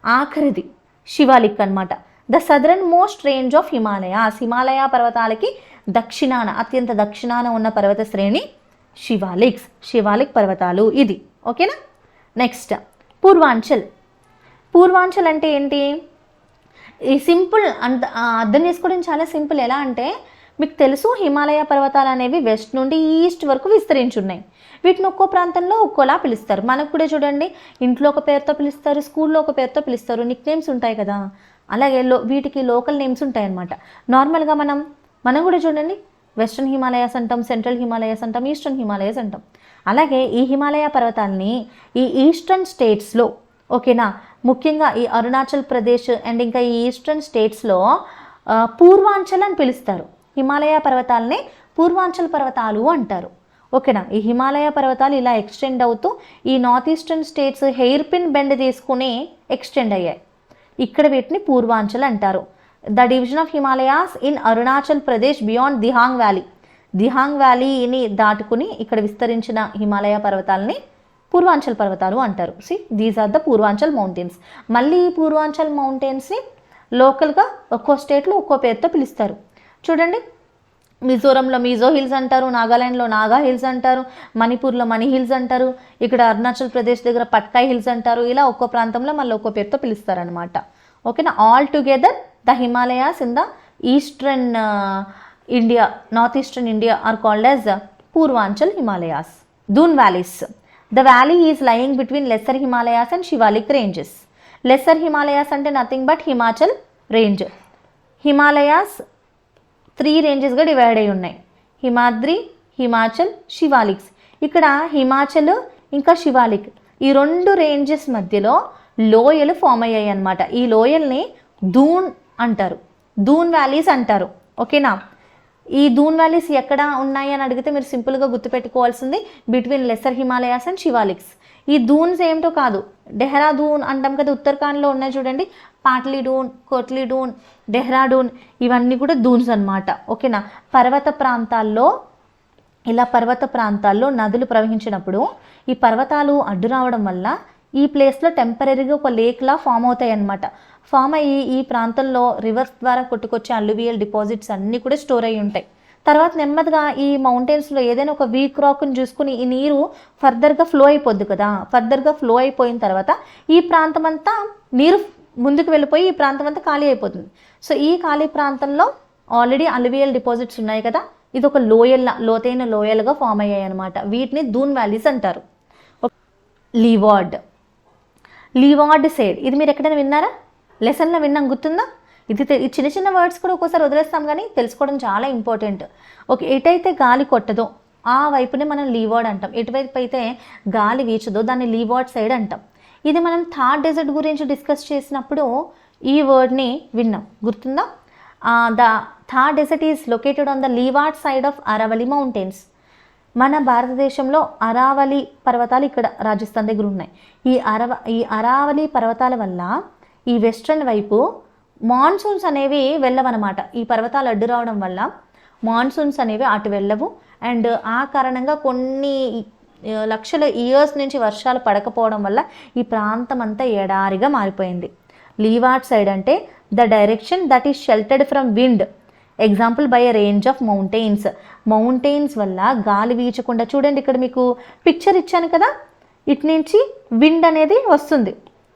ఆఖరిది శివాలిక్ అనమాట. The southernmost range of Himalayas. Himalaya పర్వతాలకి దక్షిణాన అత్యంత దక్షిణాన ఉన్న పర్వత శ్రేణి శివాలిక్స్, శివాలిక్ పర్వతాలు. ఇది ఓకేనా. నెక్స్ట్ పూర్వాంచల్. పూర్వాంచల్ అంటే ఏంటి? ఈ సింపుల్ అర్థం చేసుకోవడం చాలా సింపుల్. ఎలా అంటే మీకు తెలుసు హిమాలయ పర్వతాలు అనేవి వెస్ట్ నుండి ఈస్ట్ వరకు విస్తరించి ఉన్నాయి. వీటిని ఒక్కో ప్రాంతంలో ఒక్కోలా పిలుస్తారు. మనకు కూడా చూడండి, ఇంట్లో ఒక పేరుతో పిలుస్తారు, స్కూల్లో ఒక పేరుతో పిలుస్తారు, నిక్ నేమ్స్ ఉంటాయి కదా. అలాగే వీటికి లోకల్ నేమ్స్ ఉంటాయి అన్నమాట. నార్మల్గా మనం కూడా చూడండి, వెస్ట్రన్ హిమాలయాస్ అంటాం, సెంట్రల్ హిమాలయాస్ అంటాం, ఈస్టర్న్ హిమాలయాస్ అంటాం. అలాగే ఈ హిమాలయ పర్వతాలని ఈ ఈస్టర్న్ స్టేట్స్లో, ఓకేనా, ముఖ్యంగా ఈ అరుణాచల్ ప్రదేశ్ అండ్ ఇంకా ఈ ఈస్టర్న్ స్టేట్స్లో పూర్వాంచల్ అని పిలుస్తారు. హిమాలయ పర్వతాలని పూర్వాంచల్ పర్వతాలు అంటారు. ఓకేనా. ఈ హిమాలయ పర్వతాలు ఇలా ఎక్స్టెండ్ అవుతూ ఈ north eastern states hairpin bend తీసుకుని ఎక్స్టెండ్ అయ్యాయి. ఇక్కడ వీటిని పూర్వాంచల్ అంటారు. The division of Himalayas in Arunachal Pradesh beyond Dihang valley. Dihang వ్యాలీని దాటుకుని ఇక్కడ విస్తరించిన హిమాలయ పర్వతాలని పూర్వాంచల్ పర్వతాలు అంటారు. These are the Purvanchal mountains. మళ్ళీ ఈ పూర్వాంచల్ మౌంటైన్స్ని లోకల్గా ఒక్కో స్టేట్లో ఒక్కో పేరుతో పిలుస్తారు. చూడండి, మిజోరంలో మిజో హిల్స్ అంటారు, నాగాలాండ్లో నాగా హిల్స్ అంటారు, మణిపూర్లో మణి హిల్స్ అంటారు, ఇక్కడ అరుణాచల్ ప్రదేశ్ దగ్గర పట్కాయ్ హిల్స్ అంటారు. ఇలా ఒక్కో ప్రాంతంలో మళ్ళీ ఒక్కో పేరుతో పిలుస్తారనమాట. ఓకేనా. All together the Himalayas in the eastern India, north eastern India are called as Purvanchal Himalayas. Doon valleys. The valley is lying between lesser Himalayas and Shivalik ranges. Lesser Himalayas అంటే nothing but Himachal range. Himalayas 3 రేంజెస్గా డివైడ్ అయి ఉన్నాయి. హిమాద్రి, హిమాచల్, శివాలిక్స్. ఇక్కడ హిమాచల్ ఇంకా శివాలిక్ ఈ 2 రేంజెస్ మధ్యలో లోయలు ఫామ్ అయ్యాయి అన్నమాట. ఈ లోయల్ని దూన్ అంటారు, దూన్ వ్యాలీస్ అంటారు. ఓకేనా. ఈ దూన్ వ్యాలీస్ ఎక్కడ ఉన్నాయి అని అడిగితే మీరు సింపుల్గా గుర్తుపెట్టుకోవాల్సింది between lesser Himalayas and Shivaliks. ఈ దూన్స్ ఏమిటో కాదు, డెహ్రాడూన్ అంటాం కదా, ఉత్తరాఖండ్లో ఉన్నాయి చూడండి, పాట్లీడూన్, కోట్లీడూన్, డెహ్రాడూన్, ఇవన్నీ కూడా దూన్స్ అన్నమాట. ఓకేనా. పర్వత ప్రాంతాల్లో నదులు ప్రవహించినప్పుడు ఈ పర్వతాలు అడ్డు రావడం వల్ల ఈ ప్లేస్లో టెంపరీగా ఒక లేక్లా ఫామ్ అవుతాయి అన్నమాట. ఫామ్ అయ్యి ఈ ప్రాంతంలో రివర్స్ ద్వారా కొట్టుకొచ్చే అల్లువియల్ డిపాజిట్స్ అన్నీ కూడా స్టోర్ అయ్యి ఉంటాయి. తర్వాత నెమ్మదిగా ఈ మౌంటైన్స్లో ఏదైనా ఒక వీక్ రాక్ని చూసుకుని ఈ నీరు ఫర్దర్గా ఫ్లో అయిపోద్ది కదా. ఫర్దర్గా ఫ్లో అయిపోయిన తర్వాత ఈ ప్రాంతం అంతా నీరు ముందుకు వెళ్ళిపోయి ఈ ప్రాంతం అంతా ఖాళీ అయిపోతుంది. సో ఈ ఖాళీ ప్రాంతంలో ఆల్రెడీ అల్లువియల్ డిపాజిట్స్ ఉన్నాయి కదా, ఇది ఒక లోతైన లోయలుగా ఫామ్ అయ్యాయి అనమాట. వీటిని దూన్ వ్యాలీస్ అంటారు. లీవార్డ్ సైడ్, ఇది మీరు ఎక్కడైనా విన్నారా? లెసన్లో విన్నాం, గుర్తుందా? ఇది చిన్న చిన్న వర్డ్స్ కూడా ఒక్కోసారి వదిలేస్తాం, కానీ తెలుసుకోవడం చాలా ఇంపార్టెంట్. ఓకే, ఎటైతే గాలి కొట్టదో ఆ వైపునే మనం లీవార్డ్ అంటాం. ఎటువైపు అయితే గాలి వీచదో దాన్ని లీవార్డ్ సైడ్ అంటాం. ఇది మనం థార్ డెజర్ట్ గురించి డిస్కస్ చేసినప్పుడు ఈ వర్డ్ని విన్నాం, గుర్తుందా? The Thar desert is located on the leeward side of Aravalli mountains. మన భారతదేశంలో అరావలి పర్వతాలు ఇక్కడ రాజస్థాన్ దగ్గర ఉన్నాయి. ఈ అరావలి పర్వతాల వల్ల ఈ వెస్ట్రన్ వైపు మాన్సూన్స్ అనేవి వెళ్ళవన్నమాట. ఈ పర్వతాలు అడ్డు రావడం వల్ల మాన్సూన్స్ అనేవి అటు వెళ్ళవు. అండ్ ఆ కారణంగా కొన్ని లక్షల ఇయర్స్ నుంచి వర్షాలు పడకపోవడం వల్ల ఈ ప్రాంతం అంతా ఎడారిగా మారిపోయింది. లీవార్డ్ సైడ్ అంటే the direction that is sheltered from wind, example by a range of mountains. Mountains వల్ల గాలి వీచకుండా, చూడండి ఇక్కడ మీకు పిక్చర్ ఇచ్చాను కదా, ఇటు నుంచి విండ్ అనేది వస్తుంది.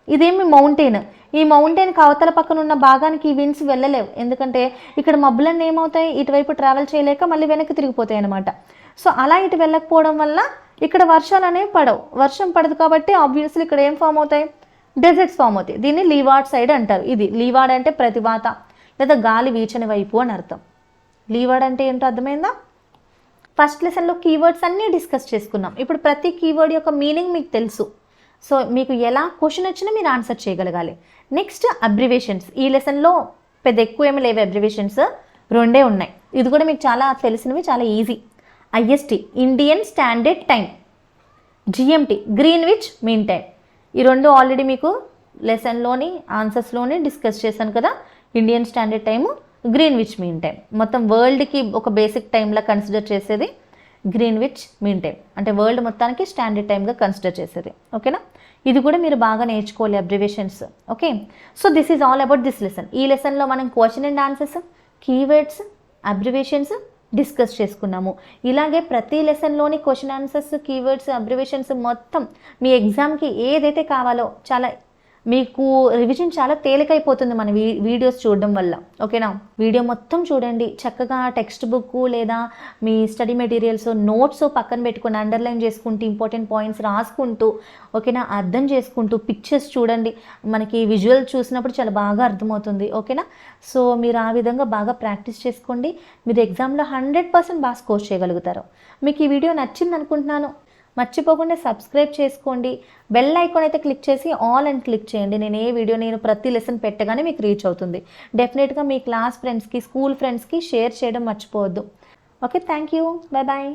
ఇదేమి మౌంటైన్, ఈ మౌంటైన్కి అవతల పక్కన ఉన్న భాగానికి ఈ విండ్స్ వెళ్ళలేవు, ఎందుకంటే ఇక్కడ మబ్బులన్నీ ఏమవుతాయి, ఇటువైపు ట్రావెల్ చేయలేక మళ్ళీ వెనక్కి తిరిగిపోతాయి అనమాట. సో అలా ఇటు వెళ్ళకపోవడం వల్ల ఇక్కడ వర్షాలు అనేవి పడవు. వర్షం పడదు కాబట్టి ఆబ్వియస్లీ ఇక్కడ ఏం ఫామ్ అవుతాయి, డెజర్ట్స్ ఫామ్ అవుతాయి. దీన్ని లీవార్డ్ సైడ్ అంటారు. ఇది లీవార్డ్ అంటే ప్రతివాత లేదా గాలి వీచని వైపు అని అర్థం. లీవార్డ్ అంటే ఏంటో అర్థమైందా? ఫస్ట్ లెసన్లో కీవర్డ్స్ అన్నీ డిస్కస్ చేసుకున్నాం. ఇప్పుడు ప్రతి కీవర్డ్ యొక్క మీనింగ్ మీకు తెలుసు. సో మీకు ఎలా క్వశ్చన్ వచ్చినా మీరు ఆన్సర్ చేయగలగాలి. Next abbreviations. ఈ లెసన్లో పెద్ద ఎక్కువ ఏమి లేవు, అబ్రివేషన్స్ 2 ఉన్నాయి. ఇది కూడా మీకు చాలా తెలిసినవి, చాలా easy. IST Indian standard time, GMT Greenwich mean time. ఈ 2 ఆల్రెడీ మీకు లెసన్లోని ఆన్సర్స్లోనే డిస్కస్ చేశాను కదా. Indian standard time, Greenwich mean time. మొత్తం వరల్డ్కి ఒక బేసిక్ టైంలా కన్సిడర్ చేసేది గ్రీన్విచ్ మీన్ టైం, అంటే వరల్డ్ మొత్తానికి స్టాండర్డ్ టైంగా కన్సిడర్ చేసేది. ఓకేనా? ఇది కూడా మీరు బాగా నేర్చుకోవాలి, abbreviations. Okay, so this is all about this lesson. ఈ లెసన్లో మనం question and answers, keywords, abbreviations discuss చేసుకున్నాము. ఇలాగే ప్రతి లెసన్లోని క్వశ్చన్ ఆన్సర్స్, కీవర్డ్స్, అబ్రివేషన్స్ మొత్తం మీ ఎగ్జామ్కి ఏదైతే కావాలో చాలా మీకు రివిజన్ చాలా తేలికైపోతుంది మన వీడియోస్ చూడడం వల్ల. ఓకేనా? వీడియో మొత్తం చూడండి, చక్కగా టెక్స్ట్ బుక్ లేదా మీ స్టడీ మెటీరియల్స్, నోట్స్ పక్కన పెట్టుకుని అండర్లైన్ చేసుకుంటూ ఇంపార్టెంట్ పాయింట్స్ రాసుకుంటూ, ఓకేనా, అర్థం చేసుకుంటూ పిక్చర్స్ చూడండి. మనకి విజువల్ చూసినప్పుడు చాలా బాగా అర్థమవుతుంది. ఓకేనా? సో మీరు ఆ విధంగా బాగా ప్రాక్టీస్ చేసుకోండి. మీరు ఎగ్జామ్లో 100% బాగా స్కోర్ చేయగలుగుతారు. మీకు ఈ వీడియో నచ్చింది అనుకుంటున్నాను. మర్చిపోకుండా సబ్స్క్రైబ్ చేసుకోండి. బెల్ ఐకాన్ అయితే క్లిక్ చేసి ఆల్ అని క్లిక్ చేయండి. నేను ప్రతి లెసన్ పెట్టగానే మీకు రీచ్ అవుతుంది. డెఫినెట్గా మీ క్లాస్ ఫ్రెండ్స్కి, స్కూల్ ఫ్రెండ్స్కి షేర్ చేయడం మర్చిపోవద్దు. Okay, thank you, bye bye.